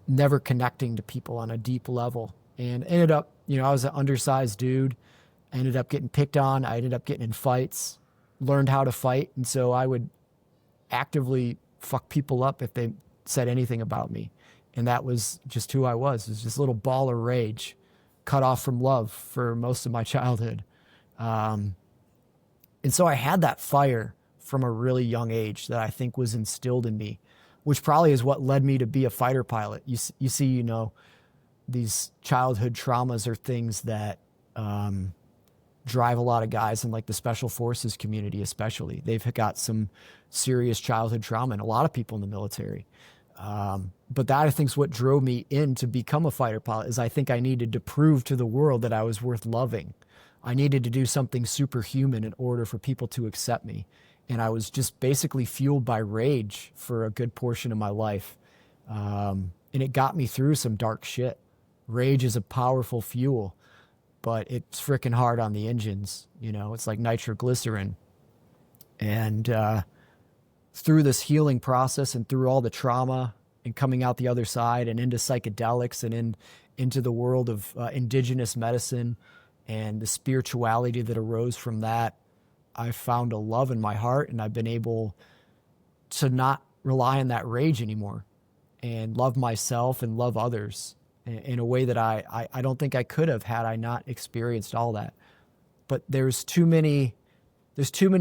never connecting to people on a deep level. And ended up, I was an undersized dude. I ended up getting picked on. I ended up getting in fights, learned how to fight. And so I would actively fuck people up if they said anything about me. And that was just who I was. It was this little ball of rage, cut off from love for most of my childhood. And so I had that fire from a really young age that I think was instilled in me, which probably is what led me to be a fighter pilot. You see, these childhood traumas are things that drive a lot of guys in like the special forces community, especially. They've got some serious childhood trauma, and a lot of people in the military. But that I think is what drove me in to become a fighter pilot. Is I think I needed to prove to the world that I was worth loving. I needed to do something superhuman in order for people to accept me. And I was just basically fueled by rage for a good portion of my life. And it got me through some dark shit. Rage is a powerful fuel, but it's freaking hard on the engines. It's like nitroglycerin. And through this healing process and through all the trauma and coming out the other side and into psychedelics and into the world of indigenous medicine and the spirituality that arose from that, I found a love in my heart, and I've been able to not rely on that rage anymore and love myself and love others in a way that I don't think I could have had I not experienced all that. But there's too many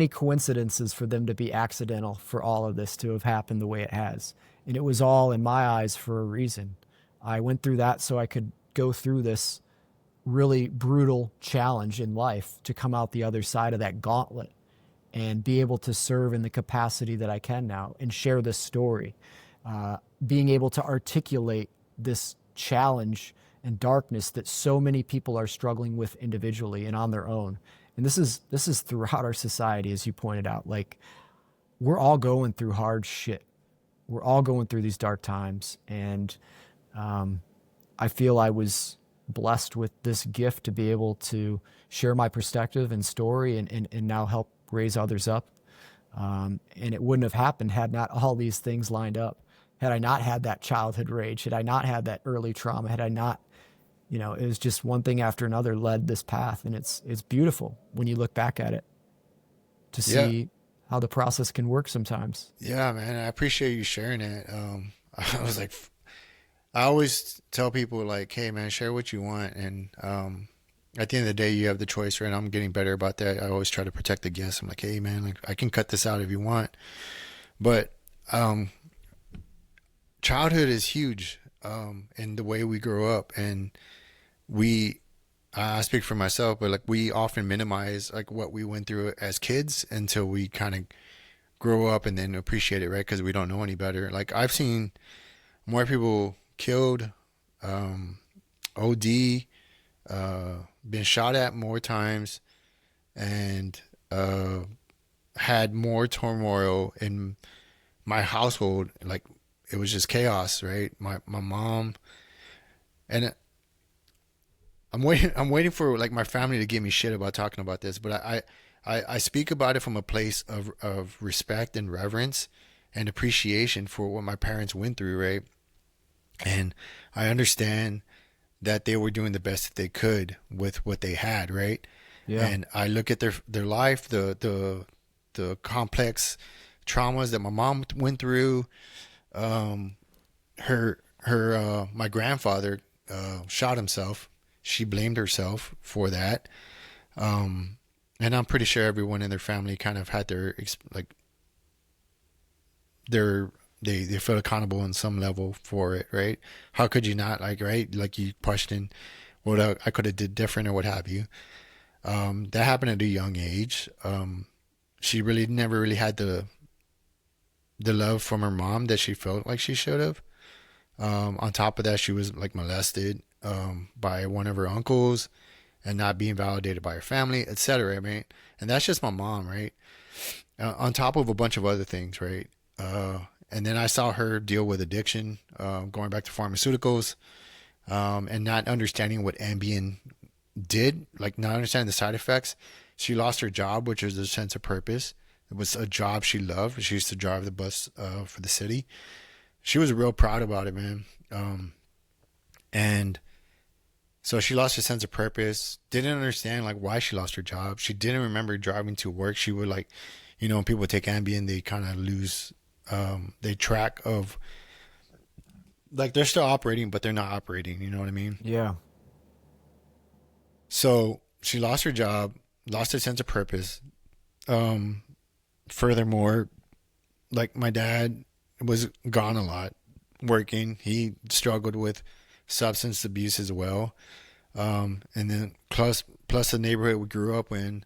coincidences for them to be accidental for all of this to have happened the way it has. And it was all in my eyes for a reason. I went through that so I could go through this really brutal challenge in life to come out the other side of that gauntlet and be able to serve in the capacity that I can now and share this story. Being able to articulate this challenge and darkness that so many people are struggling with individually and on their own. And this is throughout our society, as you pointed out. Like, we're all going through hard shit. We're all going through these dark times. And I feel I was blessed with this gift to be able to share my perspective and story and now help raise others up. And it wouldn't have happened had not all these things lined up. Had I not had that childhood rage, had I not had that early trauma, had I not, it was just one thing after another led this path. And it's beautiful when you look back at it to see how the process can work sometimes. Yeah, man, I appreciate you sharing it. I was like, I always tell people like, hey man, share what you want. And at the end of the day, you have the choice, right? I'm getting better about that. I always try to protect the guests. I'm like, hey man, like I can cut this out if you want. But childhood is huge in the way we grow up. And I speak for myself, but like we often minimize like what we went through as kids until we kind of grow up and then appreciate it, right? Because we don't know any better. Like I've seen more people killed, OD, been shot at more times, and had more turmoil in my household. Like it was just chaos, right? My mom, and I'm waiting for like my family to give me shit about talking about this, but I speak about it from a place of respect and reverence and appreciation for what my parents went through, right? And I understand that they were doing the best that they could with what they had, right? Yeah. And I look at their life, the complex traumas that my mom went through. My grandfather shot himself. She blamed herself for that. And I'm pretty sure everyone in their family kind of had they felt accountable on some level for it, right? How could you not, like, right? Like you question what I could have did different or what have you. That happened at a young age. She really never really had the love from her mom that she felt like she should have. On top of that, she was like molested by one of her uncles and not being validated by her family, etc. I mean, and that's just my mom, right? On top of a bunch of other things, right? And then I saw her deal with addiction, going back to pharmaceuticals, and not understanding what Ambien did, like not understanding the side effects. She lost her job, which was a sense of purpose. It was a job she loved. She used to drive the bus for the city. She was real proud about it, man. And so she lost her sense of purpose, didn't understand like why she lost her job. She didn't remember driving to work. She would like, when people take Ambien, they kind of lose their track of like they're still operating, but they're not operating. You know what I mean? Yeah. So she lost her job, lost her sense of purpose. Furthermore, like my dad was gone a lot working. He struggled with substance abuse as well. And then plus the neighborhood we grew up in.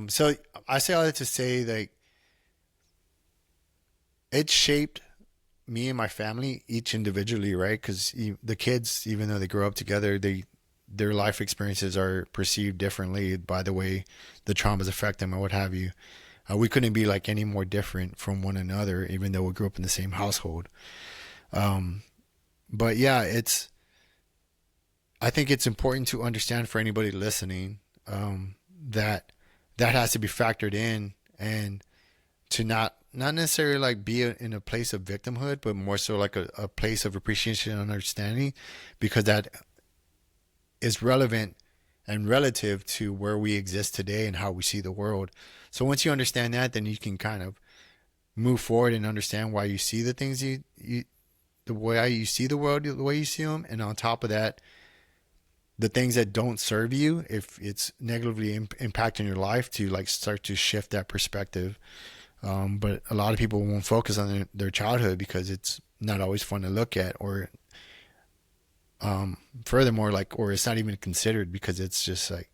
So I say all that to say like it shaped me and my family each individually, right? Because the kids, even though they grow up together, their life experiences are perceived differently by the way the traumas affect them or what have you. We couldn't be like any more different from one another, even though we grew up in the same household. But yeah, I think it's important to understand for anybody listening that has to be factored in, and to not necessarily like be in a place of victimhood, but more so like a place of appreciation and understanding, because that is relevant and relative to where we exist today and how we see the world. So once you understand that, then you can kind of move forward and understand why you see the things the way you see the world, the way you see them. And on top of that, the things that don't serve you, if it's negatively impacting your life, to like start to shift that perspective. But a lot of people won't focus on their childhood because it's not always fun to look at, or Furthermore, like, or it's not even considered because it's just like,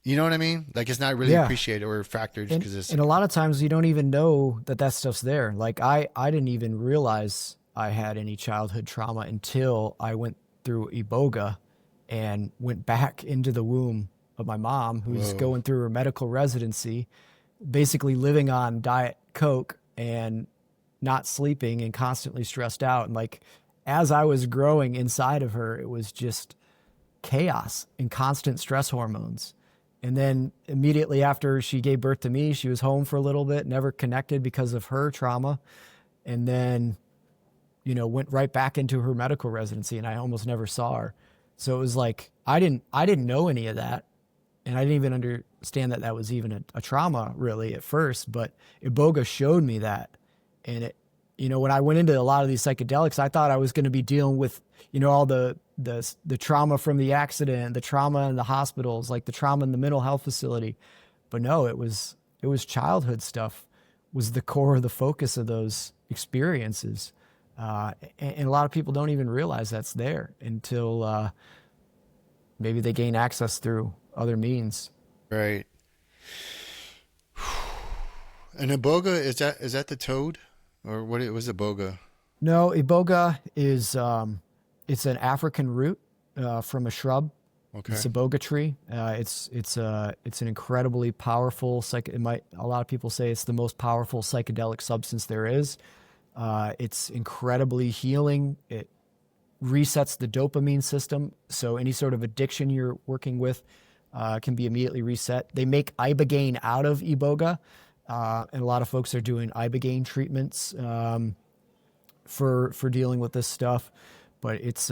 you know what I mean? Like, it's not really Yeah. appreciated or factored And because it's and a lot of times you don't even know that that stuff's there. Like I didn't even realize I had any childhood trauma until I went through Iboga and went back into the womb of my mom, who's whoa, going through her medical residency, basically living on Diet Coke and not sleeping and constantly stressed out. And like as I was growing inside of her, it was just chaos and constant stress hormones. And then immediately after she gave birth to me, she was home for a little bit, never connected because of her trauma. And then, went right back into her medical residency and I almost never saw her. So it was like I didn't know any of that. And I didn't even understand that that was even a trauma really at first, but Iboga showed me that. And when I went into a lot of these psychedelics, I thought I was going to be dealing with, all the trauma from the accident, the trauma in the hospitals, like the trauma in the mental health facility. But no, it was childhood stuff was the core of the focus of those experiences. And a lot of people don't even realize that's there until maybe they gain access through other means. right. And iboga, is that the toad, or what? It was iboga. No, Iboga is it's an African root from a shrub. Okay. It's a boga tree. It's an incredibly powerful It might a lot of people say it's the most powerful psychedelic substance there is. It's incredibly healing. It resets the dopamine system, so any sort of addiction you're working with can be immediately reset. They make ibogaine out of iboga, and a lot of folks are doing ibogaine treatments for dealing with this stuff. But it's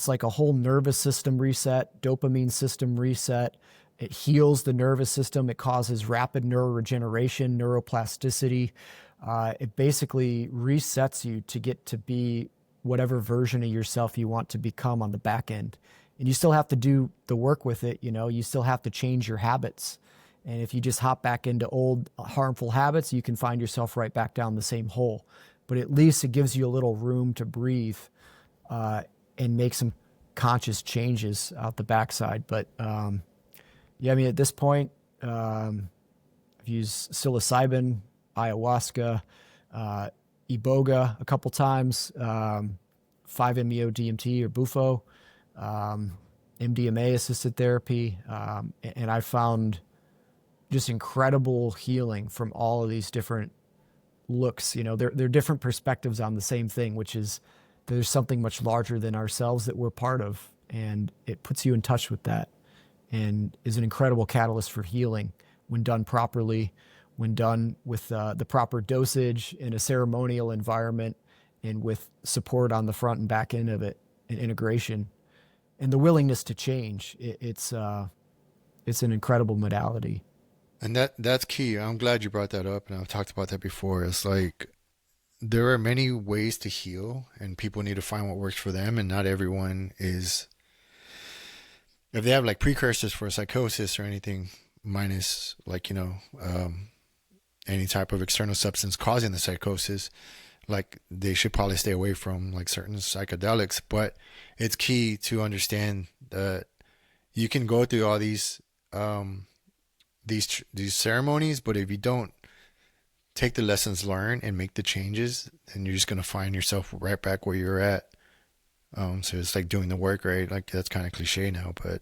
like a whole nervous system reset, dopamine system reset. It heals the nervous system. It causes rapid neuroregeneration, neuroplasticity. It basically resets you to get to be whatever version of yourself you want to become on the back end. And you still have to do the work with it. You still have to change your habits. And if you just hop back into old harmful habits, you can find yourself right back down the same hole. But at least it gives you a little room to breathe and make some conscious changes out the backside. But yeah, I mean, at this point, I've used psilocybin, ayahuasca, iboga a couple times, 5-MeO DMT or bufo, MDMA assisted therapy, and I found just incredible healing from all of these different looks. They're different perspectives on the same thing, which is there's something much larger than ourselves that we're part of, and it puts you in touch with that and is an incredible catalyst for healing when done properly, when done with the proper dosage in a ceremonial environment and with support on the front and back end of it and integration and the willingness to change. It's an incredible modality. And that's key. I'm glad you brought that up, and I've talked about that before. It's like there are many ways to heal, and people need to find what works for them, and not everyone is. If they have like precursors for psychosis or anything, minus like any type of external substance causing the psychosis, like they should probably stay away from like certain psychedelics. But it's key to understand that you can go through all these ceremonies, but if you don't take the lessons learned and make the changes, then you're just gonna find yourself right back where you're at. So it's like doing the work, right? Like that's kind of cliche now, but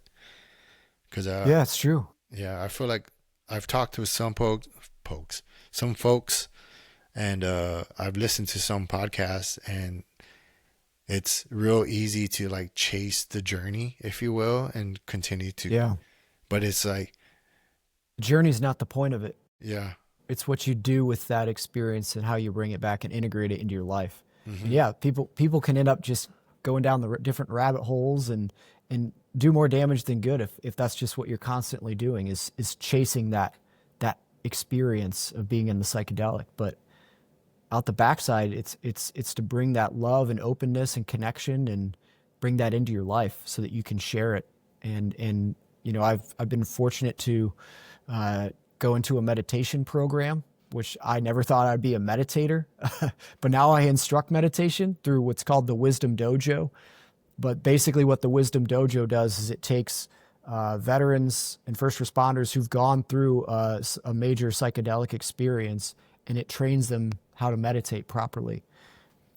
because Yeah, it's true. yeah, I feel like I've talked to some folks, and I've listened to some podcasts, and it's real easy to like chase the journey, if you will, and continue to. Yeah. But it's like, The journey's not the point of it. yeah, It's what you do with that experience and how you bring it back and integrate it into your life. And hmm yeah, people can end up just going down the different rabbit holes and do more damage than good if that's just what you're constantly doing is chasing that experience of being in the psychedelic. But out the backside, it's to bring that love and openness and connection and bring that into your life so that you can share it. And I've been fortunate to go into a meditation program, which I never thought I'd be a meditator, but now I instruct meditation through what's called the Wisdom Dojo. But basically, what the Wisdom Dojo does is it takes veterans and first responders who've gone through a major psychedelic experience, and it trains them how to meditate properly.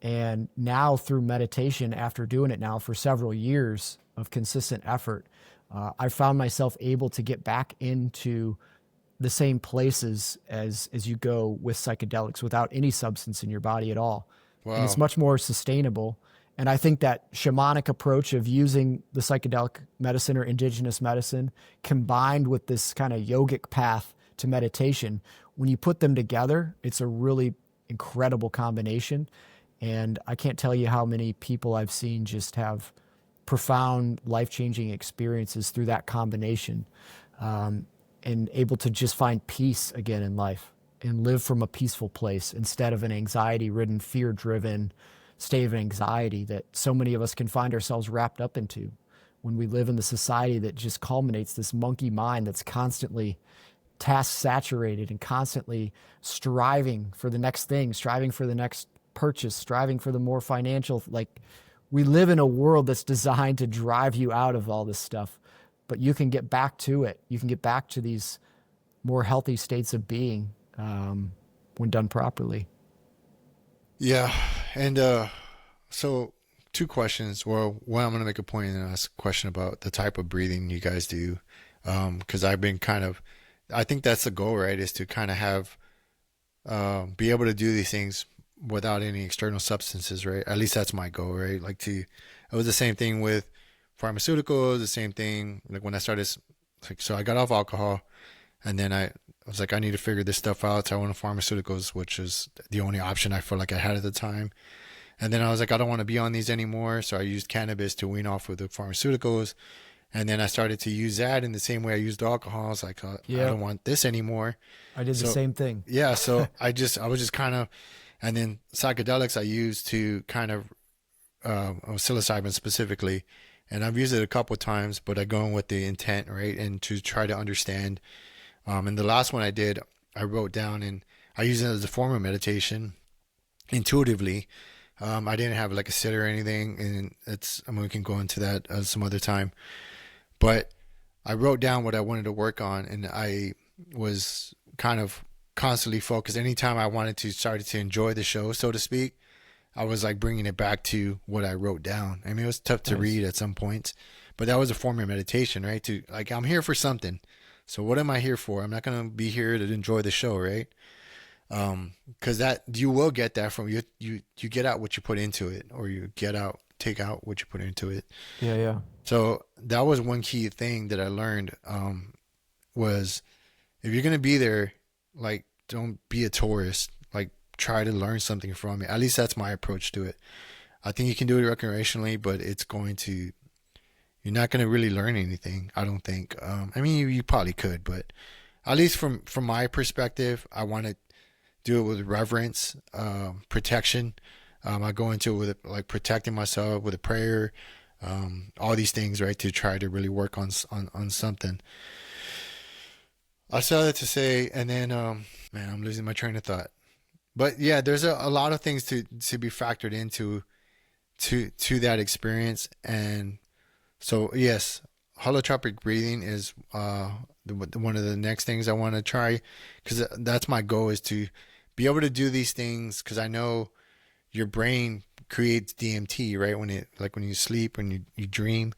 And now, through meditation, after doing it now for several years of consistent effort, I found myself able to get back into the same places as you go with psychedelics without any substance in your body at all. And it's Wow. much more sustainable. And I think that shamanic approach of using the psychedelic medicine or indigenous medicine combined with this kind of yogic path to meditation, when you put them together, it's a really incredible combination. And I can't tell you how many people I've seen just have profound life-changing experiences through that combination, and able to just find peace again in life and live from a peaceful place instead of an anxiety-ridden, fear-driven state of anxiety that so many of us can find ourselves wrapped up into when we live in the society that just culminates this monkey mind that's constantly task saturated and constantly striving for the next thing, striving for the next purchase, striving for the more financial. Like, we live in a world that's designed to drive you out of all this stuff, but you can get back to it. You can get back to these more healthy states of being when done properly. Yeah. And so two questions. Well, one, I'm going to make a point and then ask a question about the type of breathing you guys do. Because I've been I think that's the goal, right? Is to kind of have, be able to do these things without any external substances, right? At least that's my goal, right? It was the same thing with pharmaceuticals, the same thing, like when I started, so I got off alcohol and then I was like, I need to figure this stuff out. So I went to pharmaceuticals, which is the only option I felt like I had at the time. And then I was like, I don't want to be on these anymore. So I used cannabis to wean off with the pharmaceuticals. And then I started to use that in the same way I used alcohol. I was like, I Yeah, don't want this anymore. I did the So same thing. yeah, so I was just kind of, and then psychedelics I used to kind of, psilocybin specifically, and I've used it a couple of times, but I go in with the intent, right, and to try to understand. And the last one I did, I wrote down and I use it as a form of meditation intuitively. I didn't have like a sitter or anything, and we can go into that some other time. But I wrote down what I wanted to work on, and I was kind of constantly focused. Anytime I wanted to start to enjoy the show, so to speak, I was like bringing it back to what I wrote down. I mean, it was tough to Nice. read at some points, but that was a form of meditation, right? To like, I'm here for something. So what am I here for? I'm not going to be here to enjoy the show, right? Because that you will get that from you get out what you put into it, or you take out what you put into it. Yeah, yeah. So that was one key thing that I learned, was if you're gonna be there, like, don't be a tourist. Like, try to learn something from it. At least that's my approach to it. I think you can do it recreationally, but you're not gonna really learn anything. I don't think. I mean, you probably could, but at least from my perspective, I want to do it with reverence, protection. I go into it with like protecting myself with a prayer, all these things, right, to try to really work on something. I saw that to say, and then man, I'm losing my train of thought. But yeah, there's a lot of things to be factored into to that experience, and so yes, holotropic breathing is one of the next things I want to try, because that's my goal, is to be able to do these things, because I know your brain creates DMT, right? When you sleep, when you dream.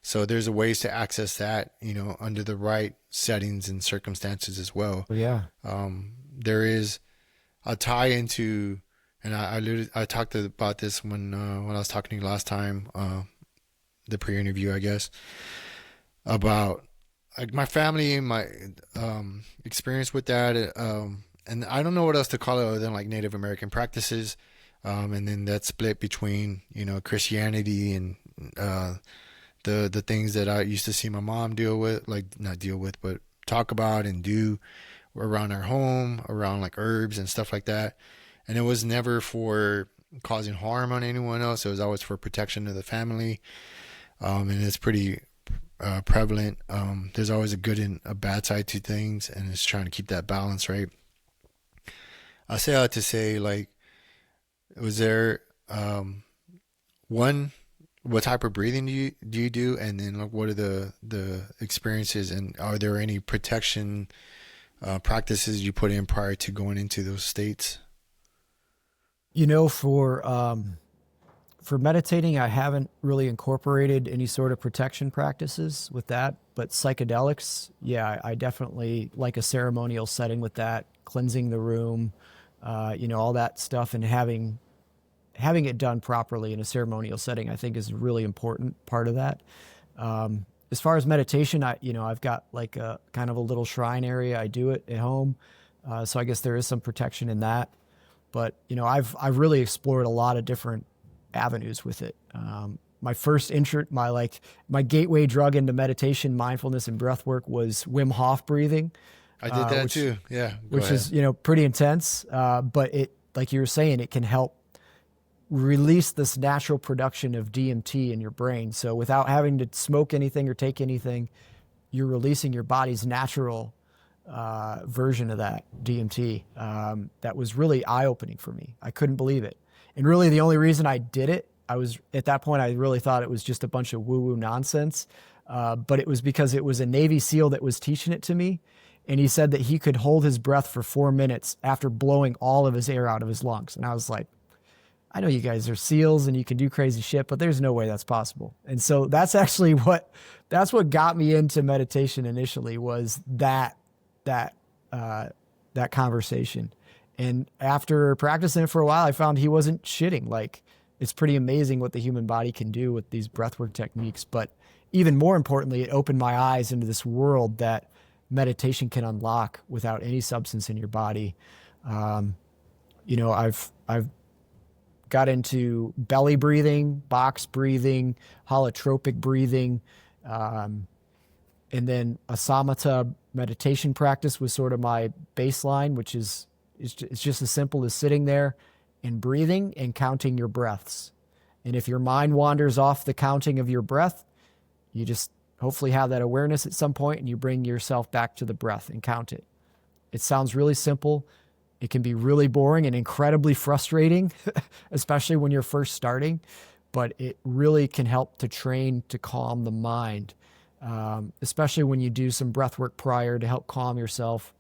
So there's a ways to access that, under the right settings and circumstances as well. Well, yeah. There is a tie into, and I talked about this when I was talking to you last time, the pre-interview, I guess, about like my family and my experience with that. And I don't know what else to call it other than like Native American practices. And then that split between, Christianity and the things that I used to see my mom deal with, like not deal with, but talk about and do around our home, around like herbs and stuff like that. And it was never for causing harm on anyone else. It was always for protection of the family. And it's pretty prevalent. There's always a good and a bad side to things, and it's trying to keep that balance, right? I say that to say, like, was there one what type of breathing do you do, and then like what are the experiences, and are there any protection practices you put in prior to going into those states? You know, for meditating, I haven't really incorporated any sort of protection practices with that, but psychedelics, yeah, I definitely like a ceremonial setting with that, cleansing the room, all that stuff, and having it done properly in a ceremonial setting, I think is a really important part of that. As far as meditation, I've got like a kind of a little shrine area. I do it at home, so I guess there is some protection in that. But I've really explored a lot of different avenues with it. My first intro, my gateway drug into meditation, mindfulness, and breath work was Wim Hof breathing, I did that which too. Yeah, go which ahead. is pretty intense. But it, like you were saying, it can help release this natural production of DMT in your brain. So without having to smoke anything or take anything, you're releasing your body's natural version of that DMT. That was really eye opening for me. I couldn't believe it. And really, the only reason I did it, I was at that point, I really thought it was just a bunch of woo woo nonsense. But it was because it was a Navy SEAL that was teaching it to me. And he said that he could hold his breath for 4 minutes after blowing all of his air out of his lungs. And I was like, I know you guys are SEALs and you can do crazy shit, but there's no way that's possible. And so that's what got me into meditation initially, was that that conversation. And after practicing it for a while, I found he wasn't shitting. Like, it's pretty amazing what the human body can do with these breathwork techniques. But even more importantly, it opened my eyes into this world that meditation can unlock without any substance in your body. I've got into belly breathing, box breathing, holotropic breathing, and then a samatha meditation practice was sort of my baseline, which is it's just as simple as sitting there and breathing and counting your breaths. And if your mind wanders off the counting of your breath, you just hopefully have that awareness at some point and you bring yourself back to the breath and count it. It sounds really simple. It can be really boring and incredibly frustrating, especially when you're first starting, but it really can help to train to calm the mind, especially when you do some breath work prior to help calm yourself.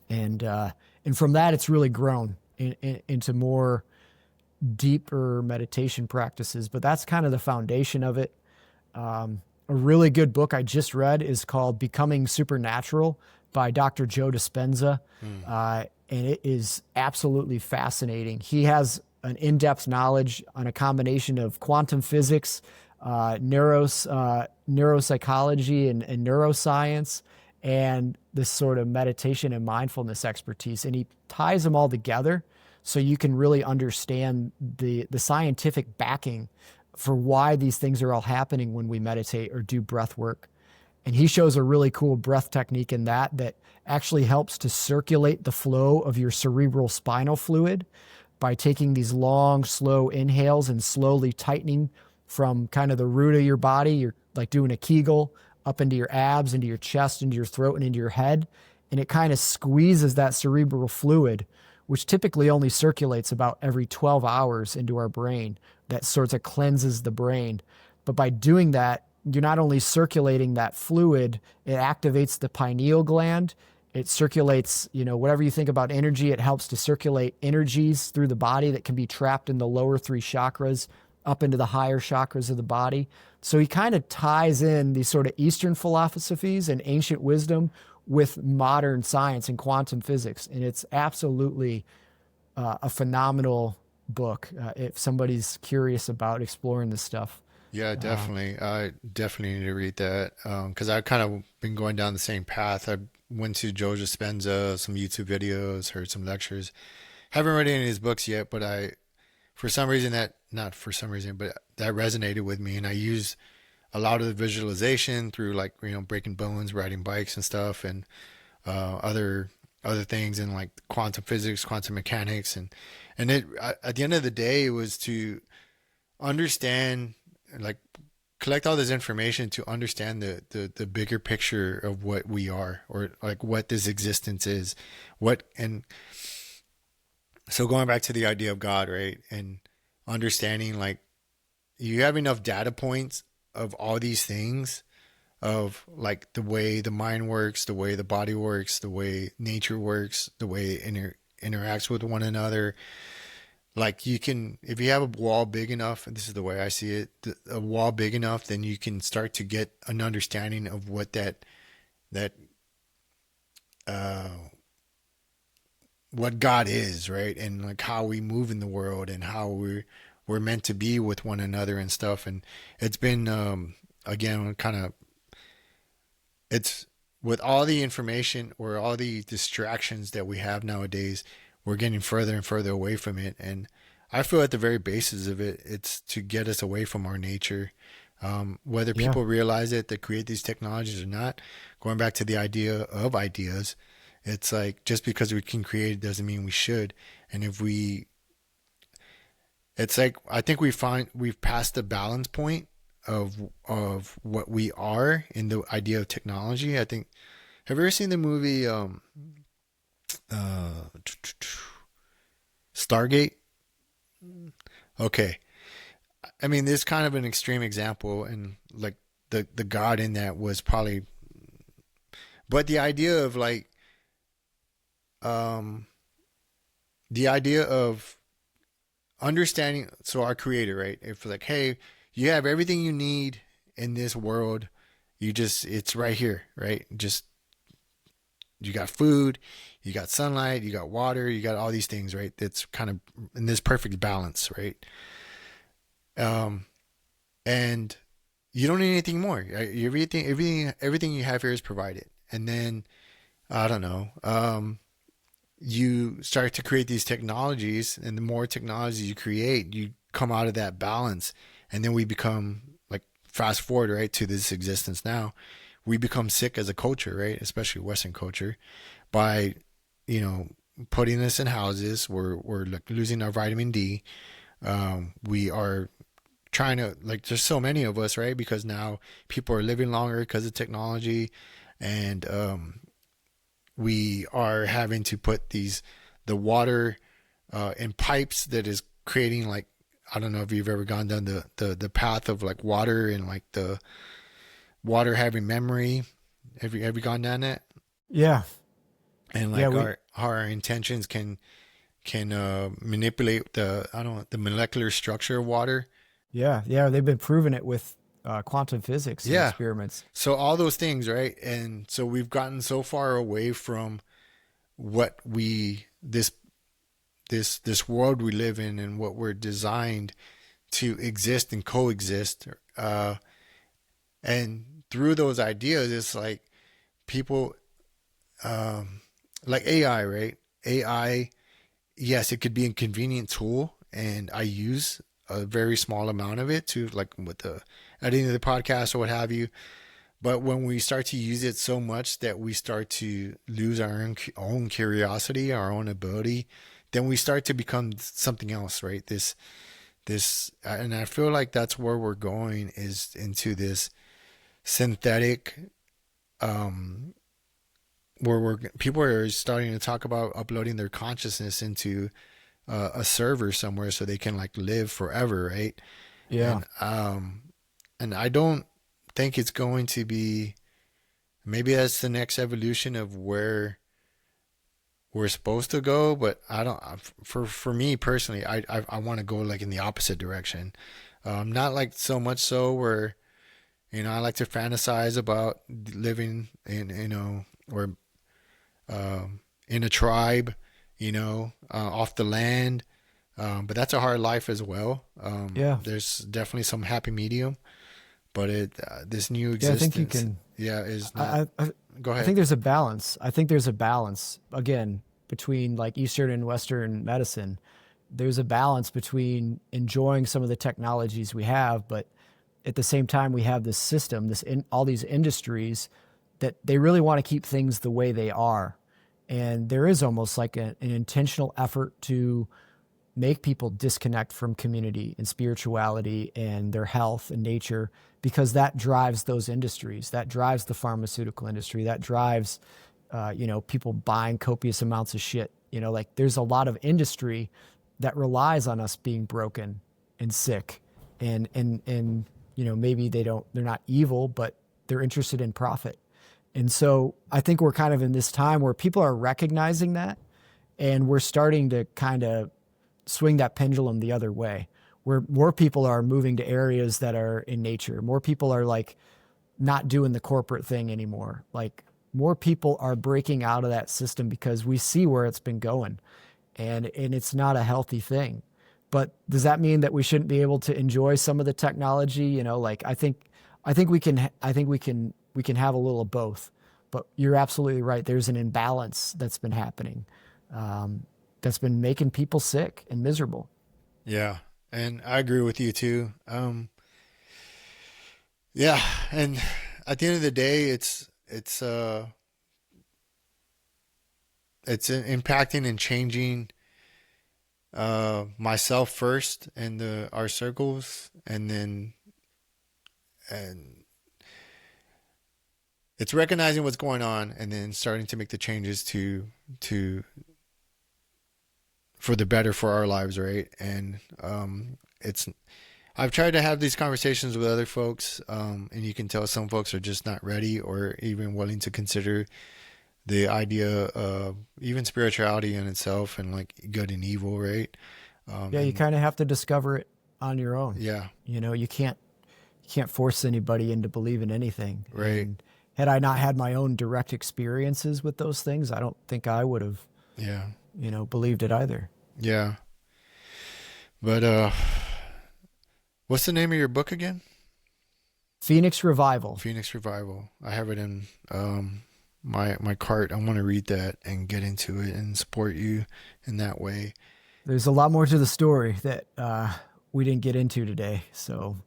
And from that, it's really grown into more deeper meditation practices, but that's kind of the foundation of it. A really good book I just read is called Becoming Supernatural by Dr. Joe Dispenza. And it is absolutely fascinating. He has an in-depth knowledge on a combination of quantum physics, neuropsychology, and neuroscience, and this sort of meditation and mindfulness expertise. And he ties them all together so you can really understand the scientific backing for why these things are all happening when we meditate or do breath work. And he shows a really cool breath technique in that actually helps to circulate the flow of your cerebral spinal fluid by taking these long, slow inhales and slowly tightening from kind of the root of your body. You're like doing a Kegel up into your abs, into your chest, into your throat, and into your head. And it kind of squeezes that cerebral fluid, which typically only circulates about every 12 hours into our brain. That sort of cleanses the brain. But by doing that, you're not only circulating that fluid, it activates the pineal gland. It circulates, whatever you think about energy, it helps to circulate energies through the body that can be trapped in the lower three chakras up into the higher chakras of the body. So he kind of ties in these sort of Eastern philosophies and ancient wisdom with modern science and quantum physics. And it's absolutely a phenomenal book if somebody's curious about exploring this stuff. Yeah, definitely. I definitely need to read that because I've kind of been going down the same path. I went to Joe Dispenza, some YouTube videos, heard some lectures. Haven't read any of his books yet, but for some reason not for some reason, but that resonated with me, and I use a lot of the visualization through like breaking bones, riding bikes and stuff, and other things, and like quantum physics, quantum mechanics, and at the end of the day, it was to understand, like, collect all this information to understand the bigger picture of what we are, or like what this existence is, and so going back to the idea of God, right, and understanding like you have enough data points of all these things, of like the way the mind works, the way the body works, the way nature works, the way it interacts with one another. Like you can, if you have a wall big enough, and this is the way I see it, a wall big enough, then you can start to get an understanding of what that uh, what God is, right? And like how we move in the world and how we're meant to be with one another and stuff. And it's been again kind of, it's with all the information or all the distractions that we have nowadays, we're getting further and further away from it. And I feel at the very basis of it, it's to get us away from our nature. Whether Yeah. people realize it that create these technologies or not, going back to the idea of ideas, it's like just because we can create it doesn't mean we should. And if we, it's like I think we've passed the balance point of what we are in the idea of technology. I think, have you ever seen the movie uh, Stargate? Okay, I mean this is kind of an extreme example, and like the god in that was probably, but the idea of like um the idea of understanding, so our creator, right, if like, hey, you have everything you need in this world, you just, it's right here, right? Just, you got food, you got sunlight, you got water, you got all these things, right? That's kind of in this perfect balance, right? um and you don't need anything more, right? Everything you have here is provided. And then I don't know, you start to create these technologies, and the more technologies you create, you come out of that balance. And then we become like, fast forward right to this existence now, we become sick as a culture, right, especially Western culture, by, you know, putting us in houses. We're like losing our vitamin D. We are trying to, like, there's so many of us, right, because now people are living longer because of technology. And we are having to put the water in pipes that is creating, like, I don't know if you've ever gone down the path of like water, and like the water having memory. Have you gone down that? Yeah. And Yeah. like We, our how our intentions can manipulate the molecular structure of water. yeah. Yeah. They've been proving it with quantum physics and Yeah. experiments. So all those things, right? And so we've gotten so far away from what we this world we live in, and what we're designed to exist and coexist. And through those ideas, it's like people, um, like AI, right? AI, yes, it could be a convenient tool, and I use a very small amount of it to, like, with the editing of the podcast or what have you. But when we start to use it so much that we start to lose our own curiosity, our own ability, then we start to become something else, right? And I feel like that's where we're going, is into this synthetic, um, where people are starting to talk about uploading their consciousness into a server somewhere so they can like live forever, right? Yeah. And I don't think it's going to be, maybe that's the next evolution of where we're supposed to go. But I don't, for me personally, I want to go like in the opposite direction. Not like so much so where, I like to fantasize about living in, or in a tribe, off the land. But that's a hard life as well. Yeah. There's definitely some happy medium, but this new Yeah. I think you existence, can. yeah, is not. I, I, Go I ahead. think there's a balance. I think there's a balance again between like Eastern and Western medicine. There's a balance between enjoying some of the technologies we have, but at the same time, we have this system, all these industries that they really want to keep things the way they are. And there is almost like an intentional effort to make people disconnect from community and spirituality and their health and nature, because that drives those industries, that drives the pharmaceutical industry, that drives people buying copious amounts of shit. Like there's a lot of industry that relies on us being broken and sick and maybe they're not evil, but they're interested in profit. And so I think we're kind of in this time where people are recognizing that, and we're starting to kind of swing that pendulum the other way, where more people are moving to areas that are in nature. More people are like not doing the corporate thing anymore. Like more people are breaking out of that system because we see where it's been going, and it's not a healthy thing. But does that mean that we shouldn't be able to enjoy some of the technology? Like I think we can have a little of both. But you're absolutely right. There's an imbalance that's been happening, that's been making people sick and miserable. Yeah, and I agree with you too. Yeah, and at the end of the day, it's impacting and changing myself first and our circles, and it's recognizing what's going on and then starting to make the changes to for the better for our lives, right? And it's I've tried to have these conversations with other folks, and you can tell some folks are just not ready or even willing to consider the idea of even spirituality in itself and like good and evil, right? Yeah, you kind of have to discover it on your own. Yeah, You can't force anybody into believing anything. right. And had I not had my own direct experiences with those things, I don't think I would have, Yeah, believed it either. yeah. But what's the name of your book again? Phoenix Revival. Phoenix Revival. I have it in my cart. I want to read that and get into it and support you in that way. There's a lot more to the story that we didn't get into today, so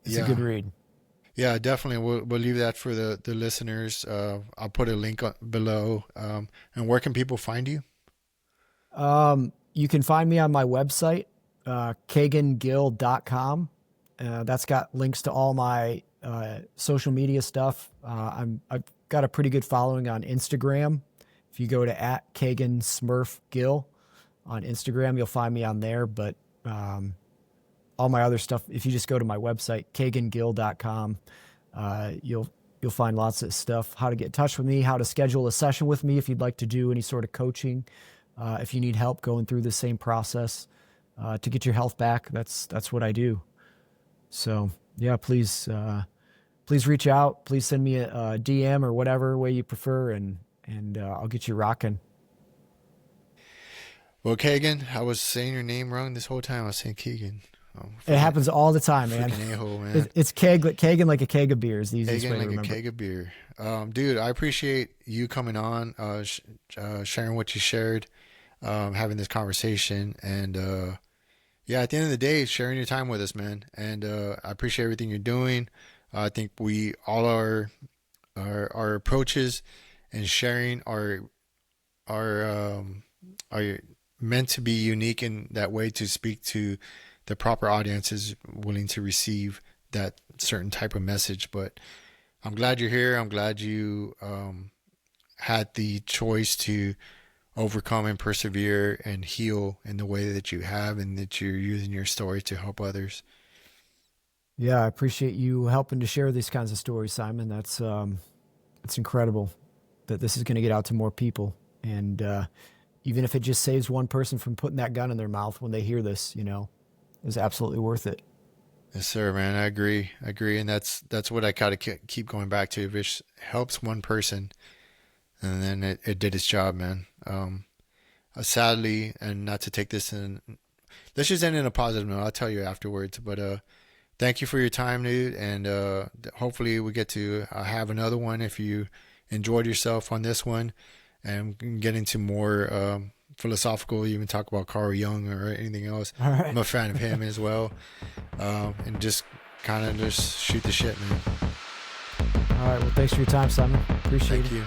it's a good read. Yeah, definitely. We'll leave that for the listeners. I'll put a link below. And where can people find you? You can find me on my website, kegangill.com. That's got links to all my social media stuff. I've got a pretty good following on Instagram. If you go to @KeganSmurfGill on Instagram, you'll find me on there. But all my other stuff, if you just go to my website, kegangill.com, you'll find lots of stuff, how to get in touch with me, how to schedule a session with me if you'd like to do any sort of coaching, if you need help going through the same process to get your health back. That's what I do. So yeah, please reach out. Please send me a DM or whatever way you prefer, and I'll get you rocking. Well, Kegan, I was saying your name wrong this whole time. I was saying Keegan. Oh, it happens all the time, man. A-hole, man. It's Kegan like a keg of beer is the easiest way to remember. Like a keg of beer. Dude, I appreciate you coming on, sharing what you shared, having this conversation, and yeah, at the end of the day, sharing your time with us, man. And I appreciate everything you're doing. I think we all our approaches and sharing are meant to be unique in that way, to speak to the proper audiences willing to receive that certain type of message. But I'm glad you're here. I'm glad you had the choice to overcome and persevere and heal in the way that you have, and that you're using your story to help others. Yeah, I appreciate you helping to share these kinds of stories, Simon. That's it's incredible that this is going to get out to more people. And even if it just saves one person from putting that gun in their mouth when they hear this, is absolutely worth it. Yes, sir, man. I agree. And that's what I kind of keep going back to. If it helps one person, and then it did its job, man. Sadly, and not to take this in, let's just end in a positive note. I'll tell you afterwards. But thank you for your time, dude. And hopefully we get to have another one if you enjoyed yourself on this one, and get into more philosophical, even talk about Carl Jung or anything else. All right. I'm a fan of him as well. And just kind of just shoot the shit, man. All right. Well, thanks for your time, Simon. Appreciate it. Thank you.